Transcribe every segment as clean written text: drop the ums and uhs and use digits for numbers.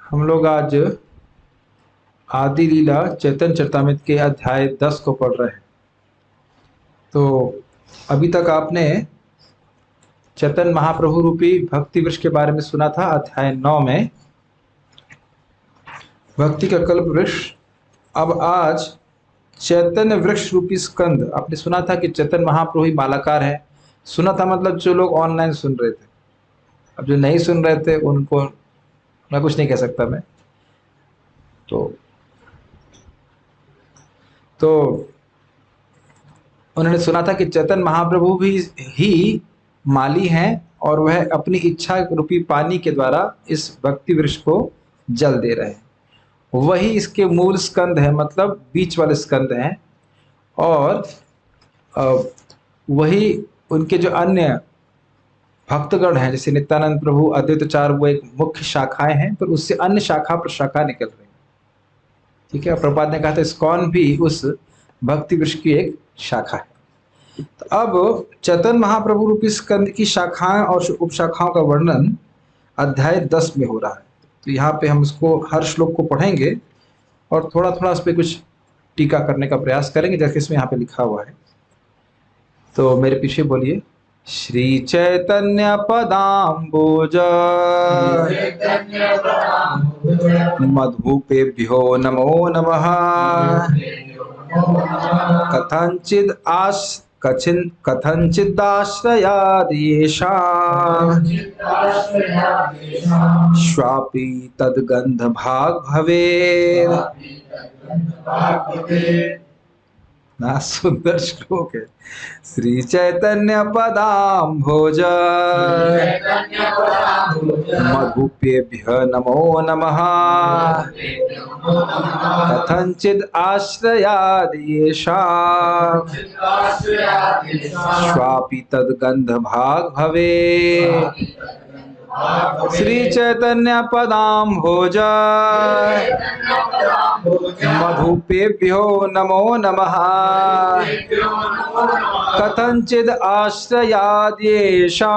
हम लोग आज आदि लीला चैतन्य चरितामृत के अध्याय 10 को पढ़ रहे हैं। तो अभी तक आपने चैतन्य महाप्रभु रूपी भक्ति वृक्ष के बारे में सुना था। अध्याय 9 में भक्ति का कल्प वृक्ष। अब आज चैतन्य वृक्ष रूपी स्कंद। आपने सुना था कि चैतन्य महाप्रभु ही मालाकार है। सुना था मतलब जो लोग ऑनलाइन सुन रहे थे। अब जो नहीं सुन रहे थे उनको मैं कुछ नहीं कह सकता। मैं तो उन्होंने सुना था कि चैतन्य महाप्रभु भी ही माली हैं और वह अपनी इच्छा रूपी पानी के द्वारा इस भक्ति वृक्ष को जल दे रहे हैं। वही इसके मूल स्कंद है, मतलब बीच वाले स्कंद हैं। और वही उनके जो अन्य भक्तगण हैं, जैसे नित्यानंद प्रभु, अद्वैताचार्य, वो एक मुख्य शाखाएं हैं, पर उससे अन्य शाखा प्रशाखा निकल रही है। ठीक है, प्रभुपाद ने कहा था इस्कॉन भी उस भक्ति वृक्ष की एक शाखा है। तो अब चैतन्य महाप्रभु रूपी स्कंद की शाखाएं और उपशाखाओं का वर्णन अध्याय 10 में हो रहा है। तो यहाँ पे हम इसको हर श्लोक को पढ़ेंगे और थोड़ा थोड़ा उस पर कुछ टीका करने का प्रयास करेंगे, जैसे इसमें यहाँ पे लिखा हुआ है। तो मेरे पीछे बोलिए, श्री चैतन्य पदाम्बोज मधुपेभ्यो नमो नमः। कथंचिदाश्रयादेशा श्वापि तद्गंध भाग भवेत्। ना सुंदर श्लोक है। श्री चैतन्य पदाम्भोज मधुपेभ्य नमो नमः। कथंचिद आश्रयादेशा श्वापि तद्गंध भाग भवेत्। श्री चैतन्य पदाम्भोज मधुपेभ्यो नमो नमः। कथंचिद आश्रयाद्येषा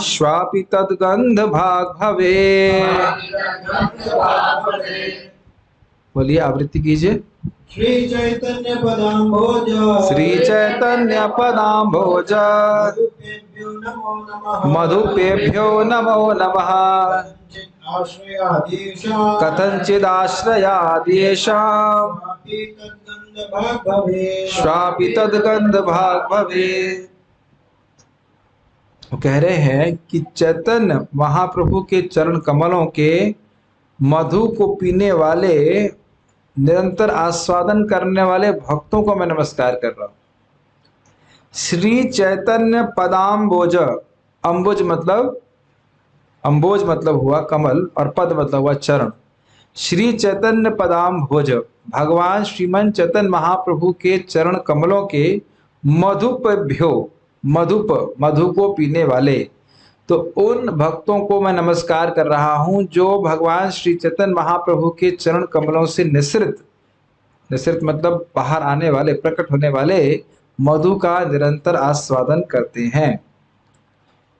श्वापि तद्गंध भाग भवेत्। बोलिए, आवृत्ति कीजिए। श्री चैतन्य पदाम्भोज श्री चैतन्य पदाम्भोज मधुपेभ्यो नमो नमः। कथंचिदाश्रयादेशा श्वापि तद्गंध भाग भवेत्। वो कह रहे हैं कि चैतन्य महाप्रभु के चरण कमलों के मधु को पीने वाले, निरंतर आस्वादन करने वाले भक्तों को मैं नमस्कार कर रहा हूं। श्री चैतन्य पदाम्बोज, अम्बुज मतलब हुआ कमल और पद मतलब हुआ चरण। श्री चैतन्य पदाम्बोज, भगवान श्रीमन चैतन्य महाप्रभु के चरण कमलों के मधुपेभ्यो, मधु को पीने वाले, तो उन भक्तों को मैं नमस्कार कर रहा हूं जो भगवान श्री चैतन्य महाप्रभु के चरण कमलों से निसृत मतलब बाहर आने वाले, प्रकट होने वाले मधु का निरंतर आस्वादन करते हैं।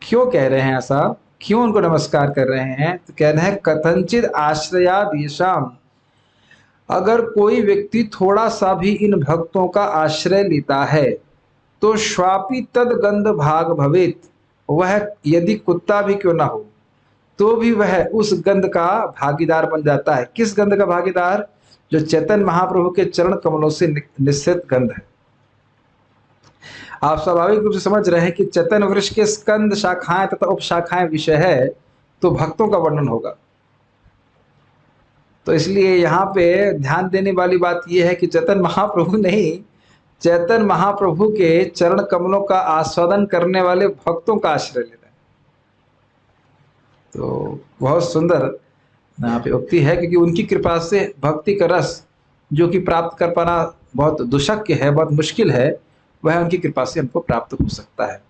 क्यों कह रहे हैं ऐसा, क्यों उनको नमस्कार कर रहे हैं? तो कह रहे हैं कथंचित आश्रयादेशाम, अगर कोई व्यक्ति थोड़ा सा भी इन भक्तों का आश्रय लेता है तो श्वापि तद्गंध भाग भवेत्, वह यदि कुत्ता भी क्यों ना हो तो भी वह उस गंध का भागीदार बन जाता है। किस गंध का भागीदार? जो चैतन्य महाप्रभु के चरण कमलों से निश्चित गंध है। आप स्वाभाविक रूप से समझ रहे हैं कि चैतन्य वृक्ष के स्कंद, शाखाएं तथा उपशाखाएं विषय है, तो भक्तों का वर्णन होगा। तो इसलिए यहाँ पे ध्यान देने वाली बात यह है कि चैतन्य महाप्रभु नहीं, चैतन्य महाप्रभु के चरण कमलों का आस्वादन करने वाले भक्तों का आश्रय लेना है। तो बहुत सुंदर यहाँ पे उक्ति है, क्योंकि उनकी कृपा से भक्ति का रस जो कि प्राप्त कर पाना बहुत दुशक्य है, बहुत मुश्किल है, वह उनकी कृपा से हमको प्राप्त हो सकता है।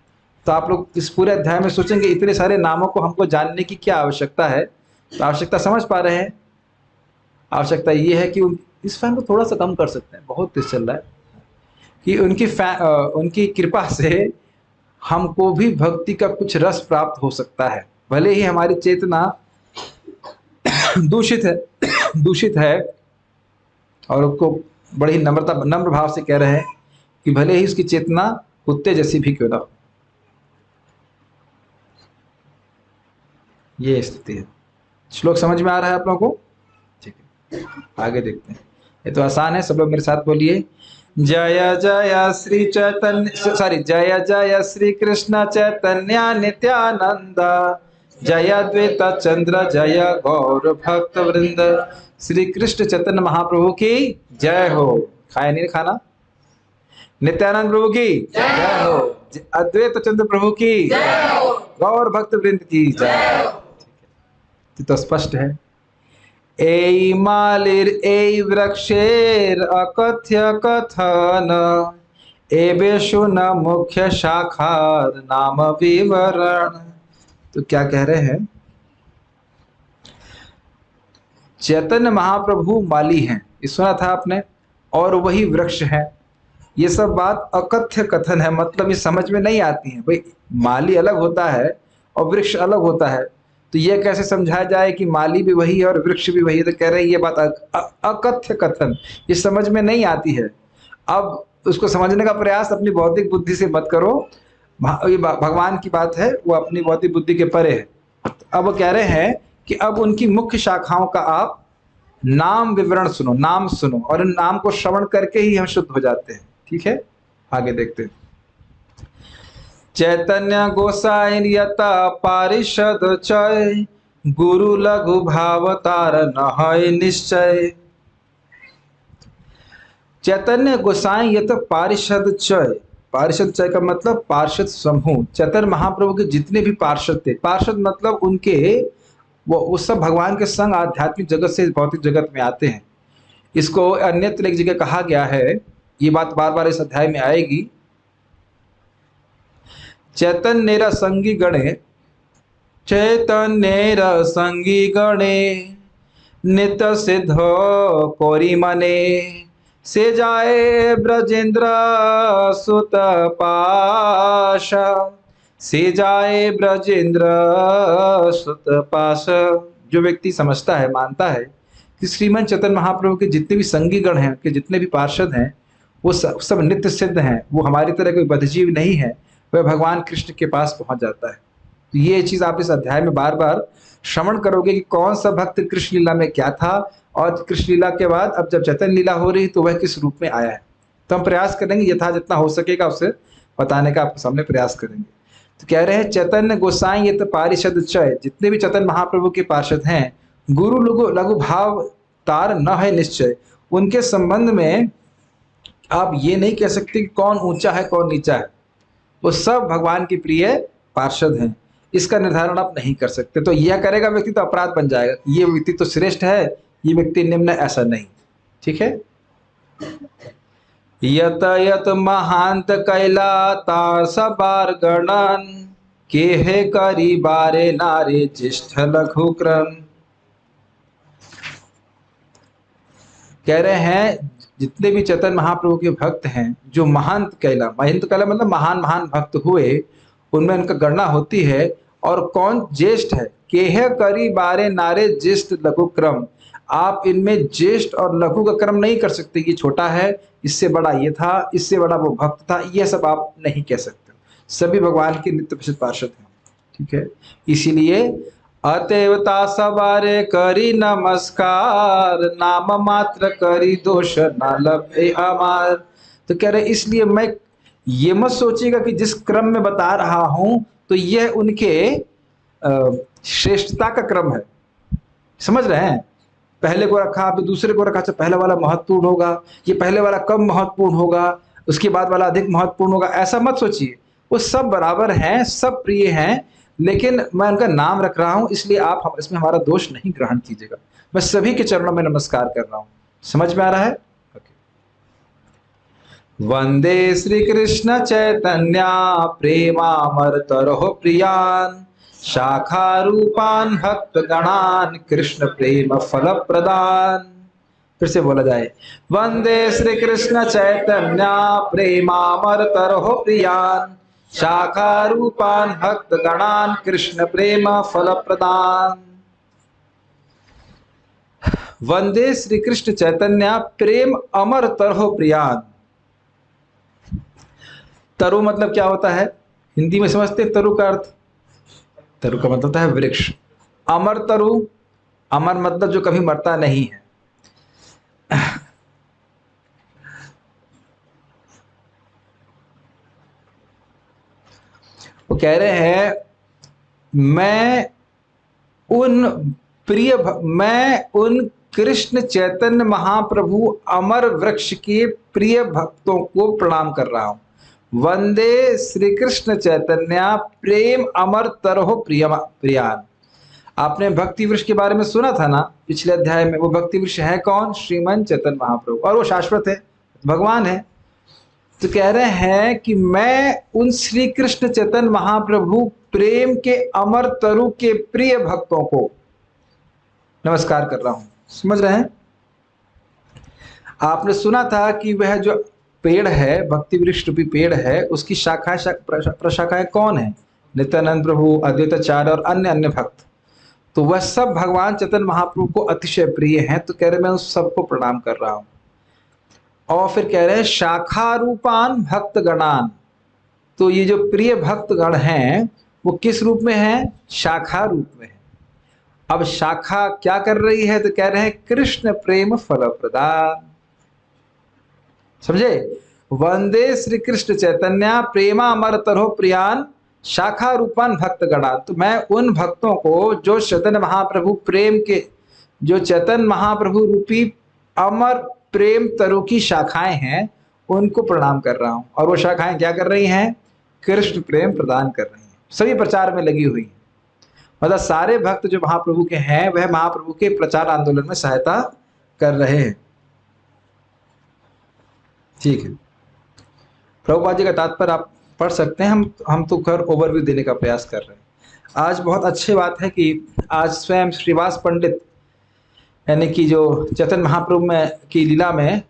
तो आप लोग इस पूरे अध्याय में सोचेंगे इतने सारे नामों को हमको जानने की क्या आवश्यकता है। तो आवश्यकता समझ पा रहे हैं? आवश्यकता ये है कि इस फैन को थोड़ा सा कम कर सकते हैं, बहुत तेज चल रहा है। कि उनकी कृपा से हमको भी भक्ति का कुछ रस प्राप्त हो सकता है। भले ही हमारी चेतना दूषित है और उसको बड़ी नम्र भाव से कह रहे हैं कि भले ही उसकी चेतना कुत्ते जैसी भी क्यों ना हो। ये स्थिति है। श्लोक समझ में आ रहा है आप लोगों को? ठीक है, आगे देखते हैं। ये तो आसान है, सब लोग मेरे साथ बोलिए। जय जय श्री जय कृष्ण चैतन्य नित्यानंद, जय द्वैत चंद्र जय गौर भक्त वृंद। श्री कृष्ण चैतन्य महाप्रभु की जय हो। खाया नहीं खाना? नित्यानंद प्रभु की जय हो। अद्वैत चंद्र प्रभु की जय हो। गौर भक्त वृंद की जय। तो स्पष्ट है। एई मालिर एई वृक्षेर अकथ्य कथन, एवेशु न मुख्य शाखार नाम विवरण। तो क्या कह रहे हैं? चैतन्य महाप्रभु माली हैं, ये सुना था आपने, और वही वृक्ष है। ये सब बात अकथ्य कथन है, मतलब ये समझ में नहीं आती है। भाई माली अलग होता है और वृक्ष अलग होता है, तो ये कैसे समझाया जाए कि माली भी वही है और वृक्ष भी वही है? तो कह रहे हैं ये बात अकथ्य कथन, ये समझ में नहीं आती है। अब उसको समझने का प्रयास अपनी भौतिक बुद्धि से मत करो। ये भगवान की बात है, वो अपनी भौतिक बुद्धि के परे है। अब वो कह रहे हैं कि अब उनकी मुख्य शाखाओं का आप नाम विवरण सुनो, नाम सुनो, और इन नाम को श्रवण करके ही हम शुद्ध हो जाते हैं। ठीक है, आगे देखते हैं। चैतन्य गोसाइन यता पारिषद चय, गुरु लघु भावतार नहय निश्चय। चैतन्य गोसाई यत पारिषद चय, पार्षद चय का मतलब पार्षद समूह। चैतन्य महाप्रभु के जितने भी पार्षद थे, पार्षद मतलब उनके वो सब भगवान के संग आध्यात्मिक जगत से भौतिक जगत में आते हैं। इसको अन्यत्र एक जगह कहा गया है, ये बात बार बार इस अध्याय में आएगी। चैतन्य संगी गणे, चैतन्य संगी गणे, नित सिद्ध कोरी मने, से जाए ब्रजेंद्र सुत पाश, से जाए ब्रजेंद्र सुत पाश। जो व्यक्ति समझता है, मानता है कि श्रीमन चैतन्य महाप्रभु के जितने भी संगी गण हैं, के जितने भी पार्षद हैं, वो सब नित्य सिद्ध हैं, वो हमारी तरह कोई बद्धजीव नहीं है, वह भगवान कृष्ण के पास पहुंच जाता है। तो ये चीज आप इस अध्याय में बार बार श्रवण करोगे कि कौन सा भक्त कृष्ण लीला में क्या था, और कृष्ण लीला के बाद अब जब चैतन्य लीला हो रही तो वह किस रूप में आया है। तो हम प्रयास करेंगे यथा जितना हो सकेगा उसे बताने का आपके सामने प्रयास करेंगे। तो कह रहे हैं चैतन्य गोसाई ये तो पारिषद चय, जितने भी चैतन्य महाप्रभु के पार्षद हैं, गुरु लघु भाव तार न है निश्चय। उनके संबंध में आप ये नहीं कह सकते कि कौन ऊंचा है कौन नीचा है, वो सब भगवान के प्रिय पार्षद हैं, इसका निर्धारण आप नहीं कर सकते। तो यह करेगा व्यक्ति तो अपराध बन जाएगा, ये व्यक्ति तो श्रेष्ठ है, ये व्यक्ति निम्न, ऐसा नहीं। ठीक है। यत यत महांत कैला तार सबार गणन, के हे करी बारे नारे ज्येष्ठ लघु क्रम। कह रहे हैं जितने भी चैतन्य महाप्रभु के भक्त हैं, जो महंत कैला, महंत कैला मतलब महान महान भक्त हुए, उनमें उनका गणना होती है। और कौन ज्येष्ठ है? केह करी बारे नारे ज्येष्ठ लघु क्रम। आप इनमें ज्येष्ठ और लघु का क्रम नहीं कर सकते, ये छोटा है, इससे बड़ा ये था, इससे बड़ा वो भक्त था, यह सब आप नहीं कह सकते। सभी भगवान के नित्य प्रसिद्ध पार्षद हैं। ठीक है, इसीलिए अतएवता सवारे करी नमस्कार, नाम मात्र करी दोष न लभे हमार। तो कह रहे इसलिए मैं ये मत सोचिएगा कि जिस क्रम में बता रहा हूं तो यह उनके श्रेष्ठता का क्रम है। समझ रहे हैं? पहले को रखा फिर दूसरे को रखा, तो पहले वाला महत्वपूर्ण होगा, ये पहले वाला कम महत्वपूर्ण होगा, उसके बाद वाला अधिक महत्वपूर्ण होगा, ऐसा मत सोचिए। वो सब बराबर हैं, सब प्रिय हैं, लेकिन मैं उनका नाम रख रहा हूं, इसलिए आप इसमें हमारा दोष नहीं ग्रहण कीजिएगा। मैं सभी के चरणों में नमस्कार कर रहा हूं। समझ में आ रहा है? वंदे श्री कृष्ण चैतन्य प्रेमामरतरो प्रियान, शाखा रूपान भक्त गणान, कृष्ण प्रेम फल प्रदान। फिर से बोला जाए, वंदे श्री कृष्ण चैतन्य प्रेमामरतरो प्रियान, शाखा रूपान भक्त गणान कृष्ण प्रेम फल प्रदान। वंदे श्री कृष्ण चैतन्य प्रेम अमर तरहो प्रियान। तरु मतलब क्या होता है, हिंदी में समझते हैं तरु का अर्थ? तरु का मतलब होता है वृक्ष। अमर तरु, अमर मतलब जो कभी मरता नहीं है। वो कह रहे हैं मैं उन कृष्ण चैतन्य महाप्रभु अमर वृक्ष के प्रिय भक्तों को प्रणाम कर रहा हूं। वंदे श्री कृष्ण चैतन्य प्रेम अमर तरहो प्रियान। आपने भक्ति वृक्ष के बारे में सुना था ना पिछले अध्याय में। वो भक्ति वृक्ष है कौन? श्रीमन चैतन्य महाप्रभु, और वो शाश्वत है, भगवान है। तो कह रहे हैं कि मैं उन श्री कृष्ण चैतन्य महाप्रभु प्रेम के अमर तरु के प्रिय भक्तों को नमस्कार कर रहा हूं। समझ रहे हैं? आपने सुना था कि वह जो पेड़ है, भक्ति वृक्ष रूपी पेड़ है, उसकी शाखाएं प्रशाखाएं कौन है? नित्यानंद प्रभु, अद्वैताचार्य और अन्य अन्य भक्त। तो वह सब भगवान चैतन्य महाप्रभु को अतिशय प्रिय हैं। तो कह रहे मैं उस सबको प्रणाम कर रहा हूं। और फिर कह रहे हैं शाखा रूपान भक्त गणान। तो ये जो प्रिय भक्त गण हैं वो किस रूप में है? शाखा रूप में है। अब शाखा क्या कर रही है? तो कह रहे हैं कृष्ण प्रेम फल प्रदान। समझे? वंदे श्री कृष्ण चैतन्य प्रेमा अमर तरहो प्रियान शाखा रूपान भक्त गणा। तो मैं उन भक्तों को जो चैतन्य महाप्रभु प्रेम के, जो चैतन्य महाप्रभु रूपी अमर प्रेम तरु की शाखाएं हैं, उनको प्रणाम कर रहा हूं। और वो शाखाएं क्या कर रही हैं? कृष्ण प्रेम प्रदान कर रही हैं। सभी प्रचार में लगी हुई हैं। मतलब सारे भक्त जो महाप्रभु के हैं वह महाप्रभु के प्रचार आंदोलन में सहायता कर रहे हैं। ठीक है, प्रभुपाद जी का तात्पर्य आप पढ़ सकते हैं। हम तो कर ओवरव्यू देने का प्रयास कर रहे हैं। आज बहुत अच्छी बात है कि आज स्वयं श्रीवास पंडित, यानी कि जो चैतन्य महाप्रभु में की लीला में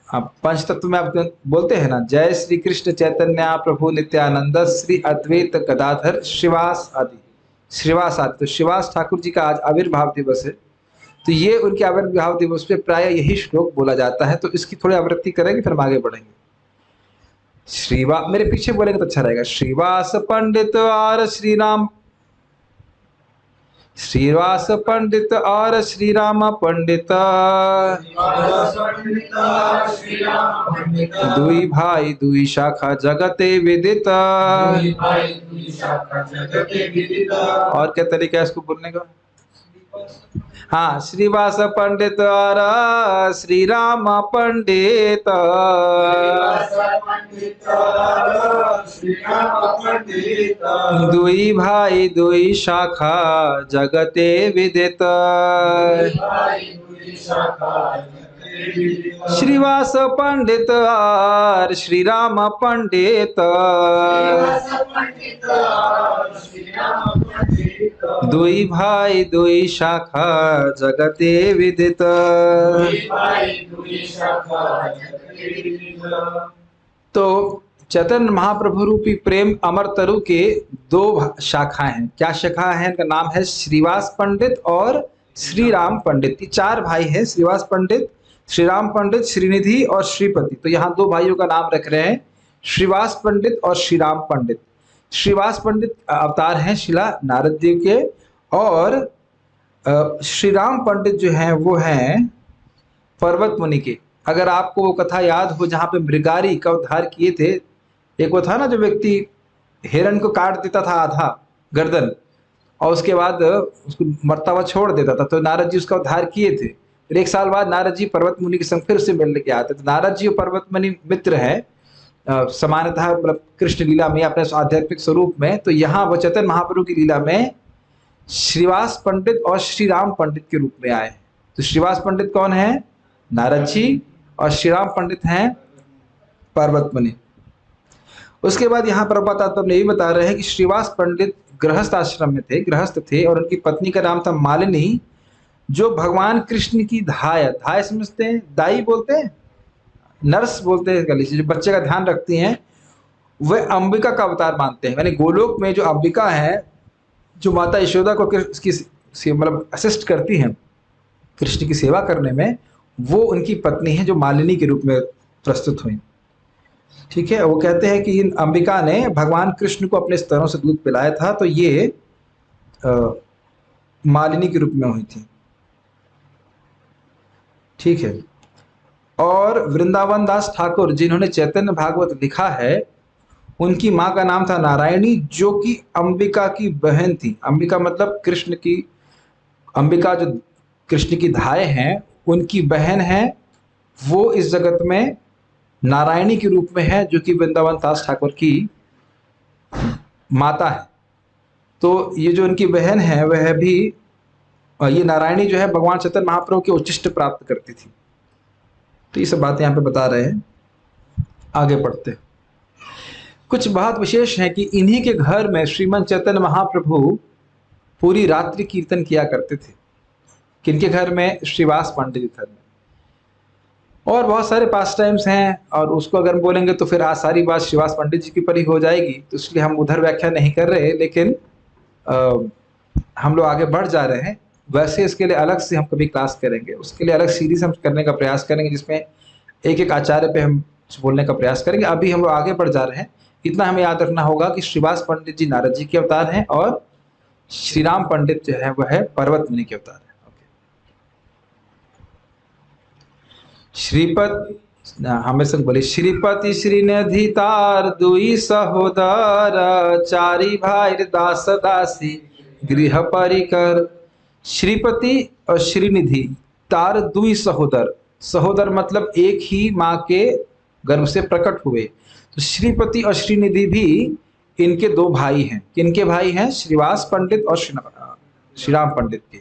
आप पंचतत्व में आप बोलते हैं ना, जय श्री कृष्ण चैतन्य प्रभु नित्यानंद श्री अद्वैत गदाधर श्रीवास आदि, श्रीवास आदि। तो श्रीवास ठाकुर जी का आज आविर्भाव दिवस है। तो ये उनके आविर्भाव दिवस पे प्राय यही श्लोक बोला जाता है। तो इसकी थोड़ी आवृत्ति करेंगे, फिर हम आगे बढ़ेंगे। मेरे पीछे बोलेंगे तो अच्छा रहेगा। श्रीवास पंडित और श्री राम, श्रीवास पंडित और श्री राम पंडित, दुई भाई दुई शाखा जगते विदित। और क्या तरीका है इसको बोलने का? हाँ, श्रीवास पंडित और श्री राम पंडित, दुई भाई दुई शाखा जगते विदित। श्रीवास पंडित और श्री राम पंडित, दुई भाई दुई शाखा जगते विदित। तो चैतन्य महाप्रभु रूपी प्रेम अमर तरु के दो शाखाएं हैं। क्या शाखा है? इनका नाम है श्रीवास पंडित और श्री राम पंडित। ये चार भाई हैं, श्रीवास पंडित, श्री राम पंडित, श्रीनिधि और श्रीपति। तो यहाँ दो भाइयों का नाम रख रहे हैं, श्रीवास पंडित और श्री राम पंडित। श्रीवास पंडित अवतार हैं शिला नारद देव के, और श्री राम पंडित जो हैं वो हैं पर्वत मुनि के। अगर आपको वो कथा याद हो जहाँ पे मृगारी का उद्धार किए थे, एक वो था ना जो व्यक्ति हिरण को काट देता था आधा गर्दन और उसके बाद उसको मरता हुआ छोड़ देता था, तो नारद जी उसका उद्धार किए थे। फिर एक साल बाद नारद जी पर्वत मुनि के संग फिर उससे मिलने के आते। तो नारद जी और पर्वत मुनि मित्र हैं समानतः, मतलब कृष्ण लीला में अपने आध्यात्मिक स्वरूप में। तो यहाँ वो चैतन्य महाप्रभु की लीला में श्रीवास पंडित और श्री राम पंडित के रूप में आए। तो श्रीवास पंडित कौन है? नारद जी, और श्री राम पंडित हैं पर्वत मुनि। उसके बाद यहाँ प्रभुपाद तात्पर्य यही बता रहे हैं कि श्रीवास पंडित गृहस्थ आश्रम में थे, गृहस्थ थे, और उनकी पत्नी का नाम था मालिनी, जो भगवान कृष्ण की धाय समझते हैं, दाई बोलते हैं, नर्स बोलते हैं, जो बच्चे का ध्यान रखती हैं, वह अंबिका का अवतार मानते हैं। यानी गोलोक में जो अंबिका है, जो माता यशोदा को मतलब असिस्ट करती हैं कृष्ण की सेवा करने में, वो उनकी पत्नी है जो मालिनी के रूप में प्रस्तुत हुई। ठीक है, वो कहते हैं कि इन अंबिका ने भगवान कृष्ण को अपने स्तनों से दूध पिलाया था, तो ये मालिनी के रूप में हुई थी। ठीक है, और वृंदावन दास ठाकुर जिन्होंने चैतन्य भागवत लिखा है, उनकी माँ का नाम था नारायणी, जो कि अंबिका की बहन थी। अंबिका मतलब कृष्ण की, अंबिका जो कृष्ण की धाय हैं, उनकी बहन है। वो इस जगत में नारायणी के रूप में है, जो कि वृंदावन दास ठाकुर की माता है। तो ये जो उनकी बहन है वह भी, ये नारायणी जो है भगवान चैतन्य महाप्रभु के उच्चिष्ट प्राप्त करती थी। तो ये सब बातें यहाँ पे बता रहे हैं। आगे पढ़ते हैं। कुछ बात विशेष है कि इन्हीं के घर में श्रीमन चैतन्य महाप्रभु पूरी रात्रि कीर्तन किया करते थे। किनके घर में? श्रीवास पंडित जी घर में। और बहुत सारे पास टाइम्स हैं, और उसको अगर बोलेंगे तो फिर आज सारी बात श्रीवास पंडित जी की पर ही हो जाएगी, तो इसलिए हम उधर व्याख्या नहीं कर रहे, लेकिन हम लोग आगे बढ़ जा रहे हैं। वैसे इसके लिए अलग से हम कभी क्लास करेंगे, उसके लिए अलग सीरीज हम करने का प्रयास करेंगे, जिसमें एक एक आचार्य पे हम बोलने का प्रयास करेंगे। अभी हम लोग आगे बढ़ जा रहे हैं। इतना हमें याद रखना होगा कि श्रीवास पंडित जी नारद जी के अवतार हैं, और श्री राम पंडित जो है वह पर्वत मुनि के अवतार है। श्रीपति, हमें संग बोले, श्रीपति श्रीनिधि तार दुई सहोदर, चारी भाई दास दासी गृह परिकर। श्रीपति और श्रीनिधि तार दुई सहोदर, सहोदर मतलब एक ही माँ के गर्भ से प्रकट हुए। तो श्रीपति और श्रीनिधि भी इनके दो भाई हैं। किनके भाई हैं? श्रीवास पंडित और श्री राम पंडित के।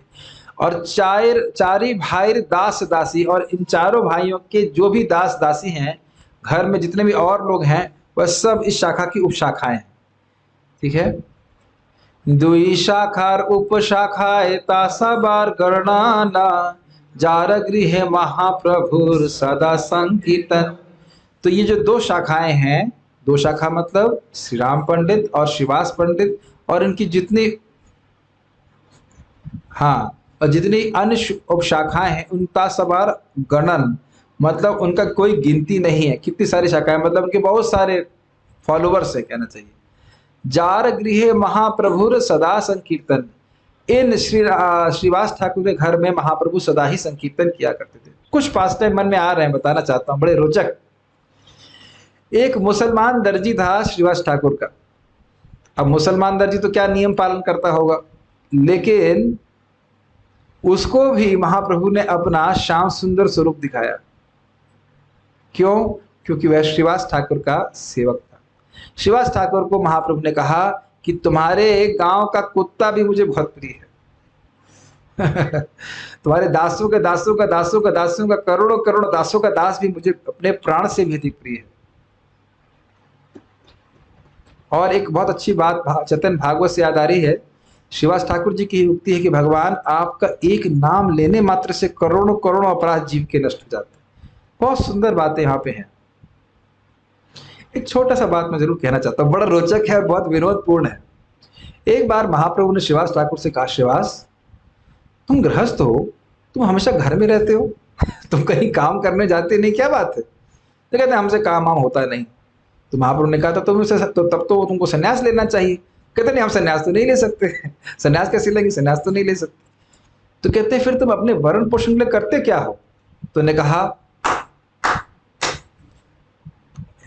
और चारी भाई दास दासी, और इन चारों भाइयों के जो भी दास दासी हैं, घर में जितने भी और लोग हैं, वह सब इस शाखा की उपशाखाएं हैं। ठीक है, दुई शाखार उपशाखाए तासा बार गणना, जार गृह महाप्रभुर सदा संकीर्तन। तो ये जो दो शाखाएं हैं, दो शाखा मतलब श्री राम पंडित और श्रीवास पंडित, और इनकी जितनी, हाँ, और जितनी अन्य उपशाखाएं हैं, उनका सवार गणन मतलब उनका कोई गिनती नहीं है। कितनी सारी शाखाएं मतलब उनके बहुत सारे फॉलोवर्स है, कहना चाहिए। जार गृह महाप्रभुर सदा संकीर्तन, इन श्रीवास ठाकुर के घर में महाप्रभु सदा ही संकीर्तन किया करते थे। कुछ पास टाइम मन में आ रहे हैं, बताना चाहता हूं, बड़े रोचक। एक मुसलमान दर्जी था श्रीवास ठाकुर का। अब मुसलमान दर्जी तो क्या नियम पालन करता होगा, लेकिन उसको भी महाप्रभु ने अपना श्याम सुंदर स्वरूप दिखाया। क्यों? क्योंकि वह श्रीवास ठाकुर का सेवक था। श्रीवास ठाकुर को महाप्रभु ने कहा कि तुम्हारे गांव का कुत्ता भी मुझे बहुत प्रिय है। तुम्हारे दासों का दासों का दासों का दासों का करोड़ों करोड़ दासों का दास भी मुझे अपने प्राण से भी अधिक प्रिय है। और एक बहुत अच्छी बात चैतन्य भागवत से याद आ रही है। श्रीवास ठाकुर जी की उक्ति है कि भगवान आपका एक नाम लेने मात्र से करोड़ों करोड़ों अपराध जीव के नष्ट हो जाते हैं। बहुत सुंदर बातें यहाँ पे हैं। एक छोटा सा बात मैं जरूर कहना चाहता हूँ, बड़ा रोचक है और बहुत विनोदपूर्ण है। एक बार महाप्रभु ने श्रीवास ठाकुर से कहा, श्रीवास तुम गृहस्थ हो, तुम हमेशा घर में रहते हो, तुम कहीं काम करने जाते नहीं, क्या बात है? तो कहते हमसे काम वाम होता नहीं। तो महाप्रभु ने कहा था तब तो तुमको संन्यास लेना चाहिए। कहते नहीं, हम संन्यास तो नहीं ले सकते। संन्यास कैसे लेंगे? संन्यास तो नहीं ले सकते। तो कहते फिर तुम अपने वर्ण पोषण के लिए करते क्या हो? तो ने कहा,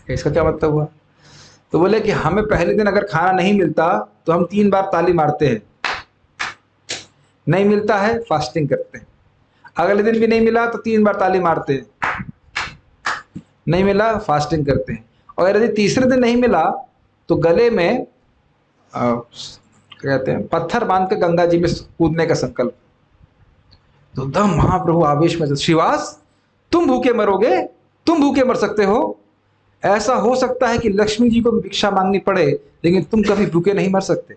इसका क्या मतलब हुआ? तो बोले कि हमें पहले दिन अगर खाना नहीं मिलता तो हम 3 बार ताली मारते हैं, नहीं मिलता है फास्टिंग करते हैं, अगले दिन भी नहीं मिला तो 3 बार ताली मारते हैं, नहीं मिला फास्टिंग करते हैं, और यदि तीसरे दिन नहीं मिला तो गले में कहते हैं पत्थर बांध के गंगा जी में कूदने का संकल्प। तो दम महाप्रभु आवेश में, श्रीवास तुम भूखे मरोगे, तुम भूखे मर सकते हो, ऐसा हो सकता है कि लक्ष्मी जी को भी भिक्षा मांगनी पड़े, लेकिन तुम कभी भूखे नहीं मर सकते।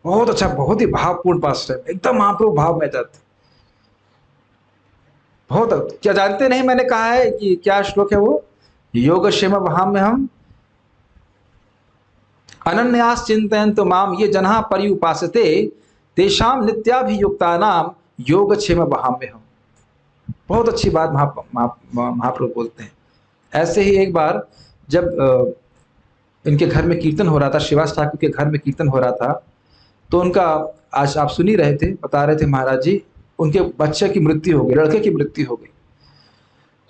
बहुत अच्छा, बहुत ही भावपूर्ण पास्ट है, एकदम महाप्रभु भाव में जाते। बहुत क्या जानते नहीं, मैंने कहा है कि क्या श्लोक है वो, योग क्षेम वहां में हम अनन्यास चिंतयन्तु माम ये जनाः पर्युपासते तेषाम नित्याभियुक्तानाम योगक्षेम वहाम्यहम्। बहुत अच्छी बात महाप्रभु बोलते हैं। ऐसे ही एक बार जब इनके घर में कीर्तन हो रहा था, श्रीवास ठाकुर के घर में कीर्तन हो रहा था, तो उनका, आज आप सुन ही रहे थे, बता रहे थे महाराज जी, उनके बच्चे की मृत्यु हो गई, लड़के की मृत्यु हो गई।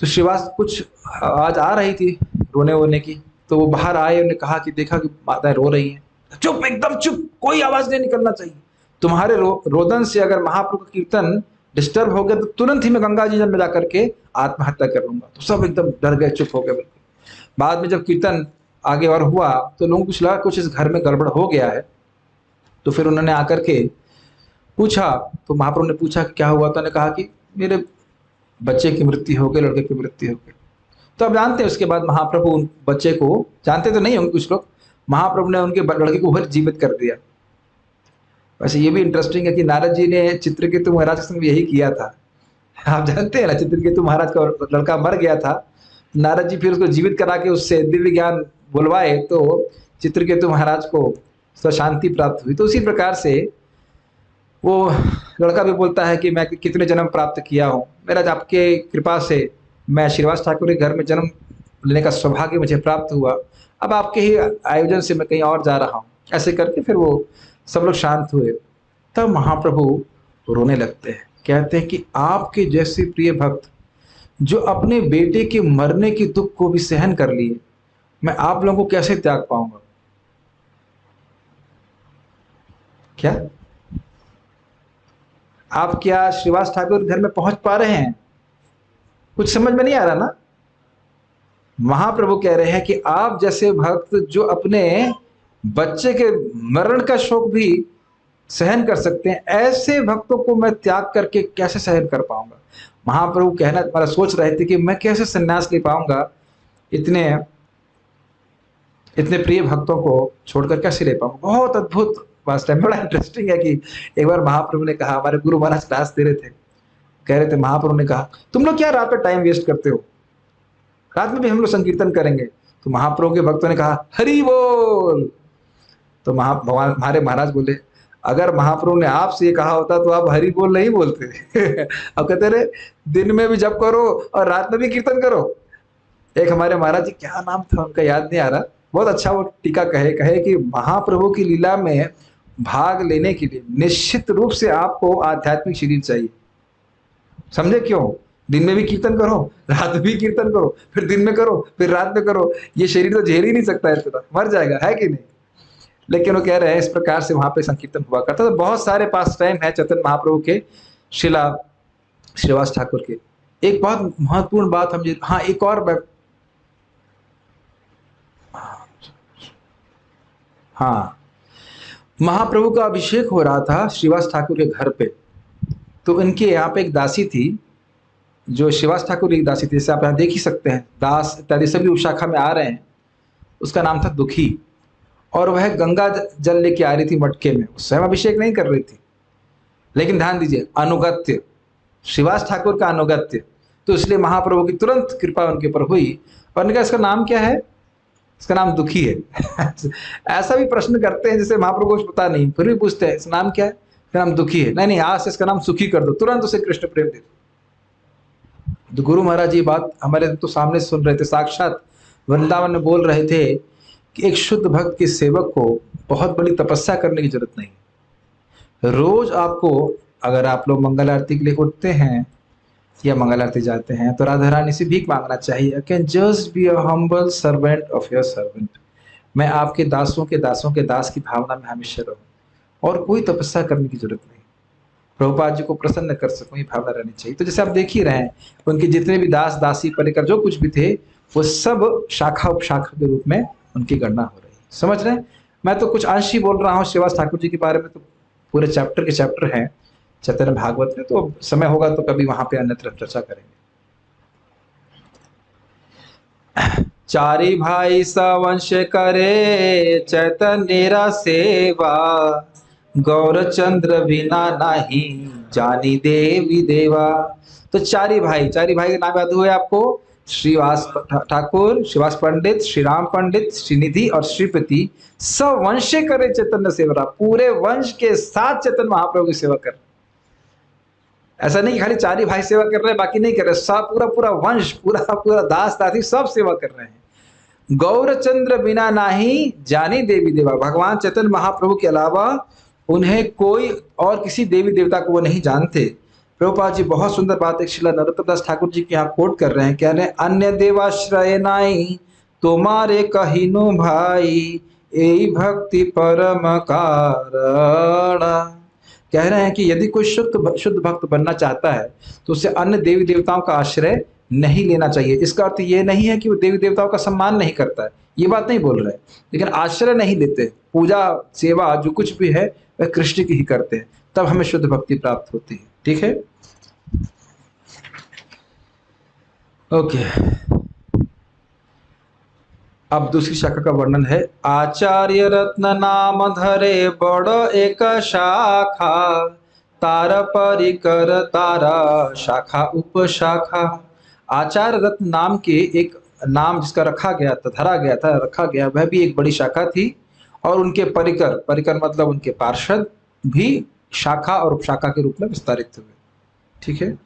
तो श्रीवास कुछ आज आ रही थी रोने वोने की, तो वो बाहर आए, उन्हें कहा कि देखा कि माताएं रो रही हैं, चुप, एकदम चुप, कोई आवाज नहीं निकलना चाहिए। तुम्हारे रोदन से अगर महाप्रभु का कीर्तन डिस्टर्ब हो गया तो तुरंत ही मैं गंगा जी में जाकर के आत्महत्या कर लूंगा। तो सब एकदम डर गए, चुप हो गए बिल्कुल। बाद में जब कीर्तन आगे और हुआ तो लोगों को कुछ लगा कुछ इस घर में गड़बड़ हो गया है, तो फिर उन्होंने आकर के पूछा, तो महाप्रभु ने पूछा कि क्या हुआ, तो उन्होंने कहा कि मेरे बच्चे की मृत्यु हो गई, लड़के की मृत्यु हो गई। तो अब जानते हैं उसके बाद महाप्रभु उन बच्चे को, जानते तो नहीं होंगे कुछ लोग, महाप्रभु ने उनके लड़के को फिर जीवित कर दिया। वैसे ये भी इंटरेस्टिंग है कि नारद जी ने चित्रकेतु महाराज के संग यही किया था। आप जानते हैं ना, चित्रकेतु महाराज का लड़का मर गया था, नारद जी फिर उसको जीवित करा के उससे दिव्य ज्ञान बुलवाए, तो चित्रकेतु महाराज को शांति प्राप्त हुई। तो उसी प्रकार से वो लड़का भी बोलता है कि मैं कितने जन्म प्राप्त किया हूँ, मेरा आपके कृपा से मैं श्रीवास ठाकुर के घर में जन्म लेने का सौभाग्य मुझे प्राप्त हुआ, अब आपके ही आयोजन से मैं कहीं और जा रहा हूँ। ऐसे करके फिर वो सब लोग शांत हुए। तब महाप्रभु रोने लगते हैं, कहते हैं कि आपके जैसे प्रिय भक्त जो अपने बेटे के मरने के दुख को भी सहन कर लिए, मैं आप लोगों को कैसे त्याग पाऊंगा। क्या आप क्या श्रीवास ठाकुर घर में पहुंच पा रहे हैं? कुछ समझ में नहीं आ रहा ना। महाप्रभु कह रहे हैं कि आप जैसे भक्त जो अपने बच्चे के मरण का शोक भी सहन कर सकते हैं, ऐसे भक्तों को मैं त्याग करके कैसे सहन कर पाऊंगा। महाप्रभु कहना मतलब सोच रहे थे कि मैं कैसे संन्यास ले पाऊंगा, इतने इतने प्रिय भक्तों को छोड़कर कैसे ले पाऊंगा। बहुत अद्भुत बात है। बड़ा इंटरेस्टिंग है कि एक बार महाप्रभु ने कहा, हमारे गुरु महाराज क्लास दे रहे थे, कह रहे थे, महाप्रभु ने कहा तुम लोग क्या रात पे टाइम वेस्ट करते हो, रात में भी हम लोग संकीर्तन करेंगे। तो महाप्रभु के भक्तों ने कहा हरि बोल। तो भगवान हमारे महाराज बोले, अगर महाप्रभु ने आपसे ये कहा होता तो आप हरि बोल नहीं बोलते। अब कहते रहे दिन में भी जप करो और रात में भी कीर्तन करो। एक हमारे महाराज जी, क्या नाम था उनका याद नहीं आ रहा, बहुत अच्छा वो टीका कहे कि महाप्रभु की लीला में भाग लेने के लिए निश्चित रूप से आपको आध्यात्मिक शरीर चाहिए। समझे क्यों? दिन में भी कीर्तन करो, रात में भी कीर्तन करो, फिर दिन में करो, फिर रात में करो, ये शरीर तो झेल ही नहीं सकता है, इतना मर जाएगा, है कि नहीं। लेकिन वो कह रहे हैं इस प्रकार से वहां पे संकीर्तन हुआ करता। तो बहुत सारे पास टाइम है चैतन्य महाप्रभु के, शिला श्रीवास ठाकुर के। एक बहुत महत्वपूर्ण बात हम, हाँ एक और, हाँ महाप्रभु का अभिषेक हो रहा था श्रीवास ठाकुर के घर पे। तो इनके यहाँ पे एक दासी थी, जो श्रीवास ठाकुर की दासी थी, जैसे आप यहाँ देख ही सकते हैं, दास इत्यादि सभी उस शाखा में आ रहे हैं। उसका नाम था दुखी, और वह गंगा जल लेके आ रही थी मटके में, स्वयं अभिषेक नहीं कर रही थी। लेकिन ध्यान दीजिए, अनुगत्य, श्रीवास ठाकुर का अनुगत्य। तो इसलिए महाप्रभु की तुरंत कृपा उनके ऊपर हुई और उनका इसका नाम क्या है? इसका नाम दुखी है। ऐसा भी प्रश्न करते हैं जैसे महाप्रभु को पता नहीं, फिर भी पूछते हैं इसका नाम क्या है? इसका नाम दुखी है। नहीं, आज से इसका नाम सुखी कर दो, तुरंत उसे कृष्ण प्रेम दे दो। तो गुरु महाराज ये बात हमारे तो सामने सुन रहे थे, साक्षात वृंदावन में बोल रहे थे कि एक शुद्ध भक्त के सेवक को बहुत बड़ी तपस्या करने की जरूरत नहीं। रोज आपको, अगर आप लोग मंगल आरती के लिए उठते हैं या मंगल आरती जाते हैं, तो राधा रानी से भीख मांगना चाहिए, can just be a humble servant of your servant. मैं आपके दासों के दास की भावना में हमेशा रहूं और कोई तपस्या करने की जरूरत नहीं। प्रभुपाद जी को प्रसन्न कर सकूं, ये भावना रहनी चाहिए। तो जैसे आप देख ही रहे हैं, उनके जितने भी दास दासी परिकर जो कुछ भी थे, वो सब शाखा उपशाखा के रूप में उनकी गणना हो रही है। समझ रहे हैं? मैं तो कुछ अंश ही बोल रहा हूँ श्रीवास ठाकुर जी के बारे में, तो पूरे चैप्टर के चैप्टर हैं चैतन्य भागवत में, तो समय होगा तो कभी वहां पे अन्यत्र चर्चा करेंगे। चारी भाई सवंश करे चैतन्य सेवा, गौरचंद्र बिना नहीं जानी देवी देवा। तो चारी भाई का नाम याद हुआ आपको? श्रीवास ठाकुर, श्रीवास पंडित, श्री राम पंडित, श्रीनिधि और श्रीपति सब वंशे करे चैतन्य सेवा, पूरे वंश के साथ चैतन्य महाप्रभु की सेवा कर रहे। ऐसा नहीं कि खाली 4 ही भाई सेवा कर रहे हैं बाकी नहीं कर रहे, सब पूरा पूरा वंश, पूरा पूरा दास दासी सब सेवा कर रहे हैं। गौरचंद्र बिना नाही जानी देवी देवा, भगवान चैतन्य महाप्रभु के अलावा उन्हें कोई और किसी देवी देवता को वो नहीं जानते। प्रभुपाद जी बहुत सुंदर बात एक श्रीला नरोत्तम दास ठाकुर जी के यहाँ कोट कर रहे हैं, कह रहे हैं अन्य देवाश्रय नाई तुम्हारे कहिनो भाई, यही भक्ति परम कारण। कह रहे हैं कि यदि कोई शुद्ध भक्त बनना चाहता है तो उसे अन्य देवी देवताओं का आश्रय नहीं लेना चाहिए। इसका अर्थ ये नहीं है कि वो देवी देवताओं का सम्मान नहीं करता है, ये बात नहीं बोल रहे, लेकिन आश्रय नहीं लेते। पूजा सेवा जो कुछ भी है वह कृष्ण की ही करते हैं, तब हमें शुद्ध भक्ति प्राप्त होती है। ठीक है, ओके। अब दूसरी शाखा का वर्णन है। आचार्य रत्न नाम धरे बड़ एक शाखा, तार परिकर तारा शाखा उपशाखा। आचार्य रत्न नाम के एक नाम जिसका रखा गया था, धरा गया था, रखा गया, वह भी एक बड़ी शाखा थी। और उनके परिकर, परिकर मतलब उनके पार्षद भी शाखा और उपशाखा के रूप में विस्तारित हुए। ठीक है।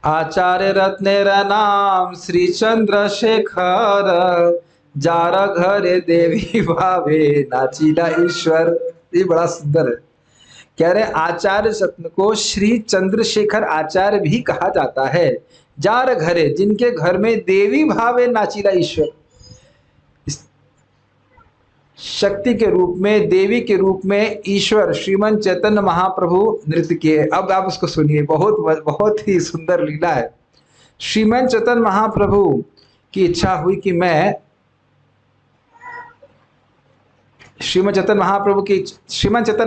आचार्य रत्नेर नाम श्री चंद्रशेखर, जार घरे देवी भावे नाचिला ईश्वर। ये बड़ा सुंदर है। कह रहे आचार्य रत्न को श्री चंद्रशेखर आचार्य भी कहा जाता है। जार घरे, जिनके घर में देवी भावे नाचिला ईश्वर, शक्ति के रूप में, देवी के रूप में ईश्वर श्रीमन चैतन्य महाप्रभु नृत्य किए। अब आप उसको सुनिए, बहुत ही सुंदर लीला है। श्रीमन चैतन्य महाप्रभु की इच्छा हुई कि मैं श्रीमन चैतन्य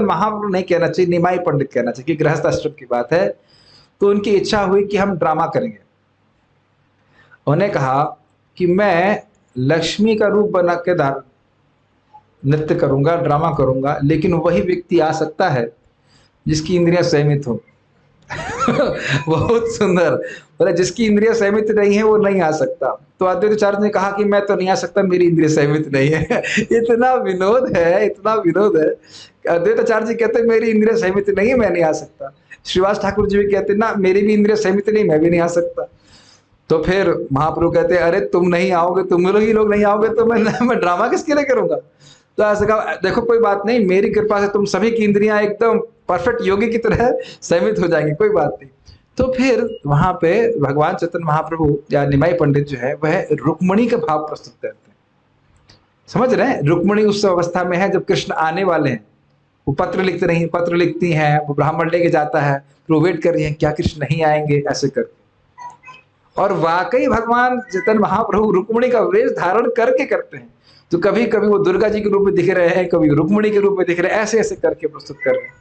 महाप्रभु नहीं कहना चाहिए, निमाई पंडित कहना चाहिए, कि गृहस्थ आश्रम की बात है। तो उनकी इच्छा हुई कि हम ड्रामा करेंगे। उन्हें कहा कि मैं लक्ष्मी का रूप बना के नृत्य करूंगा, ड्रामा करूंगा, लेकिन वही व्यक्ति आ सकता है जिसकी इंद्रियां संयमित हो। बहुत सुंदर बोले, जिसकी इंद्रियां संयमित नहीं है वो नहीं आ सकता। तो अद्वैताचार्य ने कहा कि मैं तो नहीं आ सकता, मेरी इंद्रिय संयमित नहीं है। इतना विनोद है, इतना विनोद है। अद्वैताचार्य जी कहते हैं मेरी इंद्रिय संयमित नहीं है, मैं नहीं आ सकता। श्रीवास ठाकुर जी भी कहते ना, मेरी भी इंद्रिय संयमित नहीं, मैं भी नहीं आ सकता। तो फिर महाप्रभु कहते अरे तुम नहीं आओगे, तुम लोग नहीं आओगे तो मैं ड्रामा किसके लिए करूंगा। तो ऐसा कहा, देखो कोई बात नहीं, मेरी कृपा से तुम सभी की इंद्रियां एकदम परफेक्ट योगी की तरह संयमित हो जाएंगी, कोई बात नहीं। तो फिर वहां पे भगवान चैतन्य महाप्रभु या निमाई पंडित जो है वह रुक्मणी का भाव प्रस्तुत करते हैं। समझ रहे हैं, रुक्मणी उस अवस्था में है जब कृष्ण आने वाले हैं। वो पत्र लिखती हैं, वो ब्राह्मण लेके जाता है, फिर वो वेट कर रही है क्या कृष्ण नहीं आएंगे, ऐसे करके। और वाकई भगवान चैतन्य महाप्रभु रुक्मणी का वेश धारण करके करते हैं। तो कभी कभी वो दुर्गा जी के रूप में दिख रहे हैं, कभी रुक्मणी के रूप में दिख रहे हैं, ऐसे ऐसे करके प्रस्तुत कर रहे हैं।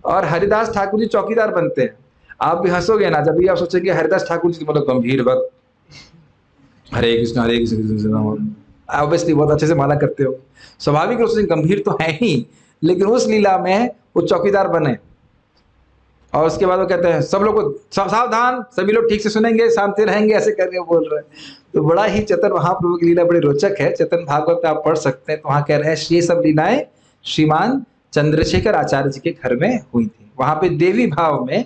और हरिदास ठाकुर जी चौकीदार बनते हैं। आप भी हंसोगे ना जब भी आप सोचेंगे हरिदास ठाकुर जी मतलब गंभीर भक्त, हरे कृष्ण ऑब्वियसली बहुत अच्छे से माला करते हो, स्वाभाविक रूप से गंभीर तो है ही, लेकिन उस लीला में वो चौकीदार बने। और उसके बाद वो कहते हैं सब लोग को सावधान, सभी लोग ठीक से सुनेंगे, शांति रहेंगे, ऐसे करके बोल रहे हैं। तो बड़ा ही चैतन्य महाप्रभु की लीला बड़ी रोचक है। चैतन्य भागवत में आप पढ़ सकते हैं। तो वहां कह रहे हैं ये सब लीलाएं श्रीमान चंद्रशेखर आचार्य जी के घर में हुई थी। वहां पे देवी भाव में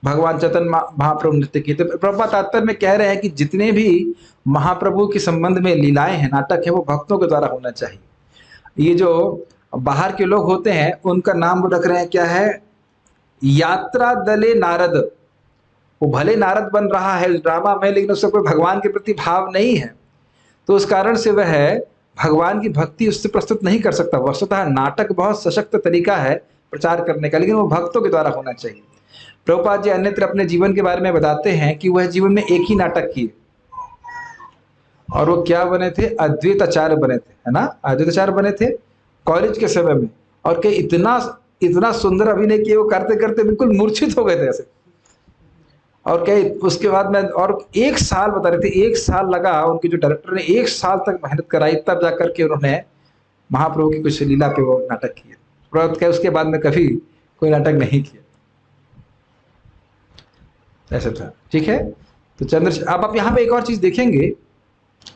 भगवान चैतन्य महाप्रभु नृत्य किए। तो प्रभुपाद तात्पर्य में कह रहे हैं कि जितने भी महाप्रभु के संबंध में लीलाएं हैं, नाटक है, वो भक्तों के द्वारा होना चाहिए। ये जो बाहर के लोग होते हैं उनका नाम वो रख रहे हैं, क्या है, यात्रा दले नारद। वो भले नारद बन रहा है ड्रामा में, लेकिन उससे कोई भगवान के प्रति भाव नहीं है, तो उस कारण से वह भगवान की भक्ति उससे प्रस्तुत नहीं कर सकता। वस्तुतः नाटक बहुत सशक्त तरीका है प्रचार करने का, लेकिन वो भक्तों के द्वारा होना चाहिए। प्रभुपाद जी अन्यत्र अपने जीवन के बारे में बताते हैं कि वह जीवन में एक ही नाटक किए, और वो क्या बने थे, अद्वैताचार्य बने थे, है ना, अद्वैताचार्य बने थे कॉलेज के समय में। और के इतना सुंदर अभिनय किए, वो करते करते बिल्कुल मूर्छित हो गए थे ऐसे। और क्या उसके बाद में और 1 साल बता रहे थे, 1 साल लगा, उनके जो डायरेक्टर ने 1 साल तक मेहनत कराई, तब जाकर के उन्होंने महाप्रभु की कुछ लीला पे वो नाटक किए। क्या उसके बाद में कभी कोई नाटक नहीं किया। ऐसा था, ठीक है। तो चंद्रशेखर, अब आप यहाँ पे एक और चीज देखेंगे,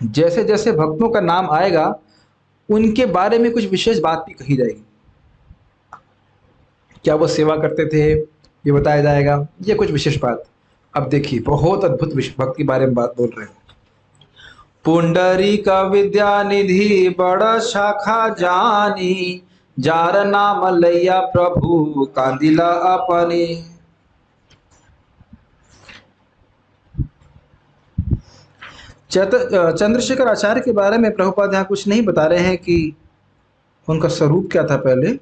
जैसे जैसे भक्तों का नाम आएगा उनके बारे में कुछ विशेष बात भी कही जाएगी। क्या वो सेवा करते थे ये बताया जाएगा, ये कुछ विशेष बात। अब देखिए बहुत अद्भुत भक्त के बारे में बात बोल रहे हैं। पुंडरीक विद्या निधि बड़ शाखा जानी, जार नाम लैया प्रभु कांदिला अपनी। चंद्रशेखर आचार्य के बारे में प्रभुपाद यहाँ कुछ नहीं बता रहे हैं कि उनका स्वरूप क्या था पहले,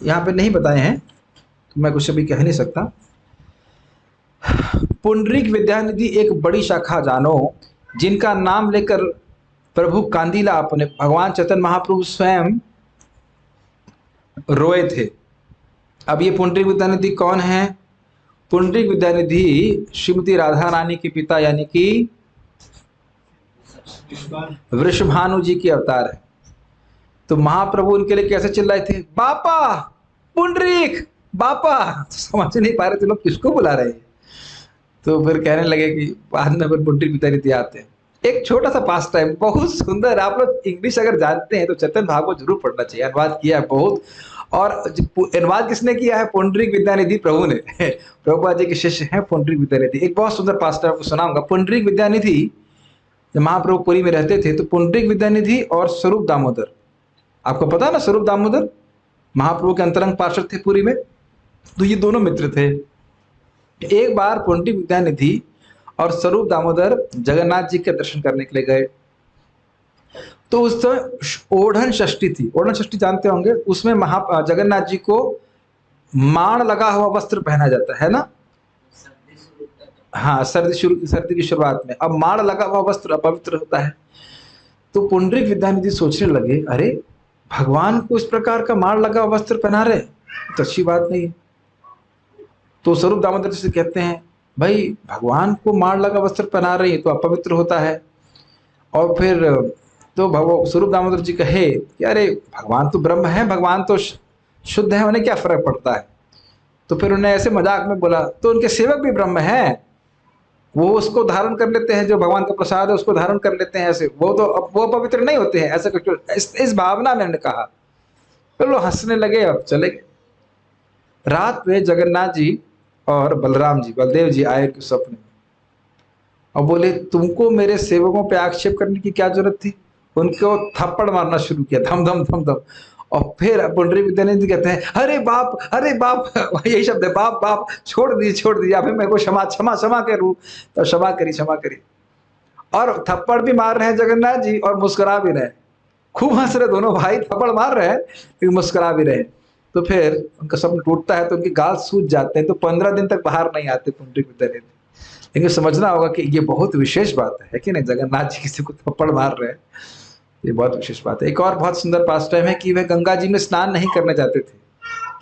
यहाँ पे नहीं बताए हैं, तो मैं कुछ अभी कह नहीं सकता। पुंडरीक विद्यानिधि एक बड़ी शाखा जानो, जिनका नाम लेकर प्रभु कांदिला अपने, भगवान चैतन्य महाप्रभु स्वयं रोए थे। अब ये पुंडरीक विद्यानिधि कौन है? पुंडरीक विद्यानिधि श्रीमती राधा रानी के पिता यानी कि वृषभानु जी के अवतार है। तो महाप्रभु उनके लिए कैसे चिल्लाए थे, बापा पुंडरीक बापा, तो समझ नहीं पा रहे थे लोग किसको बुला रहे हैं। तो फिर कहने लगे कि बाद में फिर पुंडरीक विद्यानिधि आते हैं। एक छोटा सा पास टाइम, बहुत सुंदर। आप लोग इंग्लिश अगर जानते हैं तो चैतन्य भागवत जरूर पढ़ना चाहिए, अनुवाद किया है बहुत। और अनुवाद किसने किया है? पुंडरीक विद्यानिधि प्रभु ने। प्रभुपाद जी के शिष्य हैं पुंडरीक विद्यानिधि। एक बहुत सुंदर पास टाइम आपको सुनाऊंगा। पुंडरीक विद्यानिधि जब महाप्रभु पुरी में रहते थे तो पुंडरीक विद्यानिधि और स्वरूप दामोदर, आपको पता है ना स्वरूप दामोदर महाप्रभु के अंतरंग पार्षद थे पुरी में, तो ये दोनों मित्र थे। एक बार पुंडरीक विद्यानिधि और स्वरूप दामोदर जगन्नाथ जी के दर्शन करने के लिए गए। तो उस समय ओढ़न षष्ठी थी, ओढ़न षष्ठी जानते होंगे, उसमें जगन्नाथ जी को माण लगा हुआ वस्त्र पहना जाता है ना। हाँ, सर्दी की शुरुआत में अब माण लगा हुआ वस्त्र अपवित्र होता है। तो पुंडरीक विद्यानिधि सोचने लगे, अरे भगवान को इस प्रकार का माण लगा हुआ वस्त्र पहना रहे, तो अच्छी बात नहीं है। तो स्वरूप दामोदर जी से कहते हैं, भाई भगवान को माण लगा वस्त्र पहना रही है तो अपवित्र होता है। और फिर तो स्वरूप दामोदर जी कहे कि अरे भगवान तो ब्रह्म है, भगवान तो शुद्ध है, उन्हें क्या फर्क पड़ता है। तो फिर उन्हें ऐसे मजाक में बोला, तो उनके सेवक भी ब्रह्म है, वो उसको धारण कर लेते हैं, जो भगवान का प्रसाद है उसको धारण कर लेते हैं, ऐसे वो तो वो पवित्र नहीं होते हैं, ऐसा कुछ इस भावना में उन्होंने कहा। फिर लोग हंसने लगे और चले गए। रात में जगन्नाथ जी और बलदेव जी आए स्वप्न में और बोले, तुमको मेरे सेवकों पे आक्षेप करने की क्या जरूरत थी। उनको थप्पड़ मारना शुरू किया, धम धम धम धम। और फिर पुंडरीक विद्यानिधि कहते हैं, अरे बाप, यही शब्द है, बाप छोड़ दीजिए, अभी मेरे को क्षमा करूं। तो क्षमा करी और थप्पड़ भी मार रहे हैं जगन्नाथ जी और मुस्कुरा भी रहे हैं। खूब हंस रहे दोनों भाई, थप्पड़ मार रहे हैं लेकिन मुस्कुरा भी रहे। तो फिर उनका स्वप्न टूटता है तो उनके गाल सूज जाते हैं, तो 15 दिन तक बाहर नहीं आते पुंडरीक विद्यानिधि। लेकिन समझना होगा कि ये बहुत विशेष बात है कि नहीं, जगन्नाथ जी किसी को थप्पड़ मार रहे हैं, ये बहुत विशेष बात है। एक और बहुत सुंदर पास टाइम है कि वे गंगा जी में स्नान नहीं करने जाते थे,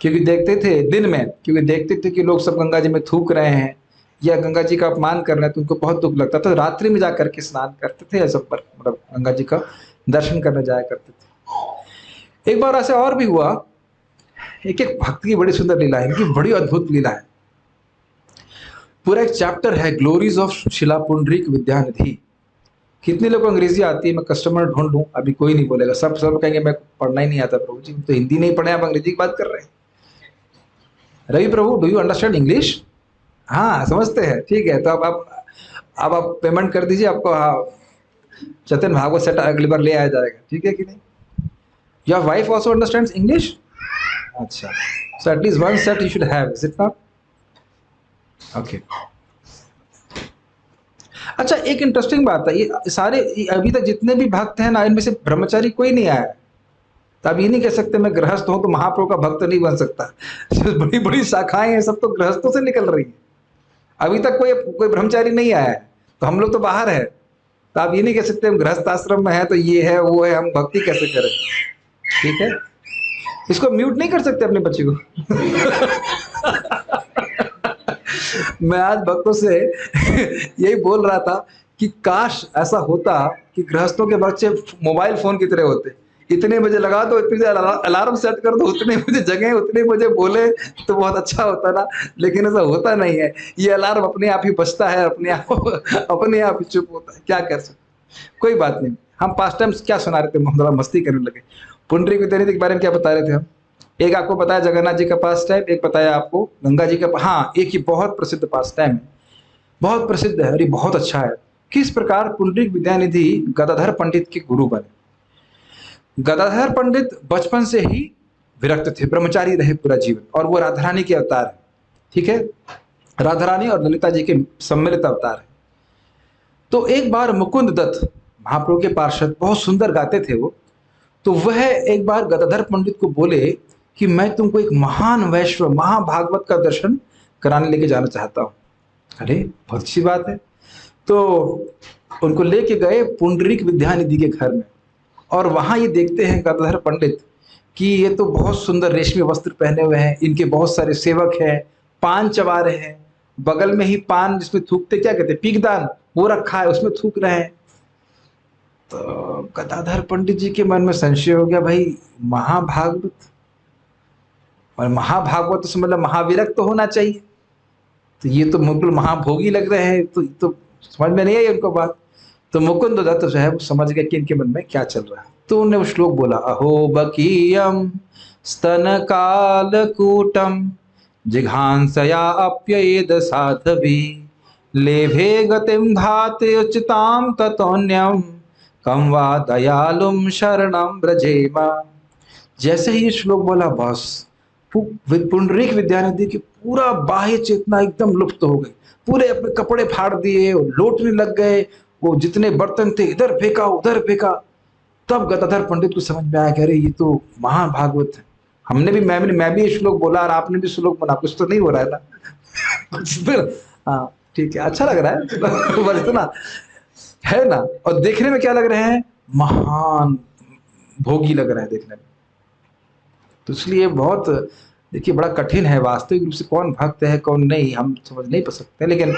क्योंकि देखते थे दिन में, क्योंकि देखते थे कि लोग सब गंगा जी में थूक रहे हैं या गंगा जी का अपमान कर रहे हैं, तो उनको बहुत दुख लगता था। रात्रि में जाकर के स्नान करते थे, ऐसा पर मतलब गंगा जी का दर्शन करने जाया करते थे। एक बार ऐसे और भी हुआ, एक भक्त की बड़ी सुंदर लीला है, इनकी बड़ी अद्भुत लीला है। पूरा एक चैप्टर है ग्लोरीज ऑफ शिला पुंडरीक विद्यानिधि। कितने लोगों को अंग्रेजी आती है? मैं कस्टमर ढूंढ लूं, अभी कोई नहीं बोलेगा, सब कहेंगे मैं पढ़ना ही नहीं आता प्रभु जी, तो हिंदी नहीं पढ़े, आप अंग्रेजी की बात कर रहे हैं। रवि प्रभु, डू यू अंडरस्टैंड इंग्लिश? हाँ समझते हैं, ठीक है। तो अब आप पेमेंट कर दीजिए, आपको चैतन्य भागवत सेट अगली बार ले आया जाएगा, ठीक है कि नहीं? Your wife also understands English? अच्छा, so at least one set you should have, is it not? Okay. अच्छा, एक इंटरेस्टिंग बात है, ये सारे अभी तक जितने भी भक्त हैं ना, इनमें से ब्रह्मचारी कोई नहीं आया। तो आप ये नहीं कह सकते मैं गृहस्थ हूं तो महाप्रभु का भक्त नहीं बन सकता। जो बड़ी बड़ी शाखाएं हैं सब तो गृहस्थों से निकल रही है, अभी तक कोई ब्रह्मचारी नहीं आया है, तो हम लोग तो बाहर है। तो आप ये नहीं कह सकते हम गृहस्थ आश्रम में है तो ये है वो है, हम भक्ति कैसे करें? ठीक है, इसको म्यूट नहीं कर सकते अपने बच्चे को। मैं आज भक्तों से यही बोल रहा था कि काश ऐसा होता कि गृहस्थों के बच्चे मोबाइल फोन की तरह होते, इतने बजे लगा दो, इतने बजे अलार्म सेट कर दो, उतने बजे जगह, उतने बजे बोले तो बहुत अच्छा होता ना, लेकिन ऐसा होता नहीं है। ये अलार्म अपने आप ही बजता है, अपने आप ही चुप होता है, क्या कर सकते। कोई बात नहीं, हम पास टाइम क्या सुना रहे थे, हम थोड़ा मस्ती करने लगे। पुंडरीक विद्यानिधि के बारे में क्या बता रहे थे हम? एक आपको बताया जगन्नाथ जी का पास टाइम, एक बताया आपको गंगा जी का, हाँ एक ही बहुत प्रसिद्ध पास टाइम है, बहुत प्रसिद्ध है और ये बहुत अच्छा है। किस प्रकार पुंडरीक विद्यानिधि गदाधर पंडित के गुरु बने। गदाधर पंडित बचपन से ही विरक्त थे, ब्रह्मचारी रहे पूरा जीवन, और वो राधा रानी के अवतार है, ठीक है, राधा रानी और ललिता जी के सम्मिलित अवतार है। तो एक बार मुकुंद दत्त महाप्रभु के पार्षद, बहुत सुंदर गाते थे वो, तो वह एक बार गदाधर पंडित को बोले कि मैं तुमको एक महान वैश्व महाभागवत का दर्शन कराने लेके जाना चाहता हूँ। अरे बहुत अच्छी बात है। तो उनको लेके गए पुंडरीक विद्यानिधि के घर में, और वहां ये देखते हैं गदाधर पंडित कि ये तो बहुत सुंदर रेशमी वस्त्र पहने हुए हैं, इनके बहुत सारे सेवक हैं, पान चबा रहे हैं, बगल में ही पान जिसमें थूकते, क्या कहते हैं, पीकदान, वो रखा है, उसमें थूक रहे हैं। तो गदाधर पंडित जी के मन में संशय हो गया, भाई महाभागवत, और महाभागवत तो मतलब महाविरक्त तो होना चाहिए, तो ये तो बिल्कुल महाभोगी लग रहे हैं, तो समझ में नहीं आई उनको बात। तो मुकुंद दत्त जो है वो समझ गया कि इनके मन में क्या चल रहा है, तो उन्होंने वो श्लोक बोला, अहो बकीयम स्तन कालकूटम जिघांसया अप्येद साधवी लेभे गतिम धाते उचिताम ततोन्यम कम वा दयालुम शरणम ब्रजेमा। जैसे ही ये श्लोक बोला, बस पुंडरीक विद्यानिधि की पूरा बाह्य चेतना एकदम लुप्त हो गई, पूरे अपने कपड़े फाड़ दिए, लौटने लग गए, वो जितने बर्तन थे इधर फेंका उधर फेंका। तब गदाधर पंडित को समझ में आया कि अरे ये तो महाभागवत है, हमने भी, मैं भी ये श्लोक बोला और आपने भी श्लोक बोला, कुछ तो नहीं हो रहा है ना। कुछ तो, हाँ ठीक है, अच्छा लग रहा है बस इतना है ना। और देखने में क्या लग रहे हैं, महान भोगी लग रहे हैं देखने में। तो इसलिए बहुत, देखिए बड़ा कठिन है वास्तविक रूप से कौन भक्त है कौन नहीं, हम समझ नहीं पा सकते। लेकिन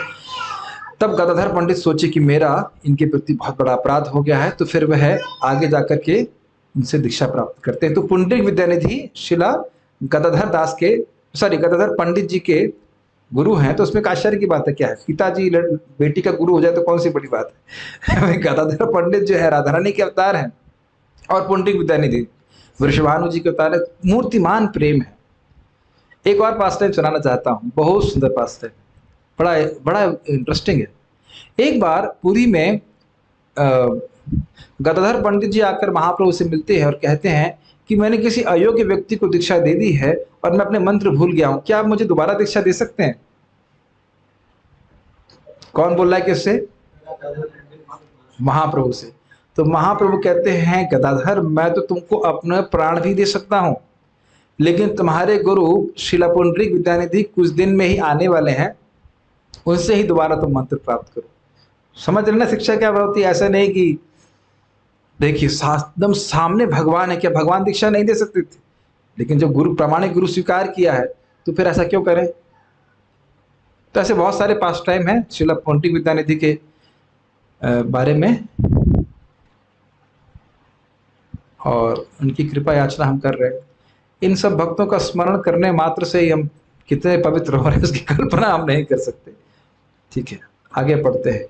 तब गदाधर पंडित सोचे कि मेरा इनके प्रति बहुत बड़ा अपराध हो गया है, तो फिर वह आगे जाकर के इनसे दीक्षा प्राप्त करते हैं। तो पुंडरीक विद्यानिधि शिला गदाधर दास के, सॉरी गदाधर पंडित जी के गुरु हैं। तो उसमें एक आश्चर्य की बात है, क्या है, पिताजी बेटी का गुरु हो जाए तो कौन सी बड़ी बात है। गदाधर पंडित जो है राधा रानी के अवतार हैं, और पुंडरीक विद्यानिधि वृषभानु जी के अवतार है। मूर्तिमान प्रेम है। एक और पास टाइम सुनाना चाहता हूँ, बहुत सुंदर पास टाइम, बड़ा बड़ा इंटरेस्टिंग है। एक बार पुरी में गदाधर पंडित जी आकर महाप्रभु से मिलते हैं और कहते हैं कि मैंने किसी अयोग्य व्यक्ति को दीक्षा दे दी है और मैं अपने मंत्र भूल गया हूं, क्या आप मुझे दोबारा दीक्षा दे सकते हैं? कौन बोल रहा है किससे? महाप्रभु से। तो महाप्रभु कहते हैं गदाधर, मैं तो तुमको अपने प्राण भी दे सकता हूं, लेकिन तुम्हारे गुरु शिला पुंडरीक विद्यानिधि कुछ दिन में ही आने वाले हैं, उनसे ही दोबारा तुम मंत्र प्राप्त करो। समझ रहे ना शिक्षा क्या होती है? ऐसा नहीं कि देखिए एकदम सामने भगवान है, क्या भगवान दीक्षा नहीं दे सकते थे? लेकिन जब गुरु प्रामाणिक गुरु स्वीकार किया है तो फिर ऐसा क्यों करें? तो ऐसे बहुत सारे पास टाइम है शिला पुंडरीक विद्यानिधि के बारे में, और उनकी कृपा याचना हम कर रहे हैं। इन सब भक्तों का स्मरण करने मात्र से ही हम कितने पवित्र हो रहे हैं उसकी कल्पना हम नहीं कर सकते। ठीक है, आगे पढ़ते हैं।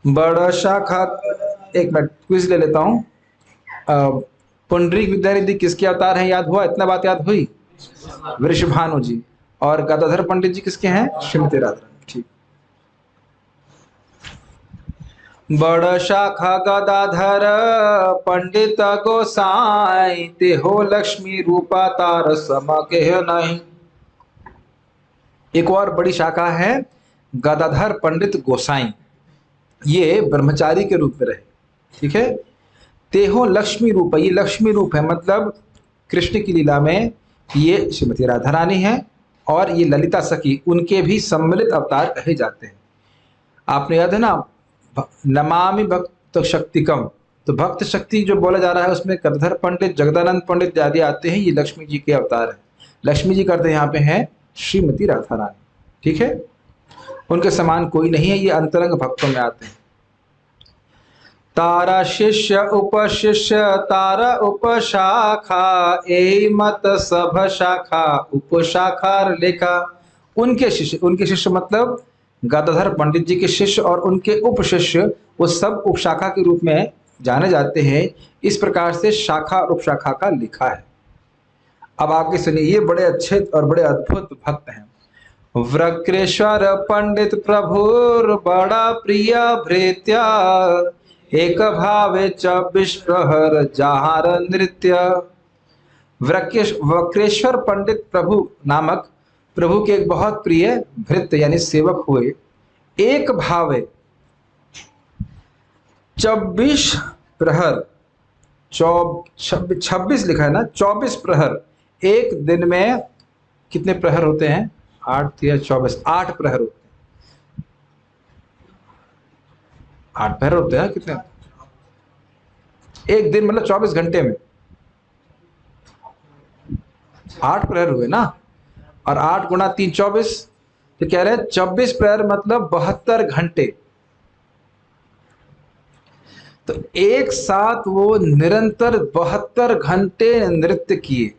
बड़ा शाखा, एक मिनट क्विज ले लेता हूँ। पुंडरीक विद्यानिधि किसके अवतार हैं, याद हुआ? इतना बात याद हुई? वृषभानु जी। और गदाधर पंडित जी किसके हैं? श्रीमती राधा। ठीक। बड़ शाखा गदाधर पंडित गोसाई, ते हो लक्ष्मी रूपा तार सम कह नहीं। एक और बड़ी शाखा है गदाधर पंडित गोसाई, ये ब्रह्मचारी के रूप में रहे। ठीक है। तेहो लक्ष्मी रूप, ये लक्ष्मी रूप है, मतलब कृष्ण की लीला में ये श्रीमती राधा रानी है और ये ललिता सखी, उनके भी सम्मिलित अवतार कहे जाते हैं। आपने याद है ना, नमामि भक्त शक्तिकम, तो भक्त शक्ति जो बोला जा रहा है उसमें गदाधर पंडित, जगदानंद पंडित आदि आते हैं, ये लक्ष्मी जी के अवतार हैं। लक्ष्मी जी करते यहाँ पे हैं श्रीमती राधा रानी। ठीक है, उनके समान कोई नहीं है, ये अंतरंग भक्तों में आते हैं। तारा शिष्य उपशिष्य तारा उपशाखा ए मत सभ शाखा उपशाखार लेखा। उनके शिष्य मतलब गदाधर पंडित जी के शिष्य और उनके उपशिष्य वो सब उपशाखा के रूप में जाने जाते हैं। इस प्रकार से शाखा और उपशाखा का लिखा है। अब आपके सुनिए, ये बड़े अच्छे और बड़े अद्भुत भक्त हैं। वक्रेश्वर पंडित प्रभुर बड़ा प्रिय भृत्या एक भावे 24 प्रहर जहार नृत्य। वक्रेश्वर पंडित प्रभु नामक प्रभु के एक बहुत प्रिय भृत्य यानी सेवक हुए। एक भावे 24 प्रहर 26 लिखा है ना, 24 प्रहर। एक दिन में कितने प्रहर होते हैं? 8 या 24, 8 प्रहर होते हैं। 8 प्रहर होते हैं कितने? एक दिन मतलब 24 घंटे में 8 प्रहर हुए ना, और 8 गुणा 3 24, तो कह रहे हैं 24 प्रहर मतलब 72 घंटे। तो एक साथ वो निरंतर 72 घंटे नृत्य किए।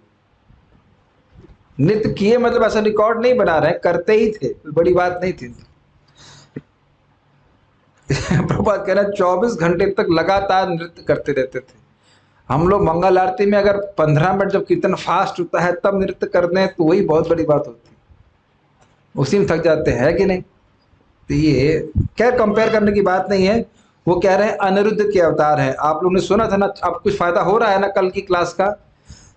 नृत्य किए मतलब ऐसा रिकॉर्ड नहीं बना रहे, करते ही थे, बड़ी बात नहीं थी। प्रभुपाद कह रहे हैं 24 घंटे तक लगातार नृत्य करते रहते थे। हम लोग मंगल आरती में अगर 15 मिनट जब कीर्तन फास्ट होता है तब नृत्य करते हैं तो वही बहुत बड़ी बात होती है, उसी में थक जाते हैं कि नहीं। तो ये क्या कंपेयर करने की बात नहीं है। वो कह रहे हैं अनिरुद्ध के अवतार है। आप लोगों ने सुना था ना, अब कुछ फायदा हो रहा है ना कल की क्लास का।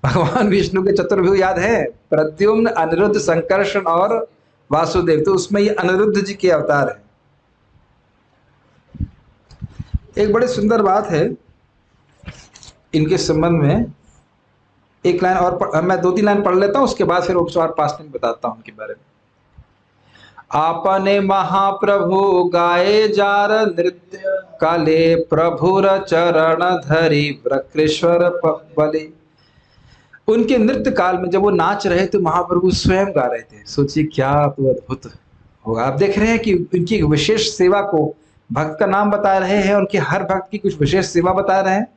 भगवान विष्णु के चतुर्भुज याद है, प्रद्युम्न अनिरुद्ध संकर्षण और वासुदेव, तो उसमें ये अनिरुद्ध जी के अवतार है। एक बड़ी सुंदर बात है इनके संबंध में। एक लाइन और मैं 2-3 लाइन पढ़ लेता हूं, उसके बाद फिर और पास्ट में बताता हूं उनके बारे में। आपने महाप्रभु गाए जार नृत्य काले प्रभुर चरण धरी वक्रेश्वर बले। उनके नृत्य काल में जब वो नाच रहे तो महाप्रभु स्वयं गा रहे थे। सोचिए क्या तो अद्भुत होगा। आप देख रहे हैं कि उनकी विशेष सेवा को भक्त का नाम बता रहे हैं, उनके हर भक्त की कुछ विशेष सेवा बता रहे हैं।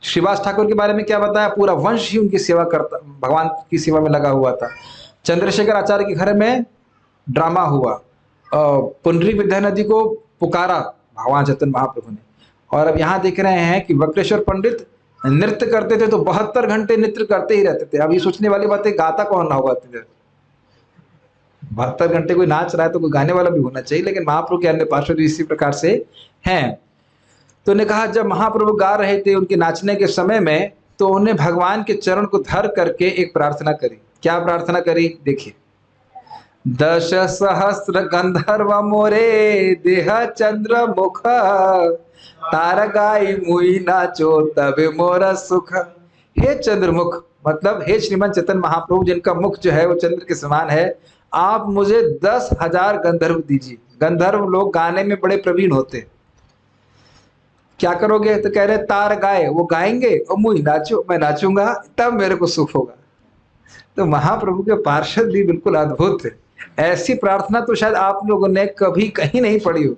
श्रीवास ठाकुर के बारे में क्या बताया? पूरा वंश ही उनकी सेवा करता, भगवान की सेवा में लगा हुआ था। चंद्रशेखर आचार्य के घर में ड्रामा हुआ, पुंडरीक विद्या नदी को पुकारा भगवान चैतन्य महाप्रभु ने। और अब यहाँ देख रहे हैं कि वक्रेश्वर पंडित नृत्य करते थे तो 72 घंटे नृत्य करते ही रहते थे। अब ये सोचने वाली बात है, गाता कौन ना होगा? 72 घंटे कोई नाच रहा है तो कोई गाने वाला भी होना चाहिए, लेकिन महाप्रभु के अन्य पार्षद इसी प्रकार से हैं। तो उन्हें कहा जब महाप्रभु गा रहे थे उनके नाचने के समय में, तो उन्हें भगवान के चरण को धर करके एक प्रार्थना करी। क्या प्रार्थना करी? देखिए, 10 सहस्र गंधर्व मोरे देह चंद्र मुख तार गाई मुई नाचो तब मोरा सुख। हे चंद्रमुख, मतलब हे श्रीमान चैतन्य महाप्रभु जिनका मुख जो है वो चंद्र के समान है, आप मुझे 10,000 गंधर्व दीजिए। गंधर्व लोग गाने में बड़े प्रवीण होते। क्या करोगे? तो कह रहे तार गाए, वो गाएंगे और मुई नाचो, मैं नाचूंगा, तब मेरे को सुख होगा। तो महाप्रभु के पार्षद भी बिल्कुल अद्भुत थे। ऐसी प्रार्थना तो शायद आप लोगों ने कभी कहीं नहीं पढ़ी हो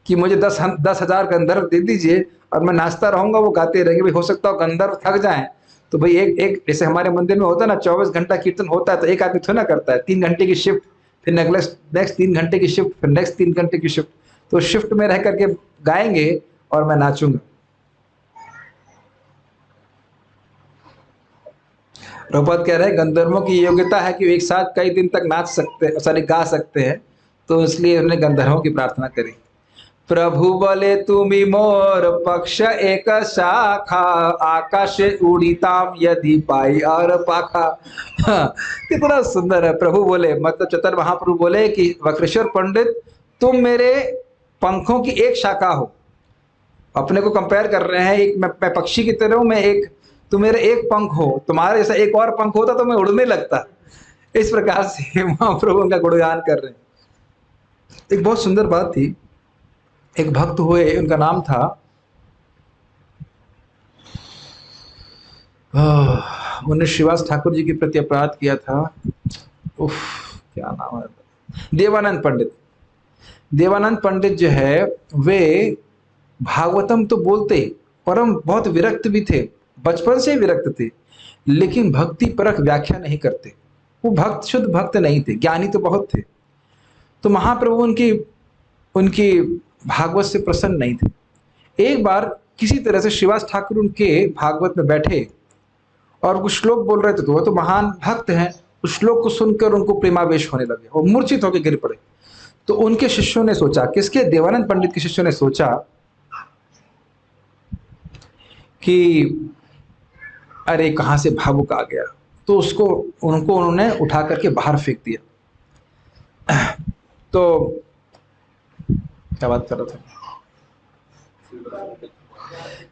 कि मुझे 10,000 गंधर्व दे दीजिए और मैं नाचता रहूंगा, वो गाते रहेंगे। भाई हो सकता हो गंधर्व थक जाएं, तो भाई एक जैसे हमारे मंदिर में होता है ना 24 घंटा कीर्तन होता है, तो एक आदमी थोड़ा ना करता है। 3 घंटे की शिफ्ट, फिर नेक्स्ट 3 घंटे की शिफ्ट, फिर नेक्स्ट 3 घंटे की शिफ्ट। तो शिफ्ट में रह करके गाएंगे और मैं नाचूंगा। प्रभुपाद कह रहे हैं गंधर्वों की योग्यता है कि एक साथ कई दिन तक नाच सकते, सॉरी गा सकते हैं, तो इसलिए उन्होंने गंधर्वों की प्रार्थना करी। प्रभु बोले तुमी मोर पक्ष एक शाखा आकाशे उड़ीताम यदि पाई और पाखा। कितना सुंदर है। प्रभु बोले, मतलब चतुर महाप्रभु बोले कि वक्रेश्वर पंडित तुम मेरे पंखों की एक शाखा हो। अपने को कंपेयर कर रहे हैं, एक मैं पक्षी की तरह हूं, मैं एक, तुम मेरे एक पंख हो, तुम्हारे जैसा एक और पंख होता तो मैं उड़ने लगता। इस प्रकार से महाप्रभु उनका गुणगान कर रहे हैं। एक बहुत सुंदर बात थी। एक भक्त हुए, उनका नाम था उन्होंने श्रीवास ठाकुर जी के प्रति अपराध किया था। उफ, क्या नाम है? देवानंद पंडित। देवानंद पंडित जो है वे भागवतम तो बोलते, परम बहुत विरक्त भी थे, बचपन से विरक्त थे, लेकिन भक्ति परक व्याख्या नहीं करते। वो भक्त, शुद्ध भक्त नहीं थे, ज्ञानी तो बहुत थे। तो महाप्रभु उनकी उनकी भागवत से प्रसन्न नहीं थे। एक बार किसी तरह से श्रीवास ठाकुर उनके भागवत में बैठे और कुछ श्लोक बोल रहे थे, तो वो तो महान भक्त हैं, उस श्लोक को सुनकर उनको प्रेमावेश होने लगे और मूर्छित होकर गिर पड़े। तो उनके शिष्यों ने सोचा, किसके, देवानंद पंडित के शिष्यों ने सोचा कि अरे कहां से भावुक आ गया, तो उनको उन्होंने उठा करके बाहर फेंक दिया। तो क्या बात कर रहा था,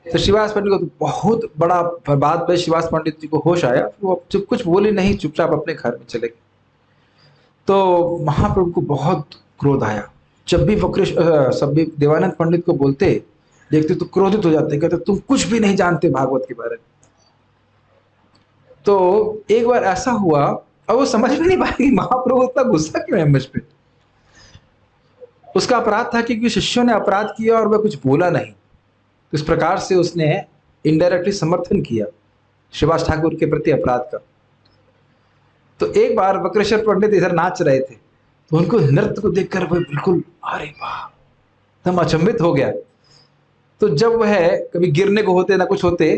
तो श्रीवास पंडित को तो बहुत बड़ा बाद में श्रीवास पंडित जी को होश आया, वो जब कुछ बोले नहीं, चुपचाप अपने घर में चले गए। तो महाप्रभु को बहुत क्रोध आया। जब भी सब भी देवानंद पंडित को बोलते देखते तो क्रोधित हो जाते, कहते तुम कुछ भी नहीं जानते भागवत के बारे में। तो एक बार ऐसा हुआ, और वो समझ में नहीं पाया कि महाप्रभु इतना गुस्सा क्यों है मुझ पे। उसका अपराध था क्योंकि शिष्यों ने अपराध किया और वह कुछ बोला नहीं, तो इस प्रकार से उसने इनडायरेक्टली समर्थन किया श्रीवास ठाकुर के प्रति अपराध का। तो एक बार वक्रेश्वर पंडित इधर नाच रहे थे, तो उनको नृत्य को देखकर वह बिल्कुल अरे वाह एकदम अचंभित हो गया। तो जब वह कभी गिरने को होते ना कुछ होते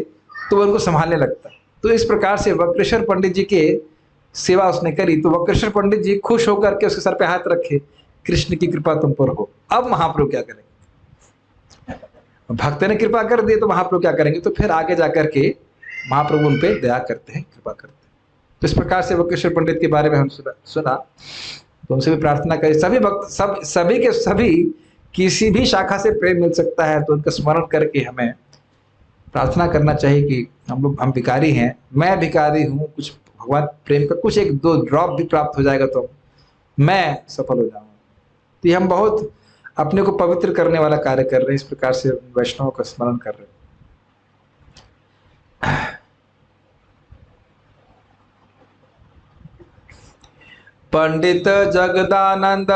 तो वह उनको संभालने लगता। तो इस प्रकार से वक्रेश्वर पंडित जी के सेवा उसने करी। तो वक्रेश्वर पंडित जी खुश होकर के उसके सर पे हाथ रखे, कृष्ण की कृपा तुम पर हो। अब महाप्रभु क्या करेंगे, भक्त ने कृपा कर दी तो महाप्रभु क्या करेंगे, तो फिर आगे जाकर के महाप्रभु उन पे दया करते हैं, कृपा करते हैं। तो इस प्रकार से वक्रेश्वर पंडित के बारे में हम सुना। तो उनसे भी प्रार्थना करें, सभी भक्त सभी के सभी किसी भी शाखा से प्रेम मिल सकता है, तो उनका स्मरण करके हमें प्रार्थना करना चाहिए कि हम भिखारी हैं, मैं भिखारी हूँ, कुछ भगवान प्रेम का कुछ एक दो ड्रॉप भी प्राप्त हो जाएगा तो मैं सफल हो जाऊंगा। तो ये हम बहुत अपने को पवित्र करने वाला कार्य कर रहे हैं, इस प्रकार से वैष्णवों का स्मरण कर रहे हैं। पंडित जगदानंद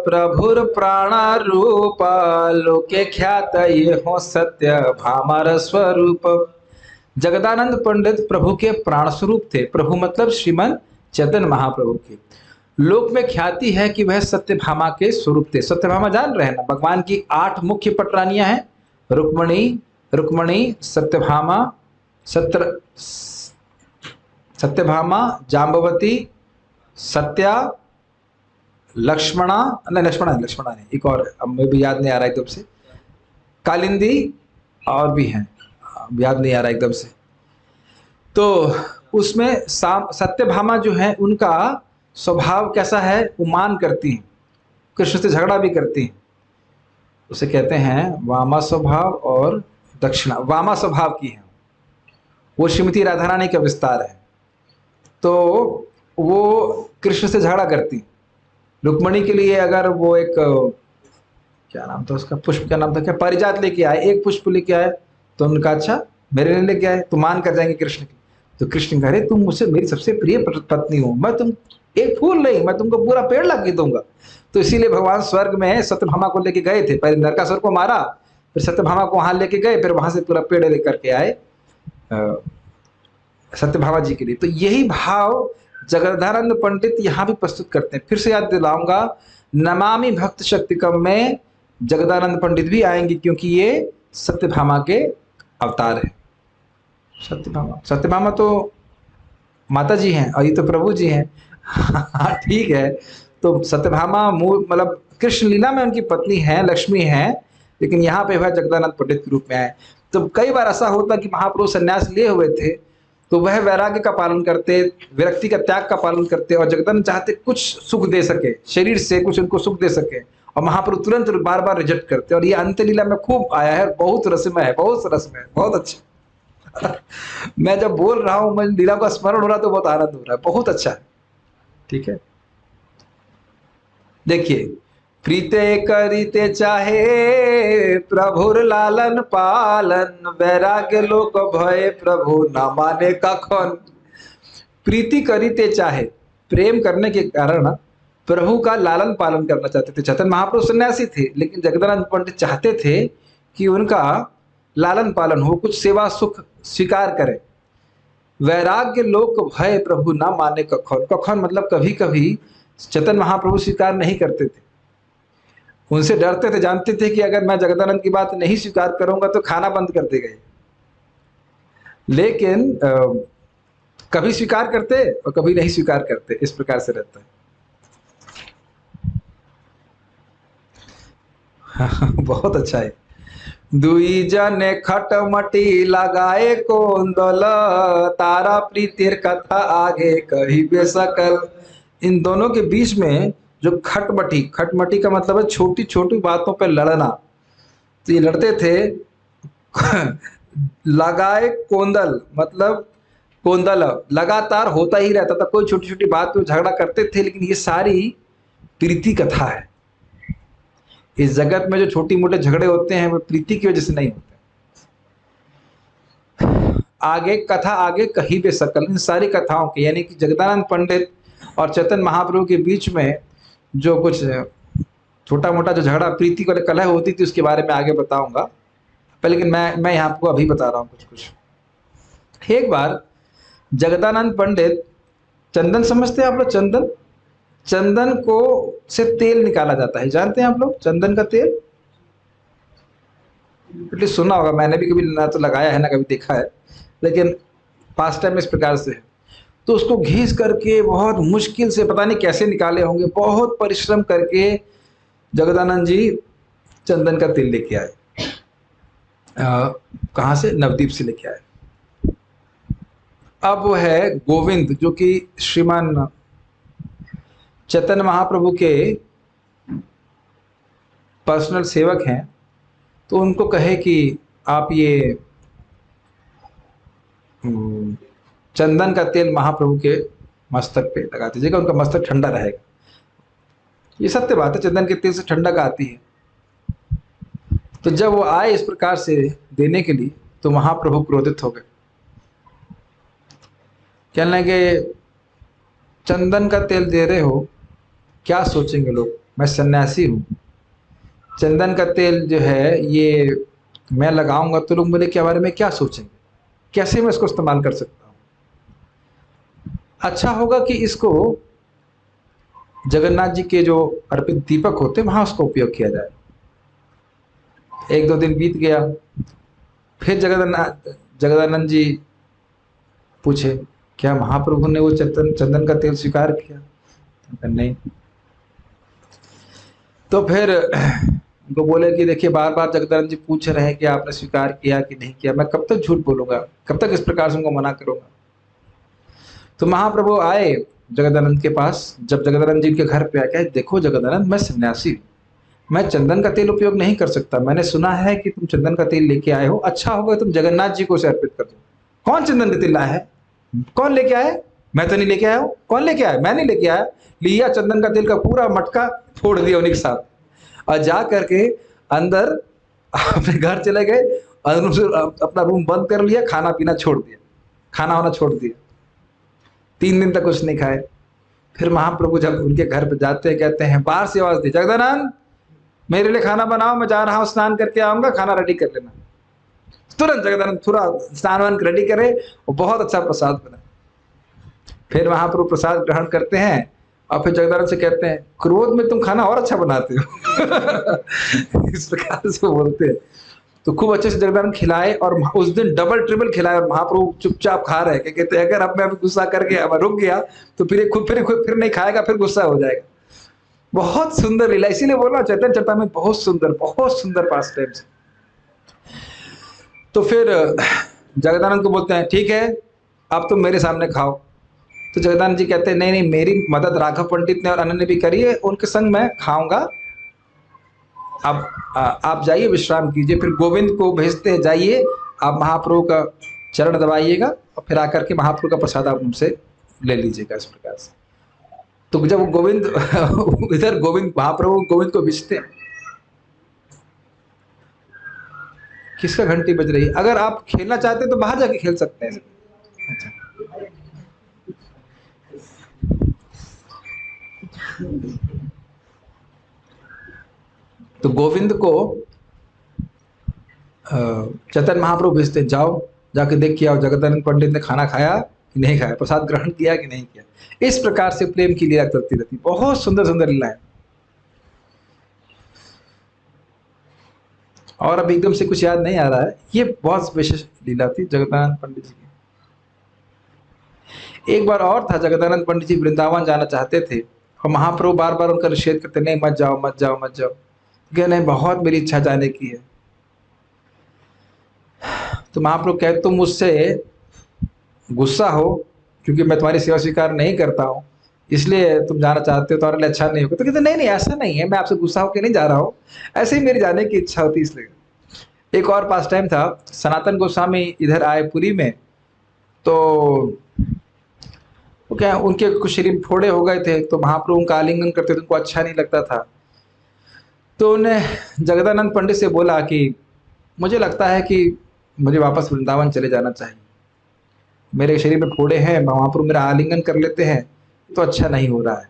प्रभुर प्राण रूप, लोके ख्यात ये हो सत्य भामार स्वरूप। जगदानंद पंडित प्रभु के प्राण स्वरूप थे। प्रभु मतलब श्रीमन चैतन्य महाप्रभु के। लोक में ख्याति है कि वह सत्यभामा के स्वरूप थे। सत्यभामा जान रहे हैं ना, भगवान की 8 मुख्य पटरानियां हैं, रुक्मणी, सत्यभामा, जाम्बवती, सत्या, लक्ष्मणा नहीं, एक और अब मैं भी याद नहीं आ रहा एकदम से, कालिंदी और भी हैं, याद नहीं आ रहा एकदम से। तो उसमें सत्यभामा जो है उनका स्वभाव कैसा है, वो मान करती हैं, कृष्ण से झगड़ा भी करती हैं। उसे कहते हैं वामा स्वभाव और दक्षिणा। वामा स्वभाव की है वो, श्रीमती राधा रानी का विस्तार है। तो वो कृष्ण से झगड़ा करती। रुक्मणी के लिए अगर वो एक क्या नाम था उसका, पुष्प का नाम था क्या, पारिजात लेके आए, एक पुष्प लेके आए तो उनका अच्छा मेरे लिए लेके आए तो मान कर जाएंगे कृष्ण की। तो कृष्ण कह रहे तुम मुझसे मेरी सबसे प्रिय पत्नी हो, मैं तुम एक फूल नहीं, मैं तुमको पूरा पेड़ लगा दूंगा। तो इसीलिए भगवान स्वर्ग में सत्यभामा को लेके गए थे, पहले नरकासुर को मारा, फिर सत्यभामा को वहां लेके गए, फिर वहां से पूरा पेड़ लेकर के आए सत्यभामा जी के लिए। तो यही भाव जगदानंद पंडित यहाँ भी प्रस्तुत करते हैं। फिर से याद दिलाऊंगा, नमामि भक्त शक्तिकम में जगदानंद पंडित भी आएंगे, क्योंकि ये सत्यभामा के अवतार है। सत्यभामा तो माता जी हैं और ये तो प्रभु जी हैं। हाँ ठीक है, तो सत्यभामा मतलब कृष्ण लीला में उनकी पत्नी है, लक्ष्मी है, लेकिन यहाँ पे वह जगदानंद पंडित के रूप में आए। तो कई बार ऐसा होता कि महाप्रभु संन्यास लिए हुए थे, तो वह वैराग्य का पालन करते, विरक्ति का त्याग का पालन करते, और जगदानंद चाहते कुछ सुख दे सके, शरीर से कुछ उनको सुख दे सके, और महाप्रभु तुरंत बार बार रिजेक्ट करते। और ये अंत लीला में खूब आया है, बहुत रसमय है, बहुत अच्छा। मैं जब बोल रहा हूँ, मैं लीला का स्मरण हो रहा तो बहुत आनंद हो रहा है, बहुत अच्छा है। ठीक है, देखिए, प्रीते करीते चाहे प्रभुर लालन पालन, वैराग्य लोक भय प्रभु न माने कखन। प्रीति करीते चाहे, प्रेम करने के कारण प्रभु का लालन पालन करना चाहते थे। चैतन्य महाप्रभु सन्यासी थे, लेकिन जगदानंद पंडित चाहते थे कि उनका लालन पालन हो, कुछ सेवा सुख स्वीकार करें। वैराग्य लोक भय प्रभु ना माने कखन। कखन मतलब कभी कभी चैतन्य महाप्रभु स्वीकार नहीं करते थे, उनसे डरते थे, जानते थे कि अगर मैं जगदानंद की बात नहीं स्वीकार करूंगा तो खाना बंद कर देगा। लेकिन कभी स्वीकार करते और कभी नहीं स्वीकार करते, इस प्रकार से रहता है। बहुत अच्छा है। दुई जने खटमटी लगाए कोंदल, तारा प्रीतिर कथा आगे कही बेसकल। इन दोनों के बीच में जो खटमटी, खटमटी का मतलब है छोटी छोटी बातों पे लड़ना, तो ये लड़ते थे। लगाए कोंदल मतलब कोंदल लगातार होता ही रहता था, कोई छोटी छोटी बात पे झगड़ा करते थे, लेकिन ये सारी प्रीति कथा है। इस जगत में जो छोटी मोटे झगड़े होते हैं वो प्रीति की वजह से नहीं होते। आगे कथा आगे कहीं बे सकल, इन सारी कथाओं के, यानी कि जगदानंद पंडित और चैतन्य महाप्रभु के बीच में जो कुछ छोटा मोटा जो झगड़ा प्रीति वाले कलह होती थी, उसके बारे में आगे बताऊंगा। पहले लेकिन मैं यहाँ आपको अभी बता रहा हूँ कुछ। एक बार जगदानंद पंडित, चंदन समझते हैं आप लोग? चंदन, चंदन को से तेल निकाला जाता है, जानते हैं आप लोग चंदन का तेल? एटलीस्ट सुना होगा, मैंने भी कभी ना तो लगाया है ना कभी देखा है, लेकिन पास्ट टाइम इस प्रकार से है। तो उसको घिस करके बहुत मुश्किल से, पता नहीं कैसे निकाले होंगे, बहुत परिश्रम करके जगदानंद जी चंदन का तेल लेके आए। कहाँ से? नवदीप से लेके आए। अब वो है गोविंद, जो कि श्रीमान चैतन्य महाप्रभु के पर्सनल सेवक हैं, तो उनको कहे कि आप ये चंदन का तेल महाप्रभु के मस्तक पे लगा दीजिएगा, उनका मस्तक ठंडा रहेगा। ये सत्य बात है, चंदन के तेल से ठंडक आती है। तो जब वो आए इस प्रकार से देने के लिए, तो महाप्रभु क्रोधित हो गए। कहने लगे, चंदन का तेल दे रहे हो, क्या सोचेंगे लोग? मैं सन्यासी हूँ, चंदन का तेल जो है ये मैं लगाऊंगा तो लोग मेरे के बारे में क्या सोचेंगे, कैसे मैं इसको इस्तेमाल कर सकता हूँ? अच्छा होगा कि इसको जगन्नाथ जी के जो अर्पित दीपक होते हैं वहां उसका उपयोग किया जाए। एक दो दिन बीत गया, फिर जगदानंद जी पूछे, क्या महाप्रभु ने वो चंदन का तेल स्वीकार किया? नहीं। तो फिर उनको बोले कि देखिए, बार बार जगदानंद जी पूछ रहे हैं कि आपने स्वीकार किया कि नहीं किया, मैं कब तक झूठ बोलूंगा, कब तक इस प्रकार से उनको मना करूंगा? तो महाप्रभु आए जगदानंद के पास। जब जगदानंद जी के घर पे आके, देखो जगदानंद, मैं सन्यासी, मैं चंदन का तेल उपयोग नहीं कर सकता, मैंने सुना है कि तुम चंदन का तेल लेके आए हो, अच्छा होगा तुम जगन्नाथ जी को उसे अर्पित कर दो। कौन चंदन का तेल लाया है? कौन लेके आया? मैं तो नहीं लेके आया हूँ। कौन लेके आया? मैं नहीं लेके आया। लिया चंदन का तेल का पूरा मटका, फोड़ दिया उन्हीं के साथ, और जा करके अंदर अपने घर चले गए, अपना रूम बंद कर लिया, खाना पीना छोड़ दिया, खाना वाना छोड़ दिया। 3 दिन तक कुछ नहीं खाए। फिर महाप्रभु जब उनके घर पे जाते हैं, कहते हैं, बाहर से आवाज दी, जगदानंद मेरे लिए खाना बनाओ, मैं जा रहा हूँ, स्नान करके आऊंगा, खाना रेडी कर लेना। तुरंत जगदानंद थोड़ा स्नान वान रेडी करे और बहुत अच्छा प्रसाद बना। फिर महाप्रभु प्रसाद ग्रहण करते हैं और फिर जगदानंद से कहते हैं, क्रोध में तुम खाना और अच्छा बनाते हो। इस प्रकार से बोलते हैं। तो खूब अच्छे से जगदानंद खिलाए, और उस दिन डबल ट्रिपल खिलाए, और महाप्रभु चुपचाप खा रहे हैं। कहते हैं, अगर अब मैं अभी गुस्सा करके अब रुक गया तो फिर नहीं खाएगा, फिर गुस्सा हो जाएगा। बहुत सुंदर लीला, इसीलिए बोला चैतन्य चरितामृत बहुत सुंदर पास टाइम से। तो फिर जगदानंद को बोलते हैं, ठीक है अब तुम मेरे सामने खाओ। तो जगदानंद जी कहते हैं, नहीं, मेरी मदद राघव पंडित ने और अन्य ने भी करी है, उनके संग मैं खाऊंगा, अब आप जाइए विश्राम कीजिए। फिर गोविंद को भेजते हैं, जाइए आप महाप्रभु का चरण दबाइएगा और फिर आकर के महाप्रभु का प्रसाद आप उनसे ले लीजिएगा। इस प्रकार से तो जब गोविंद इधर महाप्रभु गोविंद को भेजते हैं, किसका घंटी बज रही है? अगर आप खेलना चाहते हैं तो बाहर जाके खेल सकते हैं। अच्छा, तो गोविंद को चैतन्य महाप्रभु भेजते, जाओ जाके देख के आओ जगदानंद पंडित ने खाना खाया कि नहीं खाया, प्रसाद ग्रहण किया कि नहीं किया। इस प्रकार से प्रेम की लीला चलती रहती, बहुत सुंदर सुंदर लीला है। और अब एकदम से कुछ याद नहीं आ रहा है, ये बहुत विशेष लीला थी जगदानंद पंडित जी की। एक बार और था, जगदानंद पंडित जी वृंदावन जाना चाहते थे और महाप्रभु बार बार उनका निषेध करते, नहीं मत जाओ मत जाओ मत जाओ। क्या नहीं, बहुत मेरी इच्छा जाने की है। तो महाप्रभु कहते, तुम मुझसे गुस्सा हो क्योंकि मैं तुम्हारी सेवा स्वीकार नहीं करता हूँ, इसलिए तुम जाना चाहते हो, तुम्हारे लिए अच्छा नहीं होगा। तो कहते नहीं नहीं ऐसा नहीं है, मैं आपसे गुस्सा होकर नहीं जा रहा हूँ, ऐसे ही मेरी जाने की इच्छा होती इसलिए। एक और पास टाइम था, सनातन गोस्वामी इधर आए पुरी में, तो वो क्या उनके कुछ शरीर फोड़े हो गए थे, तो महाप्रभु उनका आलिंगन करते थे, उनको अच्छा नहीं लगता था। तो उन्हें जगदानंद पंडित से बोला कि मुझे लगता है कि मुझे वापस वृंदावन चले जाना चाहिए, मेरे शरीर में फोड़े हैं, महाप्रभु मेरा आलिंगन कर लेते हैं तो अच्छा नहीं हो रहा है।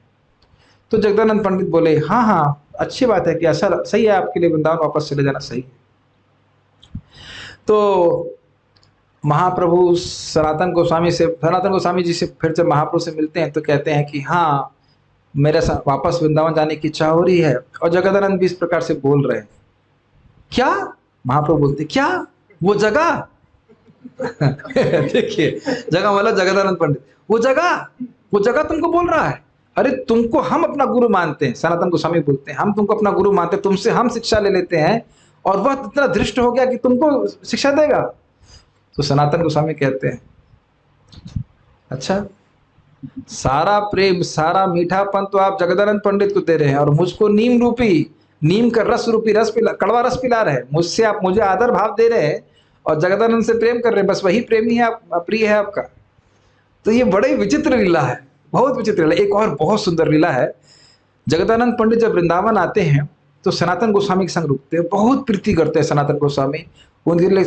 तो जगदानंद पंडित बोले, हाँ हाँ अच्छी बात है कि ऐसा सही है, आपके लिए वृंदावन वापस चले जाना सही है। तो महाप्रभु सनातन गोस्वामी जी से फिर जब महाप्रभु से मिलते हैं तो कहते हैं कि हाँ मेरे वापस वृंदावन जाने की इच्छा हो रही है। और जगदानंद भी इस प्रकार से बोल रहे हैं। क्या? महाप्रभु बोलते, क्या वो जगह? देखिए जगह वाला जगदानंद पंडित, वो जगह तुमको बोल रहा है? अरे तुमको हम अपना गुरु मानते हैं, सनातन गोस्वामी बोलते हैं, हम तुमको अपना गुरु मानते हैं, तुमसे हम शिक्षा ले लेते हैं और वह इतना धृष्ट हो गया कि तुमको शिक्षा देगा। तो सनातन गोस्वामी कहते हैं, अच्छा सारा प्रेम सारा मीठापन तो आप जगदानंद पंडित को दे रहे हैं और मुझको नीम का रस रूपी कड़वा रस पिला रहे हैं। मुझसे आप मुझे आदर भाव दे रहे हैं और जगदानंद से प्रेम कर रहे हैं, बस वही प्रेमी है, आप प्रिय है आपका। तो ये बड़ी विचित्र लीला है, बहुत विचित्र लीला। एक और बहुत सुंदर लीला है, जगदानंद पंडित जब वृंदावन आते हैं तो सनातन गोस्वामी के संग रुकते हैं, बहुत प्रीति करते हैं सनातन गोस्वामी, उनके लिए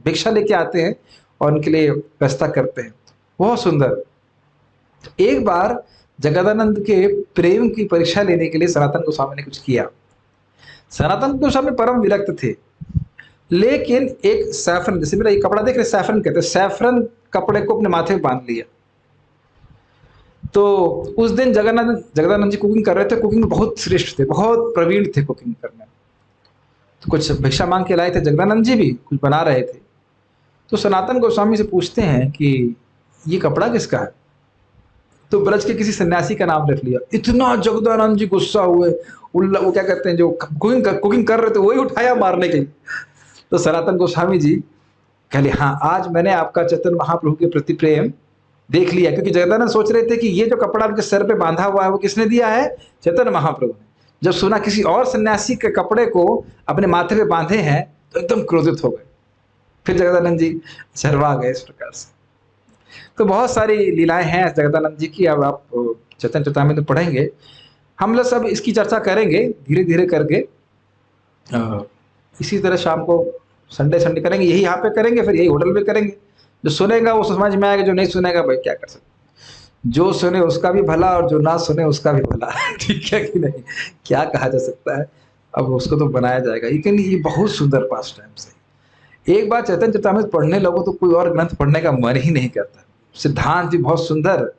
भिक्षा लेके आते हैं और उनके लिए व्यवस्था करते हैं, बहुत सुंदर। एक बार जगदानंद के प्रेम की परीक्षा लेने के लिए सनातन गोस्वामी ने कुछ किया। सनातन गोस्वामी परम विरक्त थे, लेकिन एक सैफरन, जैसे मेरा ये कपड़ा देख रहे सैफरन कहते हैं, सैफरन कपड़े को अपने माथे में बांध लिया। तो उस दिन जगदानंद जी कुकिंग कर रहे थे, कुकिंग में बहुत श्रेष्ठ थे, बहुत प्रवीण थे कुकिंग करने। तो कुछ भिक्षा मांग के लाए थे, जगदानंद जी भी कुछ बना रहे थे। तो सनातन गोस्वामी से पूछते हैं कि ये कपड़ा किसका है? तो ब्रज के किसी सन्यासी का नाम रख लिया। इतना जगदानंद जी गुस्सा हुए, वो क्या कहते हैं, जो कुकिंग कर रहे थे वही उठाया मारने के लिए। तो सनातन गोस्वामी जी कहले, हाँ आज मैंने आपका चैतन्य महाप्रभु के प्रति प्रेम देख लिया, क्योंकि जगदानंद सोच रहे थे कि ये जो कपड़ा उनके सर पे बांधा हुआ है वो किसने दिया है? चैतन्य महाप्रभु ने। जब सुना किसी और सन्यासी के कपड़े को अपने माथे पे बांधे हैं तो एकदम क्रोधित हो गए। फिर जगदानंद जी शर्मा गए इस प्रकार से। तो बहुत सारी लीलाएं हैं जगदानंद जी की, अब आप चैतन्य चरितामृत में पढ़ेंगे। हम लोग सब इसकी चर्चा करेंगे धीरे धीरे करके, इसी तरह शाम को संडे करेंगे, यही यहाँ पे करेंगे, फिर यही होटल पे करेंगे। जो सुनेगा वो समझ में आएगा, जो नहीं सुनेगा भाई क्या कर सकते, जो सुने उसका भी भला और जो ना सुने उसका भी भला। ठीक है कि नहीं, क्या कहा जा सकता है, अब उसको तो बनाया जाएगा। लेकिन ये बहुत सुंदर पास टाइम से, एक बार चैतन्य चरितामृत पढ़ने लगो तो कोई और ग्रंथ पढ़ने का मन ही नहीं करता। सिद्धांत भी बहुत सुंदर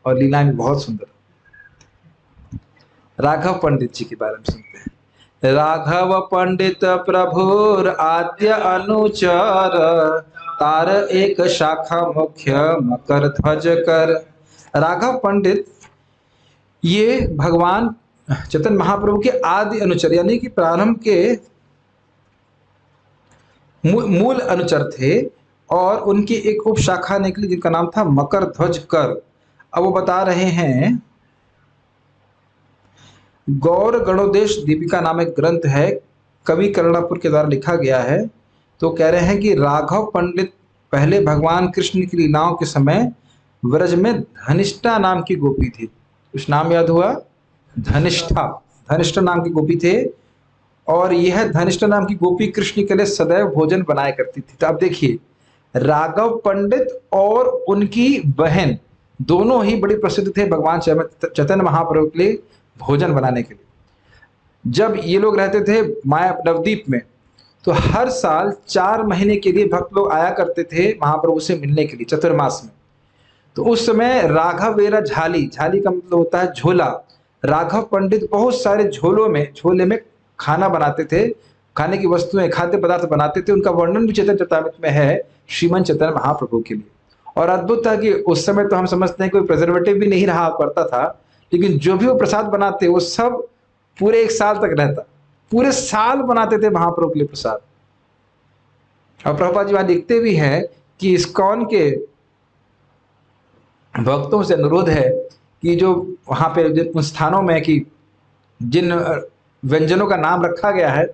और लीलाएं भी बहुत सुंदर। राघव पंडित जी के बारे में सुनते हैं। राघव पंडित प्रभुर आद्य अनुचर, तार एक शाखा मुख्य मकर ध्वज कर। राघव पंडित ये भगवान चैतन्य महाप्रभु के आदि अनुचर, यानी कि प्रारंभ के मूल अनुचर थे, और उनकी एक उप शाखा निकली जिनका नाम था मकर ध्वज कर। अब वो बता रहे हैं, गौर गणोदेश दीपिका नाम एक ग्रंथ है, कवि कर्णापुर के द्वारा लिखा गया है। तो कह रहे हैं कि राघव पंडित पहले भगवान कृष्ण की लीलाओं के समय व्रज में धनिष्ठा नाम की गोपी थी। कुछ नाम याद हुआ? धनिष्ठा नाम की गोपी थे, और यह धनिष्ठा नाम की गोपी कृष्ण के लिए सदैव भोजन बनाया करती थी। तो अब देखिए, राघव पंडित और उनकी बहन दोनों ही बड़ी प्रसिद्ध थे भगवान चैतन्य महाप्रभु के लिए भोजन बनाने के लिए। जब ये लोग रहते थे माया नवद्वीप में, तो हर साल 4 महीने के लिए भक्त लोग आया करते थे महाप्रभु से मिलने के लिए चतुर्मास में। तो उस समय राघवेरा झाली, झाली का मतलब होता है झोला, राघव पंडित बहुत सारे झोले में खाना बनाते थे, खाने की वस्तुएं, खाद्य पदार्थ बनाते थे। उनका वर्णन भी चैतन्य चरितामृत में है श्रीमन चैतन्य महाप्रभु के लिए। और अद्भुत था कि उस समय तो हम समझते हैं कोई प्रिजर्वेटिव भी नहीं रहा करता था, लेकिन जो भी वो प्रसाद बनाते वो सब पूरे 1 साल तक रहता, पूरे साल बनाते थे महाप्रभु के लिए प्रसाद। और प्रभुपाद जी वहां लिखते भी हैं कि इस्कॉन के भक्तों से अनुरोध है कि जो वहां पे उन स्थानों में कि जिन व्यंजनों का नाम रखा गया है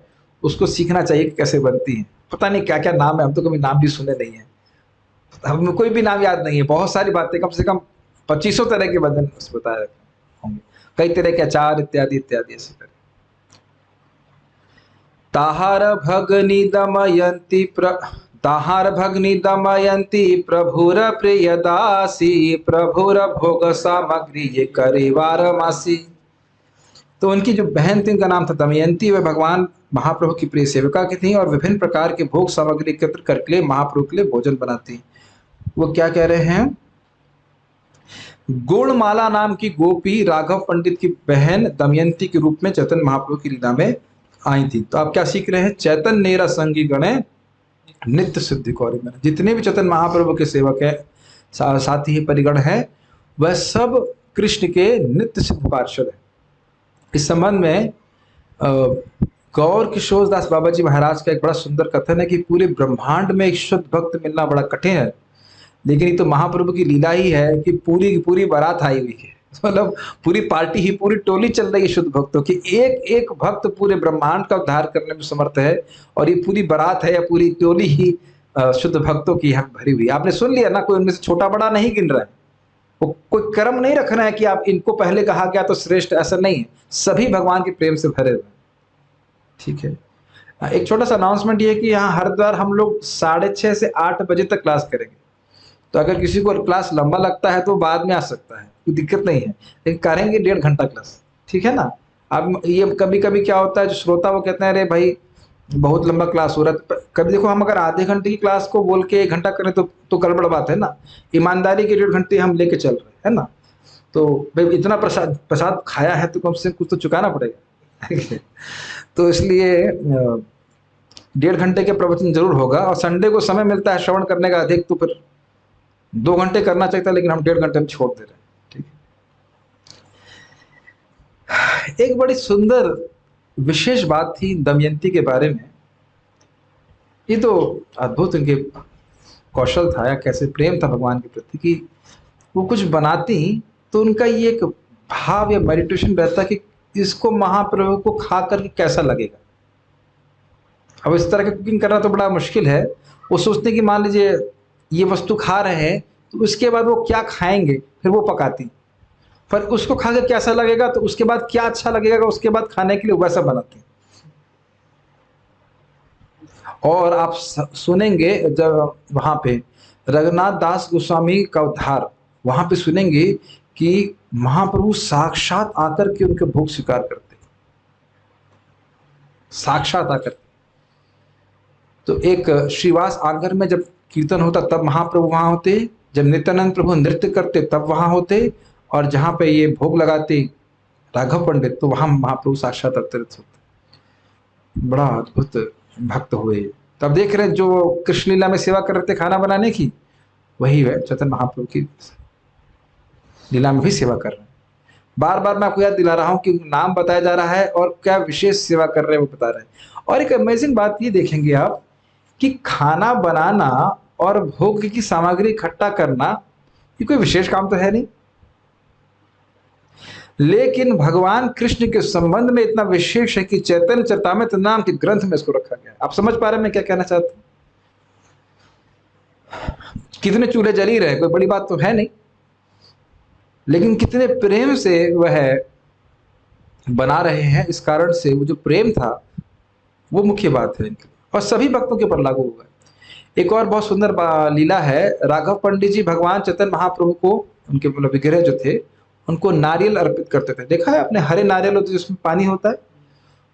उसको सीखना चाहिए कि कैसे बनती है। पता नहीं क्या क्या नाम है, हम तो कभी नाम भी सुने नहीं है, हमें कोई भी नाम याद नहीं है। बहुत सारी बातें, कम से कम 2500 तरह के व्यंजन बताए होंगे, कई तरह के अचार इत्यादि इत्यादि ऐसे तरह। ताहार भगनी दमयंती प्रभुर प्रिय दासी, प्रभुर भोग सामग्री ये करे वारमासी। तो उनकी जो बहन थी उनका नाम था दमयंती, वह भगवान महाप्रभु की प्रिय सेविका की थी और विभिन्न प्रकार के भोग सामग्री एकत्र करके महाप्रभु के लिए भोजन बनाती। वो क्या कह रहे हैं, गुणमाला नाम की गोपी राघव पंडित की बहन दमयंती के रूप में चैतन्य महाप्रभु की लीला में आई थी। तो आप क्या सीख रहे हैं, चैतन्य नेरा संगी गणे नित्य सिद्धि कौरी में। जितने भी चैतन्य महाप्रभु के सेवक है, साथी ही परिगण है, वह सब कृष्ण के नित्य सिद्ध पार्षद है। इस संबंध में गौर किशोर दास बाबा जी महाराज का एक बड़ा सुंदर कथन है कि पूरे ब्रह्मांड में एक शुद्ध भक्त मिलना बड़ा कठिन है, लेकिन ये तो महाप्रभु की लीला ही है कि पूरी की पूरी बारात आई हुई है, मतलब पूरी पार्टी ही, पूरी टोली चल रही है शुद्ध भक्तों की। एक एक भक्त पूरे ब्रह्मांड का उद्धार करने में समर्थ है, और ये पूरी बारात है या पूरी टोली ही शुद्ध भक्तों की यहाँ भरी हुई। आपने सुन लिया ना, कोई उनमें से छोटा बड़ा नहीं गिन रहा है, वो कोई कर्म नहीं रखना है कि आप इनको पहले कहा गया तो श्रेष्ठ, ऐसा नहीं है, सभी भगवान के प्रेम से भरे हुए। ठीक है, एक छोटा सा अनाउंसमेंट ये है कि यहाँ हरिद्वार हम लोग 6:30 से 8 बजे तक क्लास करेंगे। तो अगर किसी को क्लास लंबा लगता है तो बाद में आ सकता है, कोई दिक्कत नहीं है, लेकिन करेंगे 1.5 घंटा क्लास, ठीक है ना। अब ये कभी कभी क्या होता है, जो श्रोता वो कहते हैं अरे भाई बहुत लंबा क्लास हो रहा है। कभी देखो, हम अगर आधे घंटे की क्लास को बोल के 1 घंटा करें तो गड़बड़ बात है ना। ईमानदारी के 1.5 घंटे हम लेके चल रहे हैं ना, तो भाई इतना प्रसाद खाया है तो कम से कम कुछ तो चुकाना पड़ेगा। तो इसलिए 1.5 घंटे के प्रवचन जरूर होगा, और संडे को समय मिलता है श्रवण करने का अधिक, तो फिर 2 घंटे करना चाहिए था, लेकिन हम 1.5 घंटे में छोड़ दे रहे हैं। ठीक है, एक बड़ी सुंदर विशेष बात थी दमयंती के बारे में। ये तो अद्भुत उनके कौशल था या कैसे प्रेम था भगवान के प्रति कि वो कुछ बनाती तो उनका ये एक भाव या मेडिटेशन रहता कि इसको महाप्रभु को खा करके कैसा लगेगा। अब इस तरह की कुकिंग करना तो बड़ा मुश्किल है। वो सोचते कि मान लीजिए ये वस्तु खा रहे हैं तो उसके बाद वो क्या खाएंगे, फिर वो पकाती, फिर उसको खा कर कैसा लगेगा, तो उसके बाद क्या अच्छा लगेगा, उसके बाद खाने के लिए वैसा बनाती। और आप सुनेंगे जब वहां पे रघुनाथ दास गोस्वामी का उद्धार, वहां पे सुनेंगे कि महाप्रभु साक्षात आकर के उनके भोग स्वीकार करते, साक्षात आकर। तो एक श्रीवास आंगन में जब कीर्तन होता तब महाप्रभु वहां होते, जब नित्यानंद प्रभु नृत्य करते तब वहां होते, और जहां पे ये भोग लगाते राघव पंडित तो वहां महाप्रभु साक्षात अवतरित होते। बड़ा अद्भुत भक्त हुए। तब देख रहे हैं जो कृष्ण लीला में सेवा कर रहे थे खाना बनाने की, वही है चैतन्य महाप्रभु की लीला में भी सेवा कर रहे हैं। बार बार मैं आपको याद दिला रहा हूं कि नाम बताया जा रहा है और क्या विशेष सेवा कर रहे हैं वो बता रहे हैं। और एक अमेजिंग बात ये देखेंगे आप कि खाना बनाना और भोग की सामग्री इकट्ठा करना ये कोई विशेष काम तो है नहीं, लेकिन भगवान कृष्ण के संबंध में इतना विशेष है कि चैतन्य चरितामृत नाम के ग्रंथ में इसको रखा गया। आप समझ पा रहे हैं मैं क्या कहना चाहता हूं? कितने चूल्हे जल ही रहे, कोई बड़ी बात तो है नहीं, लेकिन कितने प्रेम से वह बना रहे हैं, इस कारण से वो जो प्रेम था वो मुख्य बात है और सभी भक्तों के ऊपर लागू हुआ है। एक और बहुत सुंदर लीला है, राघव पंडित जी भगवान चैतन्य महाप्रभु को उनके मतलब विग्रह जो थे उनको नारियल अर्पित करते थे। देखा है आपने, हरे नारियल होते जिसमें पानी होता है।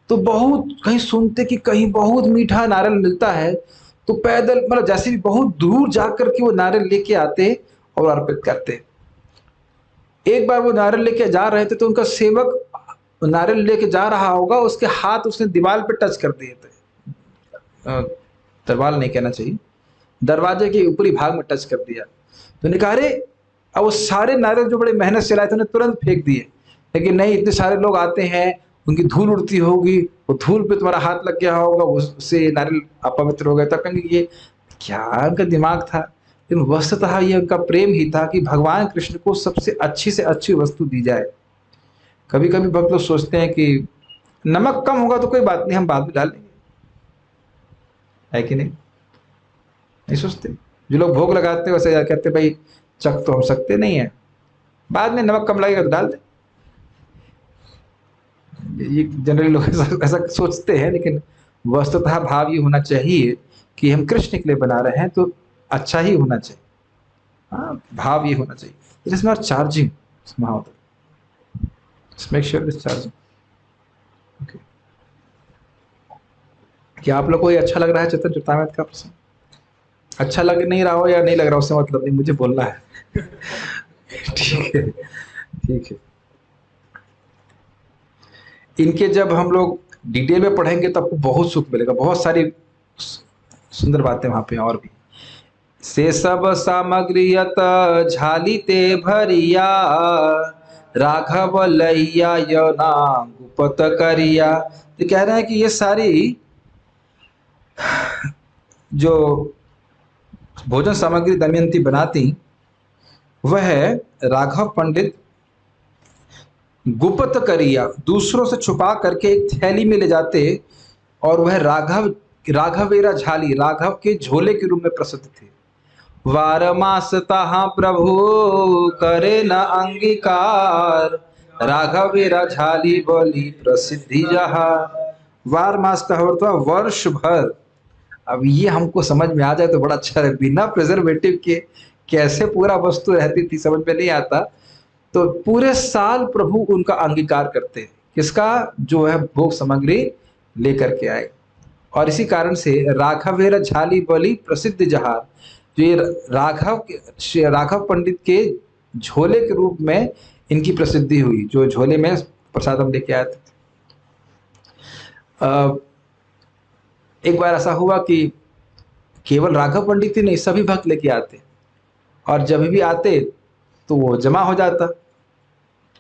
तो बहुत कहीं सुनते कि कहीं बहुत मीठा नारियल मिलता है, तो पैदल मतलब जैसे भी बहुत दूर जाकर के वो नारियल लेके आते और अर्पित करते। एक बार वो नारियल लेके जा रहे थे तो उनका सेवक नारियल लेके जा रहा होगा, उसके हाथ उसने दीवार पे टच कर दिए थे। दरवाल नहीं कहना चाहिए, दरवाजे के ऊपरी भाग में टच कर दिया। तो उन्होंने कहा अरे, अब वो सारे नारियल जो बड़े मेहनत से लाए थे उन्हें तुरंत फेंक दिए। लेकिन नहीं, इतने सारे लोग आते हैं, उनकी धूल उड़ती होगी, वो धूल पे तुम्हारा हाथ लग गया होगा, उससे नारियल अपवित्र हो गया। तब कहेंगे ये क्या उनका दिमाग था। लेकिन वस्तुतः ये उनका प्रेम ही था कि भगवान कृष्ण को सबसे अच्छी से अच्छी वस्तु दी जाए। कभी कभी भक्त लोग सोचते हैं कि नमक कम होगा तो कोई बात नहीं, हम बाद में डाल लेंगे, है कि नहीं? नहीं सोचते। जो लोग भोग लगाते हैं वैसे कहते भाई चख तो हम सकते नहीं है, बाद में नमक कम लगेगा तो डाल दे। ये जनरली लोग ऐसा सोचते हैं, लेकिन वस्तुतः भाव ये होना चाहिए कि हम कृष्ण के लिए बना रहे हैं तो अच्छा ही होना चाहिए। हाँ, भाव ये होना चाहिए। It is not charging somehow. Just make sure it is charging. Okay. क्या आप लोग को ये अच्छा लग रहा है चेतन चरितामृत का प्रसंग? अच्छा लग नहीं रहा हो या नहीं लग रहा हो उससे मतलब नहीं, मुझे बोलना है। ठीक है, ठीक है। इनके जब हम लोग डिटेल में पढ़ेंगे तो आपको बहुत सुख मिलेगा, बहुत सारी सुंदर बातें वहां पे और भी। से सब सामग्रियत झालिते भरिया, राघव लैया यौना गुपत करिया। तो कह रहे हैं कि ये सारी जो भोजन सामग्री दमयंती बनाती, वह राघव पंडित गुप्त करिया दूसरों से छुपा करके एक थैली में ले जाते, और वह राघवेरा झाली राघव के झोले के रूप में प्रसिद्ध थे। वारमासतः प्रभु करे न अंगीकार, राघवेरा झाली बोली प्रसिद्धि जहा। वार मास का अर्थ हुआ वर्ष भर। अब ये हमको समझ में आ जाए तो बड़ा अच्छा है। बिना प्रिजर्वेटिव के कैसे पूरा वस्तु रहती थी समझ में नहीं आता। तो पूरे साल प्रभु उनका अंगीकार करते हैं, किसका? जो है भोग सामग्री लेकर के आए। और इसी कारण से राघवेरा झाली बलि प्रसिद्ध जहार, जो ये राघव पंडित के झोले के रूप में इनकी प्रसिद्धि हुई, जो झोले में प्रसाद हम लेके आए थे। एक बार ऐसा हुआ कि केवल राघव पंडित ही नहीं, सभी भक्त लेके आते, और जब भी आते तो वो जमा हो जाता।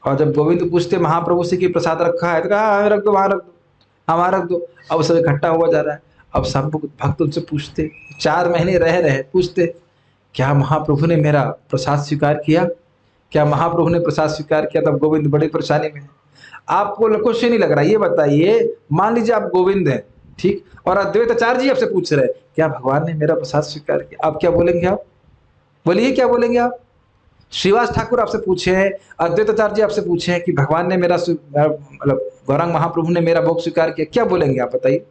और जब गोविंद पूछते महाप्रभु से कि प्रसाद रखा है, तो कहा रख दो, वहां रख दो, वहां रख दो। अब सब इकट्ठा हुआ जा रहा है। अब सब भक्त उनसे पूछते, 4 महीने रहे पूछते, क्या महाप्रभु ने मेरा प्रसाद स्वीकार किया? क्या महाप्रभु ने प्रसाद स्वीकार किया? तब गोविंद बड़ी परेशानी में है। आपको कुछ नहीं लग रहा, ये बताइए, मान लीजिए आप गोविंद हैं, ठीक, और अद्वैताचार्य जी आपसे पूछ रहे हैं क्या भगवान ने मेरा प्रसाद स्वीकार किया? आप क्या बोलेंगे? आप बोलिए, क्या बोलेंगे आप? श्रीवास ठाकुर आपसे पूछे हैं, अद्वैताचार्य जी आपसे पूछे हैं कि भगवान ने मेरा मतलब गौरांग महाप्रभु ने मेरा भोग स्वीकार किया, क्या बोलेंगे आप? बताइए।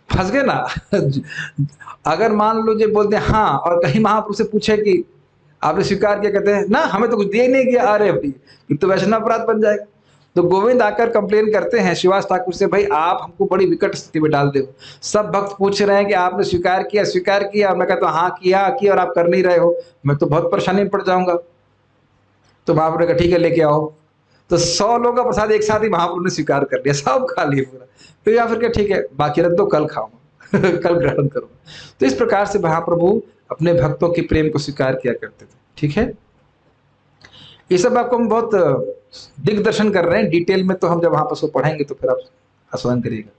फंस गए ना। अगर मान लो जो बोलते हैं हाँ, और कहीं महाप्रभु से पूछे कि आपने स्वीकार किया, कहते हैं ना हमें तो कुछ दिया ही नहीं किया, अरे भाई तो वैष्णव अपराध बन जाएगा। तो गोविंद आकर कंप्लेन करते हैं श्रीवास ठाकुर से, भाई आप हमको बड़ी विकट स्थिति में डाल दे। सब भक्त पूछ रहे हैं कि आपने स्वीकार किया, और मैं कहता हूँ हाँ किया, और आप कर नहीं रहे हो, मैं तो बहुत परेशानी में पड़ जाऊंगा। तो महाप्रभु ने कहा ठीक है लेके आओ। तो 100 लोगों का प्रसाद एक साथ ही महाप्रभु ने स्वीकार कर लिया, सब खा लिया पूरा। तो या फिर क्या, ठीक है बाकी रख दो, कल खाऊंगा। कल ग्रहण करूंगा। तो इस प्रकार से महाप्रभु अपने भक्तों के प्रेम को स्वीकार किया करते थे। ठीक है, ये सब आपको हम बहुत दिग्दर्शन कर रहे हैं, डिटेल में तो हम जब वहां पर उसको पढ़ेंगे तो फिर आप आस्वादन करिएगा।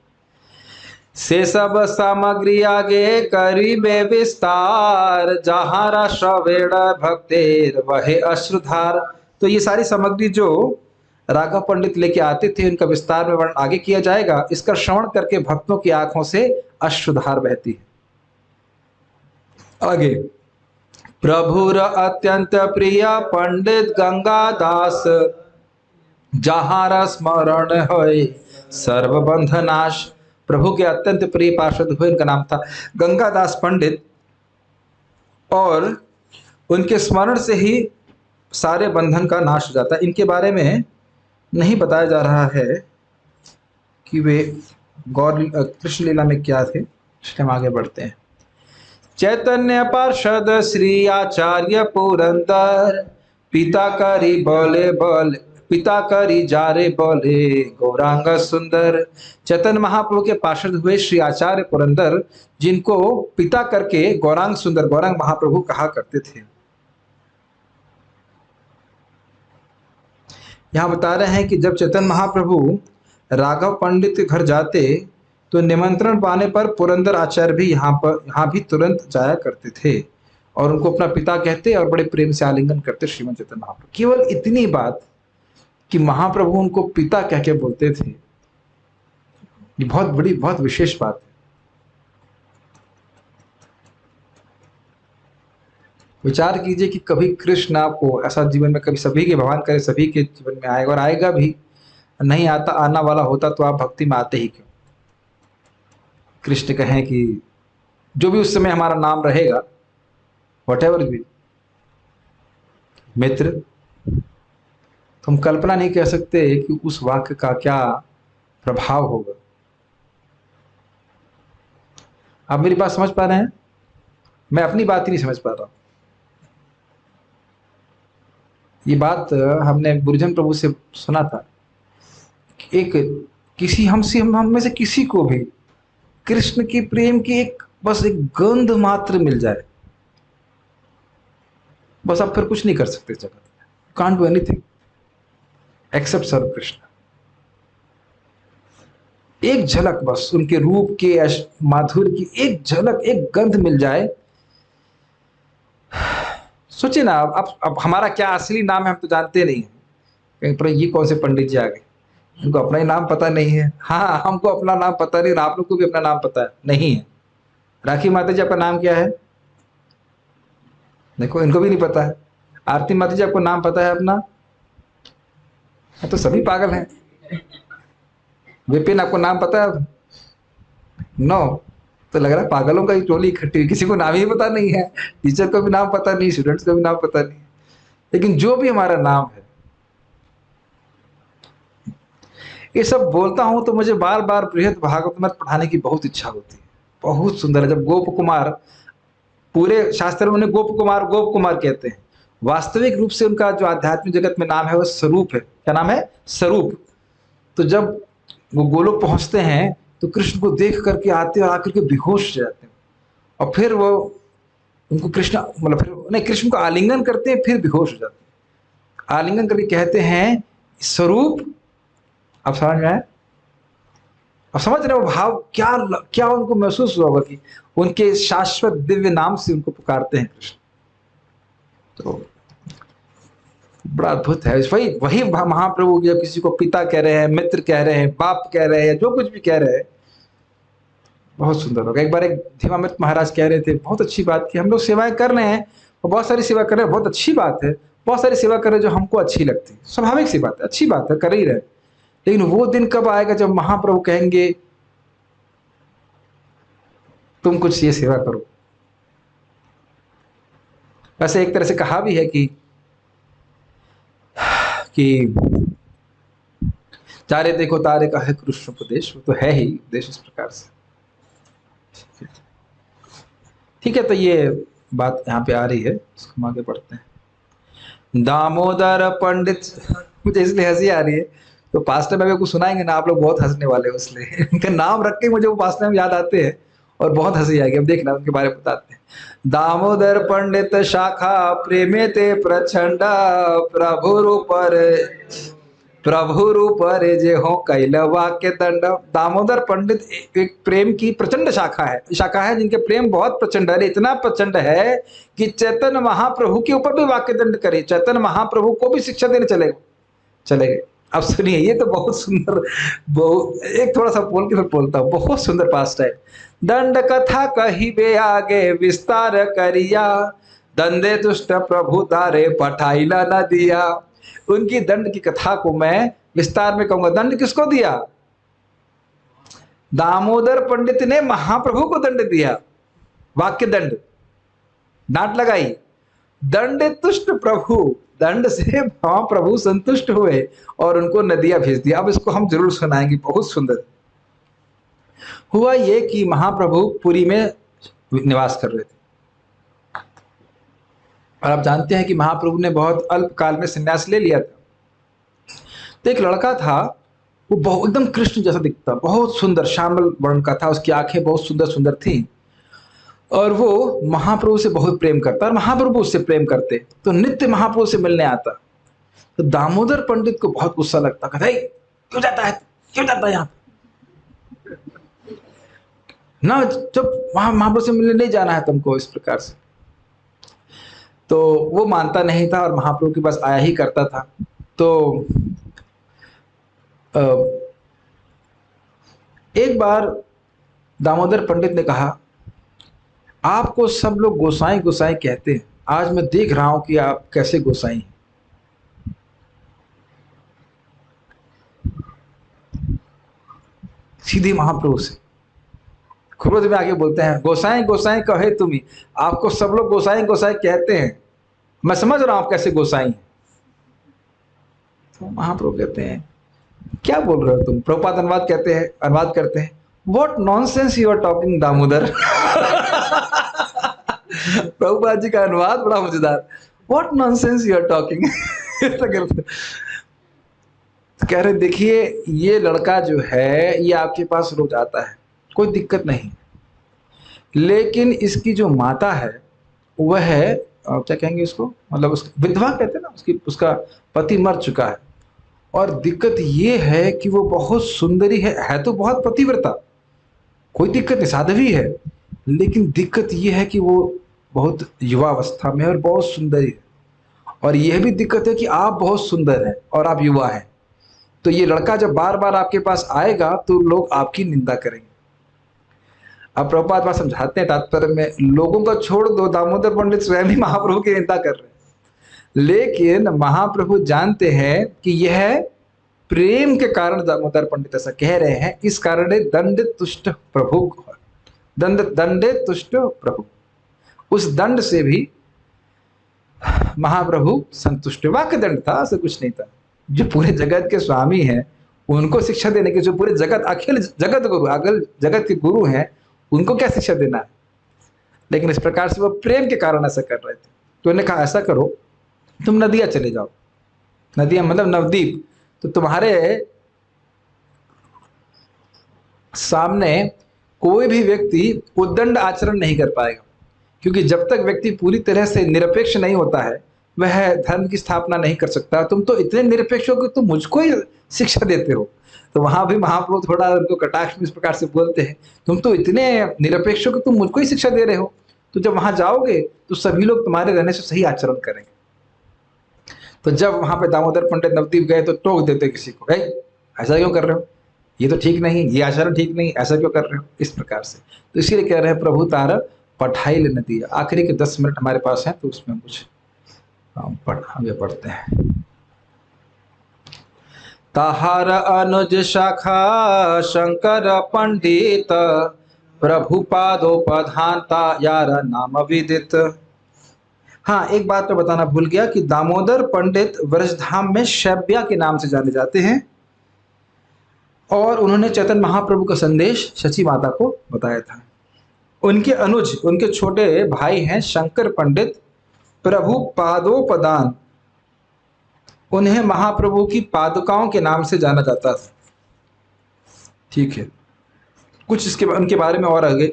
से सब सामग्री आगे करीबे विस्तार, जहारा श्रवेण भक्तेर वहे अश्रुधार। तो ये सारी सामग्री जो राघव पंडित लेके आते थे, उनका विस्तार में वर्णन आगे किया जाएगा। इसका श्रवण करके भक्तों की आंखों से अश्रुधार बहती है। आगे, प्रभुर अत्यंत प्रिय पंडित गंगादास, जहारा स्मरण होय सर्वबंध नाश। प्रभु के अत्यंत प्रिय पार्षद हुए, इनका नाम था गंगादास पंडित, और उनके स्मरण से ही सारे बंधन का नाश हो जाता है। इनके बारे में नहीं बताया जा रहा है कि वे कृष्ण लीला में क्या थे, इसलिए हम आगे बढ़ते हैं। चैतन्य पार्षद श्री आचार्य पुरंदर, पिता करी बोले बोले, पिता करी जारे बोले गौरांग सुंदर। चैतन्य महाप्रभु के पार्षद हुए श्री आचार्य पुरंदर, जिनको पिता करके गौरांग सुंदर, गौरांग महाप्रभु कहा करते थे। यहां बता रहे हैं कि जब चैतन्य महाप्रभु राघव पंडित के घर जाते तो निमंत्रण पाने पर पुरंदर आचार्य भी यहाँ भी तुरंत जाया करते थे और उनको अपना पिता कहते और बड़े प्रेम से आलिंगन करते श्रीमद चैतन्य महाप्रभु। केवल इतनी बात कि महाप्रभु उनको पिता कह के बोलते थे, ये बहुत बड़ी, बहुत विशेष बात है। विचार कीजिए कि कभी कृष्ण आपको ऐसा जीवन में, कभी सभी के, भगवान करे सभी के जीवन में आएगा और आएगा भी, नहीं आता, आना वाला होता तो आप भक्ति में आते ही क्यों। कृष्ण कहें कि जो भी उस समय हमारा नाम रहेगा, व्हाटएवर भी, मित्र, तो हम कल्पना नहीं कर सकते कि उस वाक्य का क्या प्रभाव होगा। आप मेरी बात समझ पा रहे हैं? मैं अपनी बात ही नहीं समझ पा रहा हूं। ये बात हमने बुर्जन प्रभु से सुना था। एक किसी हम में से किसी को भी कृष्ण के प्रेम की बस एक गंध मात्र मिल जाए, बस आप फिर कुछ नहीं कर सकते जगत में। कांट डू एनीथिंग एक्सेप्ट सर्व कृष्ण। एक झलक, बस उनके रूप के माधुर्य की एक झलक, एक गंध मिल जाए। सोचिए ना, अब हमारा क्या असली नाम है हम तो जानते नहीं है। कहीं पर ये कौन से पंडित जी आ गए, उनको अपना ही नाम पता नहीं है। हाँ, हमको अपना नाम पता नहीं, आप लोग को भी अपना नाम पता है नहीं है। राखी माता जी, आपका नाम क्या है? देखो, इनको भी नहीं पता है। आरती माता जी, आपको नाम पता है अपना? तो सभी पागल हैं। विपिन, आपको नाम पता है? नो। तो लग रहा है पागलों का ही टोली इकट्ठी हुई, किसी को नाम ही पता नहीं है। टीचर को भी नाम पता नहीं, स्टूडेंट्स को भी नाम पता नहीं। लेकिन जो भी हमारा नाम है, ये सब बोलता हूं तो मुझे बार बार बृहद भागवतमृत पढ़ाने की बहुत इच्छा होती है। बहुत सुंदर है। जब गोप कुमार, पूरे शास्त्र में उन्हें गोप कुमार कहते हैं। वास्तविक रूप से उनका जो आध्यात्मिक जगत में नाम है वो स्वरूप है। क्या नाम है? स्वरूप। तो जब वो गोलोक पहुंचते हैं तो कृष्ण को देख करके आते और आकर के बेहोश हो जाते हैं, और फिर वो उनको कृष्ण, मतलब फिर नहीं, कृष्ण को आलिंगन करते हैं, फिर बेहोश हो जाते हैं। आलिंगन करके कहते हैं स्वरूप। आप समझ में आए? अब समझ रहे हो भाव? क्या क्या उनको महसूस हुआ होगा कि उनके शाश्वत दिव्य नाम से उनको पुकारते हैं कृष्ण। तो बड़ा अद्भुत है। वही महाप्रभु जब किसी को पिता कह रहे हैं, मित्र कह रहे हैं, बाप कह रहे हैं, जो कुछ भी कह रहे हैं, बहुत सुंदर होगा। एक बार एक धीमामृत महाराज कह रहे थे, बहुत अच्छी बात की, हम लोग सेवाएं कर रहे हैं और बहुत सारी सेवा कर रहे हैं, बहुत अच्छी बात है। बहुत सारी सेवा कर रहे हैं जो हमको अच्छी लगती है, स्वाभाविक सी बात है, अच्छी बात है, कर ही रहे। लेकिन वो दिन कब आएगा जब महाप्रभु कहेंगे तुम कुछ ये सेवा करो। वैसे एक तरह से कहा भी है कि चारे देखो तारे का है कृष्ण उपदेश, वो तो है ही उपदेश इस प्रकार से। ठीक है, तो ये बात यहाँ पे आ रही है, इसको हम आगे बढ़ते हैं। दामोदर पंडित, मुझे इसलिए हंसी आ रही है, तो पास्टर में कुछ सुनाएंगे ना, आप लोग बहुत हंसने वाले हो, इसलिए उनका नाम रख के मुझे वो पास्टर में याद आते हैं और बहुत हंसी आएगी। अब देखना उनके बारे में बताते हैं। दामोदर पंडित शाखा प्रेमे ते प्रचंड, प्रभु रूप रे जे हो कैलवा के दंड। दामोदर पंडित एक प्रेम की प्रचंड शाखा है जिनके प्रेम बहुत प्रचंड है। इतना प्रचंड है कि चैतन्य महाप्रभु के ऊपर भी वाक्य दंड करे, चैतन्य महाप्रभु को भी शिक्षा देने चले गए। अब सुनिए, ये तो बहुत सुंदर, एक थोड़ा सा बोल के फिर बोलता हूँ, बहुत सुंदर पास्ट है। दंड कथा कहिबे आगे विस्तार करिया, दंडे दुष्ट प्रभु तारे पठाइला न दिया। उनकी दंड की कथा को मैं विस्तार में कहूंगा। दंड किसको दिया? दामोदर पंडित ने महाप्रभु को दंड दिया, वाक्य दंड, डांट लगाई। दंड तुष्ट प्रभु, दंड से महाप्रभु संतुष्ट हुए और उनको नदियां भेज दिया। अब इसको हम जरूर सुनाएंगे, बहुत सुंदर। हुआ ये कि महाप्रभु पुरी में निवास कर रहे थे, और आप जानते हैं कि महाप्रभु ने बहुत अल्प काल में संन्यास ले लिया था। तो एक लड़का था, वो बहुत एकदम कृष्ण जैसा दिखता, बहुत सुंदर श्यामल वर्ण का था, उसकी आंखें बहुत सुंदर सुंदर थी, और वो महाप्रभु से बहुत प्रेम करता और महाप्रभु उससे प्रेम करते, तो नित्य महाप्रभु से मिलने आता। तो दामोदर पंडित को बहुत गुस्सा लगता, कहता है क्यों जाता है, क्यों जाता है यहाँ ना, जब वहां महाप्रभु से मिलने नहीं जाना है तुमको, इस प्रकार से। तो वो मानता नहीं था और महाप्रभु के पास आया ही करता था। तो एक बार दामोदर पंडित ने कहा, आपको सब लोग गोसाई गोसाई कहते हैं, आज मैं देख रहा हूं कि आप कैसे गोसाई हैं। सीधे महाप्रभु से क्रोध में आगे बोलते हैं, गोसाई गोसाई कहे तुम्ही, आपको सब लोग गोसाई गोसाई कहते हैं, मैं समझ रहा हूं आप कैसे गोसाई हैं। तो महाप्रभु कहते हैं, क्या बोल रहे हो तुम। प्रभुपाद अनुवाद कहते हैं, अनुवाद करते हैं, what nonsense you are talking Damodar. Prabhupada ji का अनुवाद बड़ा मजेदार, what nonsense you are talking. कह रहे देखिए ये लड़का जो है ये आपके पास रोज आता है, कोई दिक्कत नहीं, लेकिन इसकी जो माता है वह है क्या कहेंगे इसको, मतलब उसकी विधवा कहते हैं ना, उसका पति मर चुका है, और दिक्कत ये है कि वो बहुत सुंदरी है तो बहुत पतिव्रता, कोई दिक्कत नहीं, साध्वी है, लेकिन दिक्कत ये है कि वो बहुत युवावस्था में और बहुत सुंदरी है, और यह भी दिक्कत है कि आप बहुत सुंदर हैं और आप युवा हैं, तो ये लड़का जब बार बार आपके पास आएगा तो लोग आपकी निंदा करेंगे। अब प्रभुपाद बात समझाते हैं तात्पर्य में, लोगों को छोड़ दो, दामोदर पंडित स्वयं ही महाप्रभु की निंदा कर रहे हैं, लेकिन महाप्रभु जानते हैं कि यह प्रेम के कारण दामोदर पंडित ऐसा कह रहे हैं, इस कारण दंड तुष्ट प्रभु, दंडे तुष्ट प्रभु, उस दंड से भी महाप्रभु संतुष्ट। वाक्य दंड था, ऐसा कुछ नहीं था। जो पूरे जगत के स्वामी हैं उनको शिक्षा देने के, जो पूरे जगत अखिल जगत गुरु, अखिल जगत के गुरु हैं, उनको क्या शिक्षा देना है, लेकिन इस प्रकार से वो प्रेम के कारण ऐसा कर रहे थे। तो उन्होंने कहा ऐसा करो, तुम नदियां चले जाओ, नदियां मतलब नवद्वीप, तो तुम्हारे सामने कोई भी व्यक्ति उद्दंड आचरण नहीं कर पाएगा, क्योंकि जब तक व्यक्ति पूरी तरह से निरपेक्ष नहीं होता है वह धर्म की स्थापना नहीं कर सकता। तुम तो इतने निरपेक्ष हो कि तुम मुझको ही शिक्षा देते हो। तो वहां भी महाप्रभु थोड़ा उनको कटाक्ष में इस प्रकार से बोलते हैं, तुम तो इतने निरपेक्ष हो कि तुम मुझको ही शिक्षा दे रहे हो, तो जब वहां जाओगे तो सभी लोग तुम्हारे रहने से सही आचरण करेंगे। तो जब वहां पे दामोदर पंडित नवद्वीप गए तो टोक देते किसी को, ऐसा क्यों कर रहे हो, ये तो ठीक नहीं, ये आचरण ठीक नहीं, ऐसा क्यों कर रहे हो, इस प्रकार से। तो इसीलिए कह रहे हैं प्रभु तारा पढ़ाई लेने दिया। आखिरी के 10 मिनट हमारे पास हैं तो उसमें कुछ हम पढ़ते हैं। ताहार अनुज शाखा शंकर पंडित, प्रभुपादोपधानता यार नाम विदित। हाँ, एक बात तो बताना भूल गया कि दामोदर पंडित व्रजधाम में शैव्या के नाम से जाने जाते हैं, और उन्होंने चैतन्य महाप्रभु का संदेश शची माता को बताया था। उनके अनुज, उनके छोटे भाई हैं शंकर पंडित, प्रभु पादोपदान, उन्हें महाप्रभु की पादुकाओं के नाम से जाना जाता था। ठीक है, कुछ इसके उनके बारे में और आगे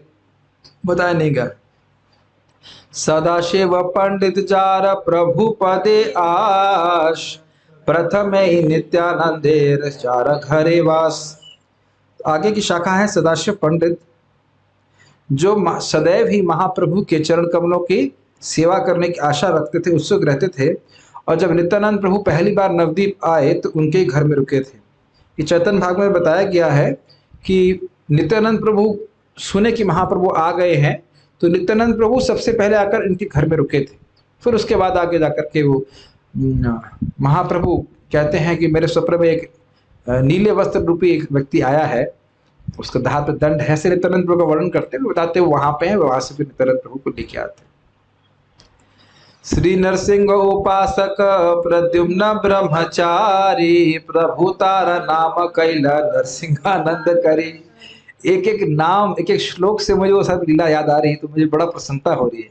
बताया नहीं गया। सदाशिव पंडित जार प्रभु पदे आश, प्रथम ही नित्यानंदेर चार घरे वास। आगे की शाखा है सदाशिव पंडित, जो सदैव ही महाप्रभु के चरण कमलों की सेवा करने की आशा रखते थे, उत्सुक रहते थे, और जब नित्यानंद प्रभु पहली बार नवद्वीप आए तो उनके घर में रुके थे। ये चैतन्य भाग में बताया गया है कि नित्यानंद प्रभु सुने कि महाप्रभु आ गए हैं, तो नित्यानंद प्रभु सबसे पहले आकर इनके घर में रुके थे। फिर उसके बाद आगे जाकर के वो महाप्रभु कहते हैं कि मेरे स्वप्न में एक नीले वस्त्र रूपी एक व्यक्ति आया है, उसका हाथ पे दंड है, से नित्यानंद प्रभु का वर्णन करते हैं, बताते हैं वहां पे है, वहां से फिर नित्यानंद प्रभु को लेके आते हैं। श्री नरसिंह उपासक प्रद्युम्न ब्रह्मचारी, प्रभु तारा नाम कैला नरसिंहानंद करी। एक एक नाम, एक एक श्लोक से मुझे वो सब लीला याद आ रही है, तो मुझे बड़ा प्रसन्नता हो रही है।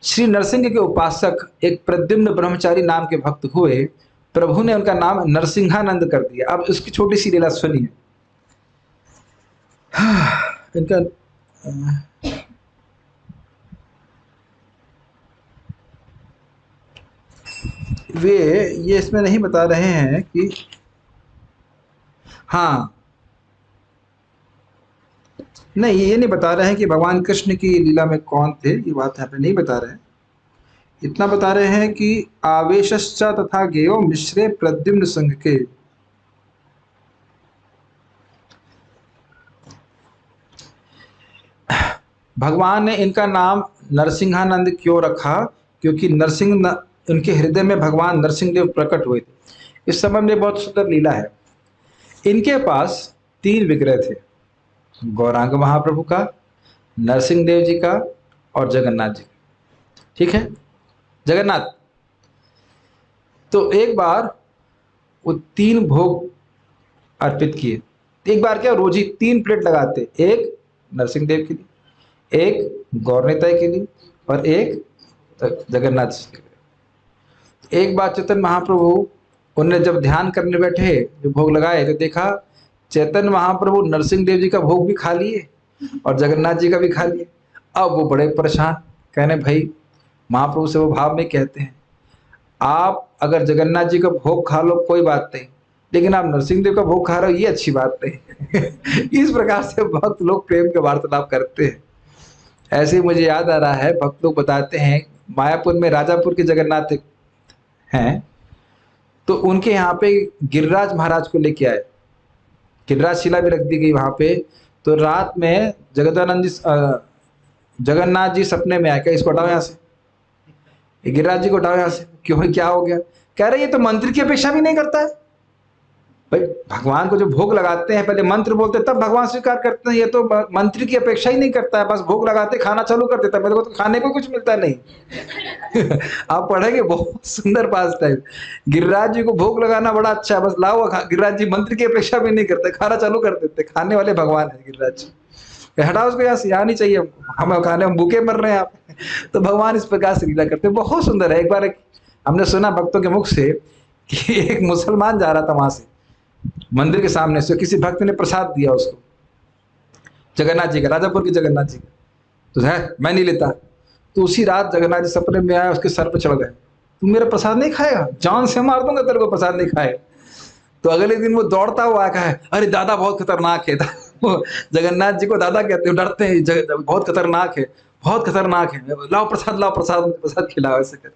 श्री नरसिंह के उपासक एक प्रद्युम्न ब्रह्मचारी नाम के भक्त हुए, प्रभु ने उनका नाम नरसिंहानंद कर दिया। अब उसकी छोटी सी लीला सुनिए। इनका वे ये इसमें नहीं बता रहे हैं कि हाँ, नहीं ये नहीं बता रहे हैं कि भगवान कृष्ण की लीला में कौन थे, ये बात यहाँ पे नहीं बता रहे हैं। इतना बता रहे हैं कि आवेशश्च तथा गेयो मिश्रे प्रद्युम्न संघ के। भगवान ने इनका नाम नरसिंहानंद क्यों रखा? क्योंकि उनके हृदय में भगवान नरसिंह देव प्रकट हुए थे। इस संबंध में बहुत सुंदर लीला है। इनके पास 3 विग्रह थे, गौरांग महाप्रभु का, नरसिंह देव जी का और जगन्नाथ जी का। ठीक है, जगन्नाथ। तो एक बार वो 3 भोग अर्पित किए। एक बार क्या, रोज ही 3 प्लेट लगाते, एक नरसिंह देव के लिए, एक गौरनिताई के लिए और एक जगन्नाथ जी के लिए। एक बार चैतन्य महाप्रभु उन्हें जब ध्यान करने बैठे, जो भोग लगाए, तो देखा चैतन्य महाप्रभु नरसिंह देव जी का भोग भी खा लिए और जगन्नाथ जी का भी खा लिए। अब वो बड़े परेशान, कहने भाई, महाप्रभु से वो भाव में कहते हैं, आप अगर जगन्नाथ जी का भोग खा लो कोई बात नहीं, लेकिन आप नरसिंह देव का भोग खा रहे हो ये अच्छी बात नहीं। इस प्रकार से भक्त लोग प्रेम के वार्तालाप करते हैं। ऐसे ही मुझे याद आ रहा है, भक्त लोग बताते हैं मायापुर में राजापुर के जगन्नाथ हैं, तो उनके यहाँ पे गिरिराज महाराज को लेके आए, गिरिराज शिला भी रख दी गई वहां पे। तो रात में जगन्नाथ जी सपने में आए, क्या इसको हटाओ यहाँ से, गिरिराज जी को हटाओ यहाँ से। क्यों, क्या हो गया? कह रहे ये तो मंत्र की अपेक्षा भी नहीं करता है। भाई भगवान को जो भोग लगाते हैं, पहले मंत्र बोलते तब भगवान स्वीकार करते हैं, ये तो मंत्र की अपेक्षा ही नहीं करता है, बस भोग लगाते खाना चालू कर देता है, मेरे को तो खाने को कुछ मिलता नहीं। आप पढ़ेंगे, बहुत सुंदर पास टाइम। गिरिराज जी को भोग लगाना बड़ा अच्छा है, बस लाओ। गिरिराज जी मंत्र की अपेक्षा भी नहीं करते, खाना चालू कर देते। खाने वाले भगवान है गिरिराज जी, हटाओ उसको यहाँ से, यहाँ नहीं चाहिए, हम खाने में भूखे मर रहे हैं आप। तो भगवान इस प्रकार से लीला करते, बहुत सुंदर है। एक बार हमने सुना भक्तों के मुख से कि एक मुसलमान जा रहा था वहां से मंदिर के सामने से, किसी भक्त ने प्रसाद दिया उसको जगन्नाथ जी का, राजापुर के जगन्नाथ जी का, तो है मैं नहीं लेता। तो उसी रात जगन्नाथ जी सपने में आया, उसके सर पर चढ़ गए, तू मेरा प्रसाद नहीं खाएगा, जान से मार दूंगा तेरे को, प्रसाद नहीं खाए। तो अगले दिन वो दौड़ता हुआ आया, है अरे दादा बहुत खतरनाक है। वो जगन्नाथ जी को दादा कहते हैं, डरते हैं, बहुत खतरनाक है, बहुत खतरनाक है, लाओ प्रसाद, लाओ प्रसाद, प्रसाद खिलाओ, ऐसे कर।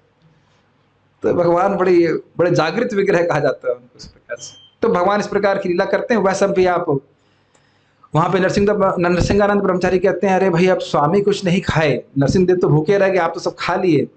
तो भगवान बड़े जागृत विग्रह कहा जाता है उनको इस प्रकार से। तो भगवान इस प्रकार की लीला करते हैं। वैसा भी आप वहां पे नरसिंहानंद ब्रह्मचारी कहते हैं, अरे भाई अब स्वामी कुछ नहीं खाए, नरसिंह देव तो भूखे रह गए, आप तो सब खा लिए,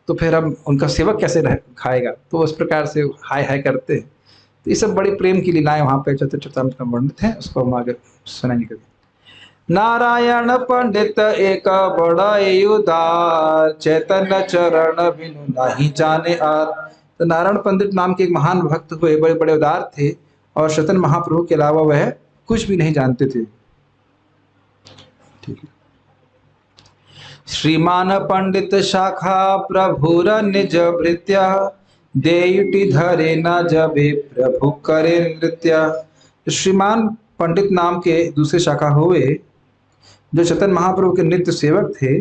तो फिर हम उनका सेवक कैसे खाएगा? तो उस प्रकार से हाय हाय करते हैं। तो ये सब बड़ी प्रेम की लीलाएं वहां पे चतुर्थामृत में वर्णित है, उसको हम आगे सुनेंगे कभी। नारायण पंडित एक बड़ा उदार, चैतन्य चरण बिनु नहीं जाने आर। तो नारायण पंडित नाम के एक महान भक्त हुए, बड़े बड़े उदार थे और चैतन्य महाप्रभु के अलावा वह कुछ भी नहीं जानते थे। ठीक है। श्रीमान पंडित शाखा प्रभुर निज भृत्या, देयुटी धरे न जबे प्रभु करे नृत्य। श्रीमान पंडित नाम के दूसरे शाखा हुए, जो चैतन्य महाप्रभु के नित्य सेवक थे।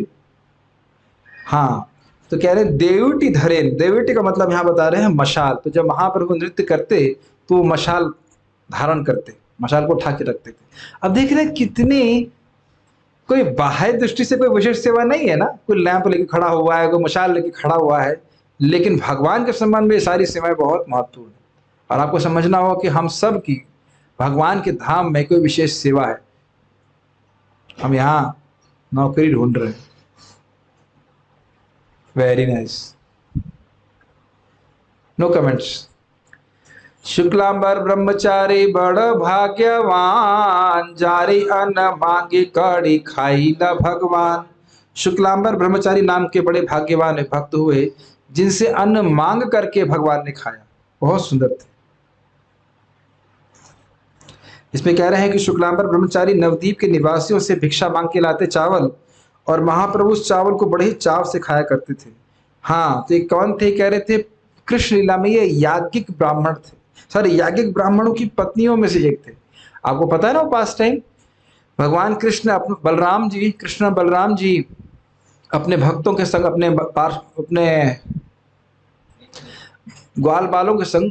हाँ, तो कह रहे देवटी धरे, देवटी का मतलब यहाँ बता रहे हैं मशाल। तो जब महाप्रभु नृत्य करते तो मशाल धारण करते, मशाल को उठा के रखते थे। अब देख रहे हैं कितनी, कोई बाह्य दृष्टि से कोई विशेष सेवा नहीं है ना, कोई लैंप लेके खड़ा हुआ है, कोई मशाल लेके खड़ा हुआ है, लेकिन भगवान के संबंध में सारी सेवाएं बहुत महत्वपूर्ण है। और आपको समझना होगा कि हम सब की भगवान के धाम में कोई विशेष सेवा है। हम यहाँ नौकरी ढूंढ रहे हैं, very nice, no comments. Shuklambar ब्रह्मचारी बड़ भाग्यवान, जारी अन्न मांगी कड़ी खाई न भगवान। शुक्लांबर ब्रह्मचारी नाम के बड़े भाग्यवान भक्त हुए, जिनसे अन्न मांग करके भगवान ने खाया, बहुत सुंदर थे। इसमें कह रहे हैं कि शुक्लांबर ब्रह्मचारी नवद्वीप के निवासियों से भिक्षा मांग के लाते चावल, और महाप्रभु उस चावल को बड़े ही चाव से खाया करते थे। हाँ, तो ये कौन थे? कह रहे थे कृष्ण लीला में ये याज्ञिक ब्राह्मण थे, सॉरी याज्ञिक ब्राह्मणों की पत्नियों में से एक थे। आपको पता है ना, वो पास टाइम भगवान कृष्ण कृष्ण बलराम जी अपने भक्तों के संग, अपने ग्वाल बालों के संग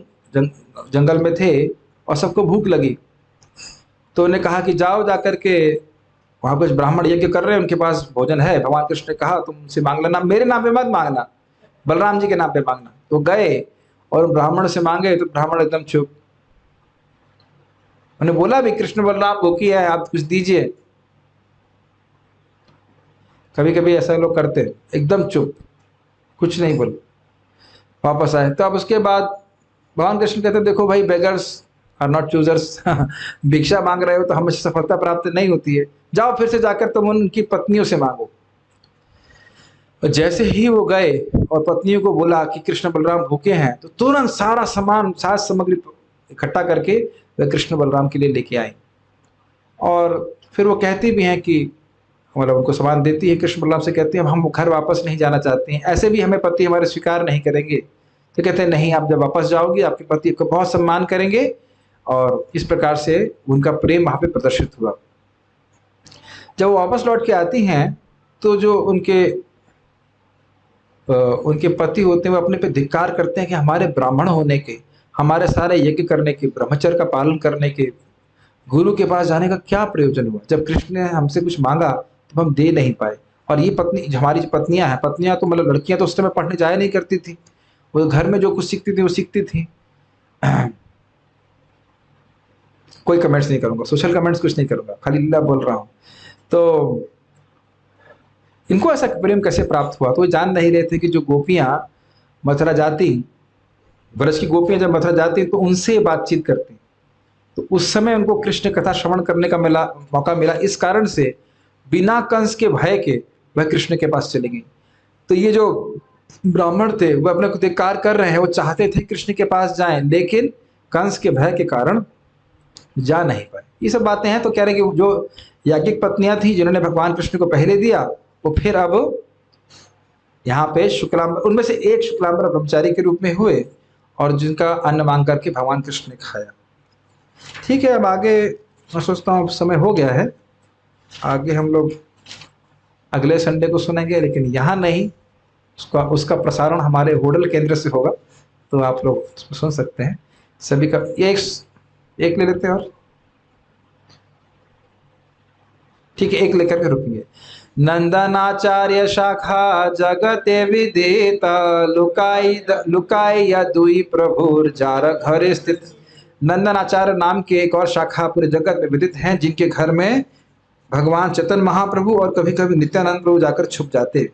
जंगल में थे, और सबको भूख लगी, तो उन्हें कहा कि जाओ जाकर के वहां कुछ ब्राह्मण यज्ञ कर रहे हैं, उनके पास भोजन है। भगवान कृष्ण ने कहा तुम उनसे मांग लेना, मेरे नाम पे मत मांगना, बलराम जी के नाम पे मांगना। तो गए और ब्राह्मण से मांगे, तो ब्राह्मण एकदम चुप। उन्हें बोला भी कृष्ण बलराम भूखी है, आप कुछ दीजिए। कभी कभी ऐसा लोग करते, एकदम चुप, कुछ नहीं बोले, वापस आए। तो अब उसके बाद भगवान कृष्ण कहते देखो भाई, बेगर्स आर नॉट चूजर्स, भिक्षा मांग रहे हो तो हमेशा सफलता प्राप्त नहीं होती है, जाओ फिर से जाकर तुम उनकी पत्नियों से मांगो। और जैसे ही वो गए और पत्नियों को बोला कि कृष्ण बलराम भूखे हैं, तो तुरंत सारा सामान, साज सामग्री इकट्ठा करके वे कृष्ण बलराम के लिए लेके आए। और फिर वो कहती भी हैं कि मतलब उनको सामान देती है, कृष्ण बलराम से कहती हैं हम घर वापस नहीं जाना चाहते हैं, ऐसे भी हमें पति हमारे स्वीकार नहीं करेंगे। तो कहते हैं नहीं, आप जब वापस जाओगी आपके पति को बहुत सम्मान करेंगे। और इस प्रकार से उनका प्रेम वहां पे प्रदर्शित हुआ। जब वो वापस लौट के आती हैं, तो जो उनके पति होते हैं वो अपने पे धिक्कार करते हैं कि हमारे ब्राह्मण होने के, हमारे सारे यज्ञ करने के, ब्रह्मचर्य का पालन करने के, गुरु के पास जाने का क्या प्रयोजन हुआ? जब कृष्ण ने हमसे कुछ मांगा तो हम दे नहीं पाए। और ये हमारी जो पत्नियां हैं, पत्नियां तो मतलब लड़कियां तो उस समय पढ़ने जाया नहीं करती थी, वो घर में जो कुछ सीखती थी वो सीखती थी। कोई कमेंट्स नहीं करूंगा, सोशल कमेंट्स कुछ नहीं करूंगा, खाली लीला बोल रहा हूं। तो इनको ऐसा प्रेम कैसे प्राप्त हुआ? तो वो जान नहीं रहे थे कि जो गोपियां मथुरा जाती, ब्रज की गोपियां जब मथुरा जाती तो उनसे बातचीत करती, तो उस समय उनको कृष्ण कथा श्रवण करने का मौका मिला। इस कारण से बिना कंस के भय के वह कृष्ण के पास चली गई। तो ये जो ब्राह्मण थे वह अपने को धिक्कार कर रहे हैं, वो चाहते थे कृष्ण के पास जाएं, लेकिन कंस के भय के कारण जा नहीं पाए। ये सब बातें हैं। तो कह रहे हैं कि जो याज्ञिक पत्नियां थी जिन्होंने भगवान कृष्ण को पहले दिया, वो फिर अब यहाँ पे शुक्लांबर, उनमें से एक शुक्लांबर ब्रह्मचारी के रूप में हुए, और जिनका अन्न मांग करके भगवान कृष्ण ने खाया। ठीक है, अब आगे मैं सोचता हूँ समय हो गया है, आगे हम लोग अगले संडे को सुनेंगे, लेकिन यहाँ नहीं, उसका प्रसारण हमारे होडल केंद्र से होगा, तो आप लोग सुन सकते हैं सभी का। ये एक ले लेते हैं, और ठीक है, एक लेकर के रुकेंगे। नंदनाचार्य शाखा जगते विदित, लुकाई या दुई प्रभुर जार घर स्थित। नंदनाचार्य नाम के एक और शाखा पूरे जगत में विदित हैं, जिनके घर में भगवान चैतन्य महाप्रभु और कभी कभी नित्यानंद प्रभु जाकर छुप जाते।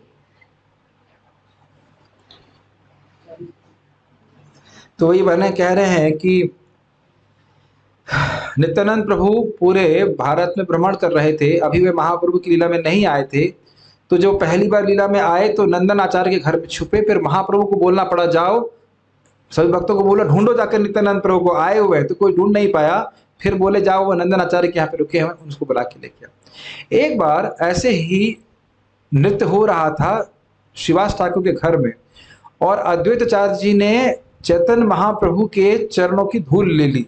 तो वही बने कह रहे हैं कि नित्यानंद प्रभु पूरे भारत में भ्रमण कर रहे थे, अभी वे महाप्रभु की लीला में नहीं आए थे। तो जो पहली बार लीला में आए तो नंदन आचार्य के घर में छुपे, फिर महाप्रभु को बोलना पड़ा जाओ, सभी भक्तों को बोला ढूंढो जाकर नित्यानंद प्रभु को। आए हुए तो कोई ढूंढ नहीं पाया, फिर बोले जाओ वो नंदन आचार्य के यहाँ पे रुके हैं, उसको बुला के लेके आओ। एक बार ऐसे ही नृत्य हो रहा था शिवास ठाकुर के घर में, और अद्वैताचार्य जी ने चैतन्य महाप्रभु के चरणों की धूल ले ली,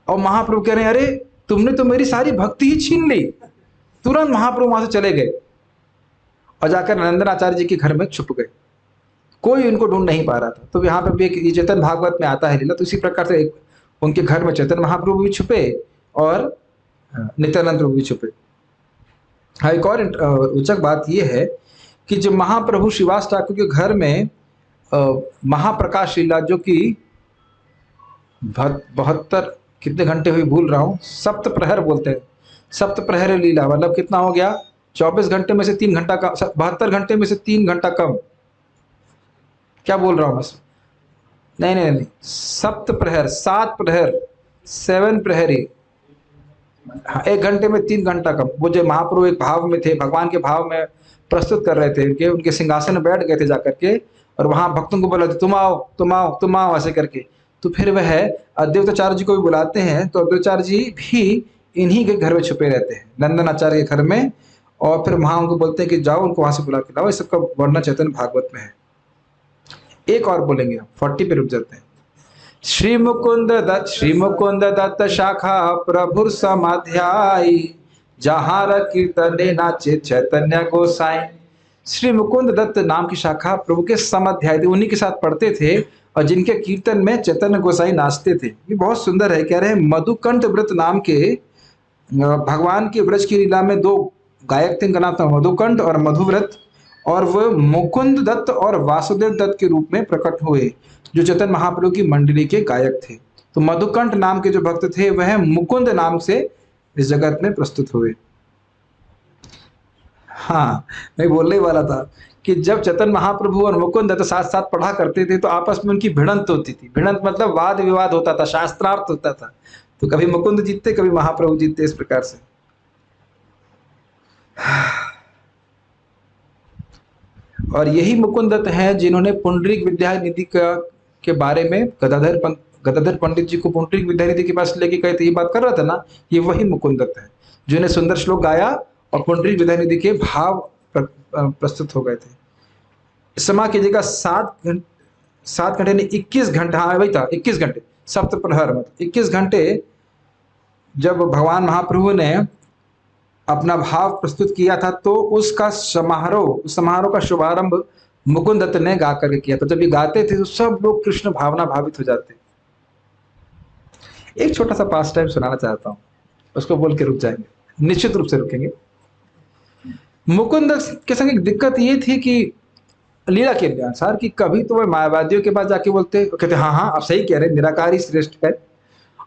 और महाप्रभु कह रहे हैं अरे तुमने तो मेरी सारी भक्ति ही छीन ली। तुरंत महाप्रभु वहां से चले गए और जाकर नंदन आचार्य जी के घर में छुप गए, कोई उनको ढूंढ नहीं पा रहा था। तो यहाँ पे भी एक चेतन भागवत में आता है लीला, तो इसी प्रकार से उनके घर में चैतन्य महाप्रभु भी छुपे और नित्यानंद प्रभु भी छुपे। हाँ, एक और रोचक बात यह है कि जब महाप्रभु शिवास ठाकुर के घर में महाप्रकाश लीला, जो कि 72 कितने घंटे हुई भूल रहा हूँ, सप्त प्रहर बोलते हैं, सप्त प्रहर लीला, मतलब कितना हो गया, 24 घंटे में से 3 घंटा का, 72 घंटे में से 3 घंटा कम, क्या बोल रहा हूँ बस, नहीं, सप्त प्रहर, 7 प्रहर, 7 प्रहरी, हाँ, 1 घंटे में 3 घंटा कम। वो जो महाप्रभु एक भाव में थे, भगवान के भाव में प्रस्तुत कर रहे थे, उनके सिंहासन में बैठ गए थे जाकर के, और वहां भक्तों को बोला तुम आओ तुम आओ तुम आओ ऐसे करके। तो फिर वह अद्वैताचार्य जी को भी बुलाते हैं, तो अद्वैताचार्य जी भी इन्हीं के घर में छुपे रहते हैं, नंदनाचार्य के घर में, और फिर वहां उनको बोलते हैं कि जाओ उनको वहां से बुला के लाओ। इस सबका वर्णन चैतन्य भागवत में है। एक और बोलेंगे, 40 पे रुक जाते हैं। श्री मुकुंद दत्त शाखा प्रभुर समाध्यायी, जहार कीर्तने नाचे चैतन्य गोसाई। श्री मुकुंद दत्त नाम की शाखा प्रभु के समाध्यायी थी, उन्हीं के साथ पढ़ते थे, और जिनके कीर्तन में चैतन्य गोसाई नाचते थे। ये बहुत सुंदर है। कह रहे हैं मधुकंठ व्रत नाम के भगवान के व्रज की लीला में 2 गायक थे, इनका नाम था मधुकंठ और मधुव्रत, और वह मुकुंद दत्त और वासुदेव दत्त के रूप में प्रकट हुए, जो चैतन्य महाप्रभु की मंडली के गायक थे। तो मधुकंठ नाम के जो भक्त थे वह मुकुंद नाम से इस जगत में प्रस्तुत हुए। हाँ, मैं बोलने वाला था कि जब चैतन्य महाप्रभु और मुकुंद दत्त साथ साथ पढ़ा करते थे तो आपस में उनकी भिड़ंत होती थी। भिड़ंत मतलब वाद विवाद होता था, शास्त्रार्थ होता था। तो कभी मुकुंद जीतते, कभी महाप्रभु जीतते, इस प्रकार से। और यही मुकुंद दत्त हैं जिन्होंने पुंडरीक विद्या निधि के बारे में गदाधर पंडित जी को पुंडरीक विद्या निधि के पास लेके गए थे, ये बात कर रहा था ना, ये वही मुकुंद दत्त है जिन्होंने सुंदर श्लोक गाया और पुंडरीक विद्या निधि के भाव प्रस्तुत हो गए थे। समा कीजिएगा 7 घंटे ने 21 घंटे, हाँ वही था 21 घंटे, सप्त प्रहर मतलब 21 घंटे जब भगवान महाप्रभु ने अपना भाव प्रस्तुत किया था, तो उसका समारोह का शुभारंभ मुकुंद दत्त ने गा करके किया था। जब ये गाते थे तो सब लोग कृष्ण भावना भावित हो जाते। एक छोटा सा पास टाइम सुनाना चाहता हूं, उसको बोल के रुक जाएंगे, निश्चित रूप से रुकेंगे। मुकुंद के संग एक दिक्कत ये थी कि लीला के अनुसार कि कभी तो वह मायावादियों के पास जाके कहते हाँ हाँ आप सही कह रहे, निराकार ही श्रेष्ठ है,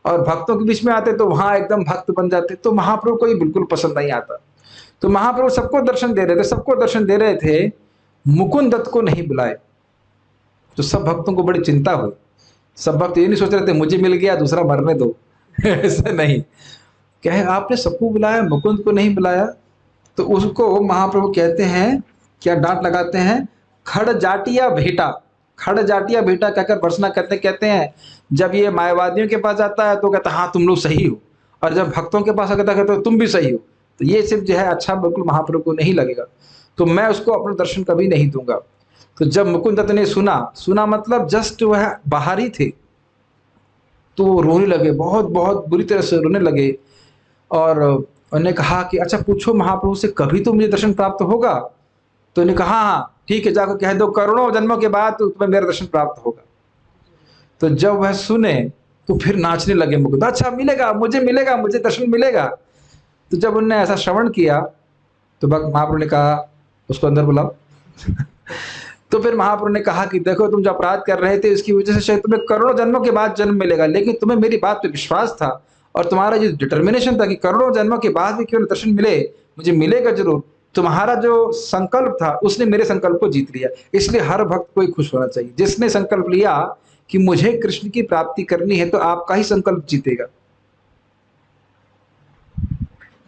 और भक्तों के बीच में आते तो वहां एकदम भक्त बन जाते। तो महाप्रभु को ये बिल्कुल पसंद नहीं आता। तो महाप्रभु सबको दर्शन दे रहे थे, मुकुंद दत्त को नहीं बुलाए। तो सब भक्तों को बड़ी चिंता हुई। सब भक्त ये नहीं सोच रहे थे मुझे मिल गया दूसरा मरने दो ऐसा नहीं, क्या है आपने सबको बुलाया, मुकुंद को नहीं बुलाया। तो उसको महाप्रभु कहते हैं, क्या डांट लगाते हैं, खड़ जाटिया भेटा कहकर भर्सना कहते हैं। जब ये मायावादियों के पास जाता है तो कहता है हाँ तुम लोग सही हो, और जब भक्तों के पास आता है तो तुम भी सही हो। तो ये सिर्फ जो है अच्छा बिल्कुल महाप्रभु को नहीं लगेगा, तो मैं उसको अपना दर्शन कभी नहीं दूंगा। तो जब मुकुंद दत्त ने सुना मतलब जस्ट वह बाहर ही थे, तो वो रोने लगे, बहुत बहुत बुरी तरह से रोने लगे, और उन्होंने कहा कि अच्छा पूछो महाप्रभु से कभी तो मुझे दर्शन प्राप्त होगा। तो उन्होंने कहा हाँ ठीक है, जाकर कह दो करोड़ों जन्मों के बाद तो तुम्हें मेरा दर्शन प्राप्त होगा। तो जब वह सुने तो फिर नाचने लगे मुकुंद, अच्छा मुझे दर्शन मिलेगा। तो जब उन्होंने ऐसा श्रवण किया तो महाप्रभु ने कहा उसको अंदर बुलाओ तो फिर महाप्रभु ने कहा कि देखो तुम जो अपराध कर रहे थे इसकी वजह से शायद तुम्हें करोड़ों जन्मों के बाद जन्म मिलेगा, लेकिन तुम्हें मेरी बात पे विश्वास था और तुम्हारा जो डिटर्मिनेशन था कि करोड़ों जन्मों के बाद भी क्यों दर्शन मिले, मुझे मिलेगा जरूर। तुम्हारा जो संकल्प था उसने मेरे संकल्प को जीत लिया। इसलिए हर भक्त को ही खुश होना चाहिए। जिसने संकल्प लिया कि मुझे कृष्ण की प्राप्ति करनी है, तो आपका ही संकल्प जीतेगा।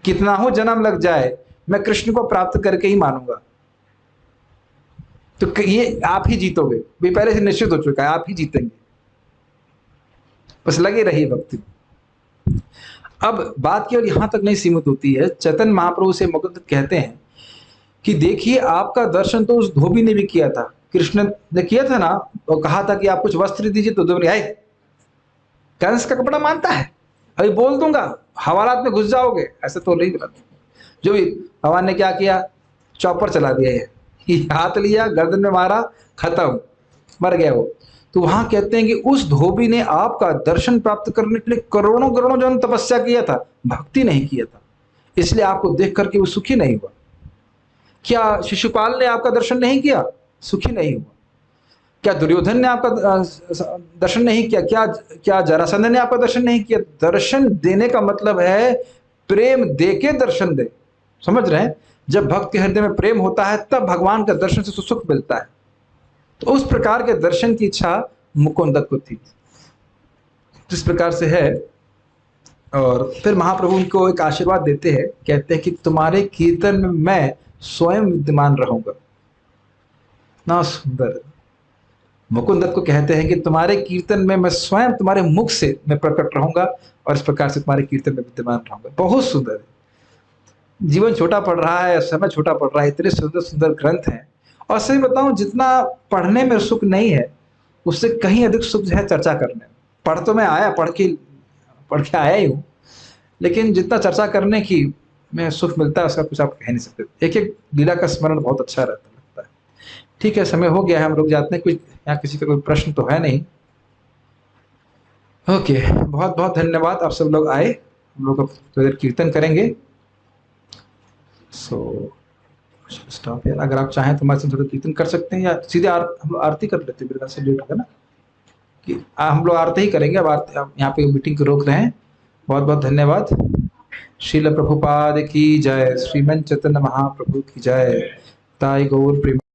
कितना हो जन्म लग जाए, मैं कृष्ण को प्राप्त करके ही मानूंगा। तो ये आप ही जीतोगे, भी पहले से निश्चित हो चुका है, आप ही जीतेंगे, बस लगे रहिए भक्ति। अब बात केवल यहां तक नहीं सीमित होती है। चैतन्य महाप्रभु से मुकुंद कहते हैं कि देखिए आपका दर्शन तो उस धोबी ने भी किया था, कृष्ण ने किया था ना, और कहा था कि आप कुछ वस्त्र दीजिए, तो धोबी आए कंस का कपड़ा मानता है, अभी बोल दूंगा हवालात में घुस जाओगे, ऐसा तो नहीं बोला। जो भी भगवान ने क्या किया, चौपर चला दिया, ये हाथ लिया गर्दन में मारा, खत्म, मर गया वो। तो वहां कहते हैं कि उस धोबी ने आपका दर्शन प्राप्त करने के लिए करोड़ों करोड़ों जन्म तपस्या किया था, भक्ति नहीं किया था, इसलिए आपको देख करके वो सुखी नहीं हुआ। क्या शिशुपाल ने आपका दर्शन नहीं किया, सुखी नहीं हुआ। क्या दुर्योधन ने आपका दर्शन नहीं किया, क्या जरासंध ने आपका दर्शन नहीं किया। दर्शन देने का मतलब है प्रेम देके दर्शन दे, समझ रहे हैं। जब भक्त के हृदय में प्रेम होता है तब भगवान का दर्शन से सुख मिलता है। तो उस प्रकार के दर्शन की इच्छा मुकुंद को थी, जिस प्रकार से है। और फिर महाप्रभु उनको एक आशीर्वाद देते हैं, कहते हैं कि तुम्हारे कीर्तन में मैं स्वयं विद्यमान रहूंगा। ना सुंदर। मुकुंद दत्त को कहते हैं कि तुम्हारे कीर्तन में मैं स्वयं तुम्हारे मुख से मैं प्रकट रहूंगा और इस प्रकार से तुम्हारे कीर्तन में विद्यमान रहूंगा। बहुत सुंदर है। जीवन छोटा पड़ रहा है, समय छोटा पड़ रहा है, इतने सुंदर सुंदर ग्रंथ हैं। और सही बताऊं, जितना पढ़ने में सुख नहीं है उससे कहीं अधिक सुख जो है चर्चा करने में। पढ़ तो मैं आया, पढ़ के आया ही हूँ, लेकिन जितना चर्चा करने की में सुख मिलता है उसका कुछ आप कह नहीं सकते। एक एक लीला का स्मरण बहुत अच्छा लगता है। ठीक है, समय हो गया है, हम लोग जाते हैं। कुछ यहाँ किसी का कोई प्रश्न तो है नहीं? ओके, बहुत बहुत धन्यवाद, आप सब लोग आए। हम लोग अब थोड़ी देर कीर्तन करेंगे। सो स्टॉप है। अगर आप चाहें तो हमारे साथ थोड़ा कीर्तन कर सकते हैं, या सीधे हम लोग आरती कर लेते हैं। मेरे ख्याल से लेट होगा ना, कि हम लोग आरती ही करेंगे। अब आरती, आप यहाँ पे मीटिंग को रोक रहे हैं। बहुत बहुत धन्यवाद। श्रील प्रभुपाद की जय, श्रीमन चैतन्य महाप्रभु की जय, ताई गौर प्रेम।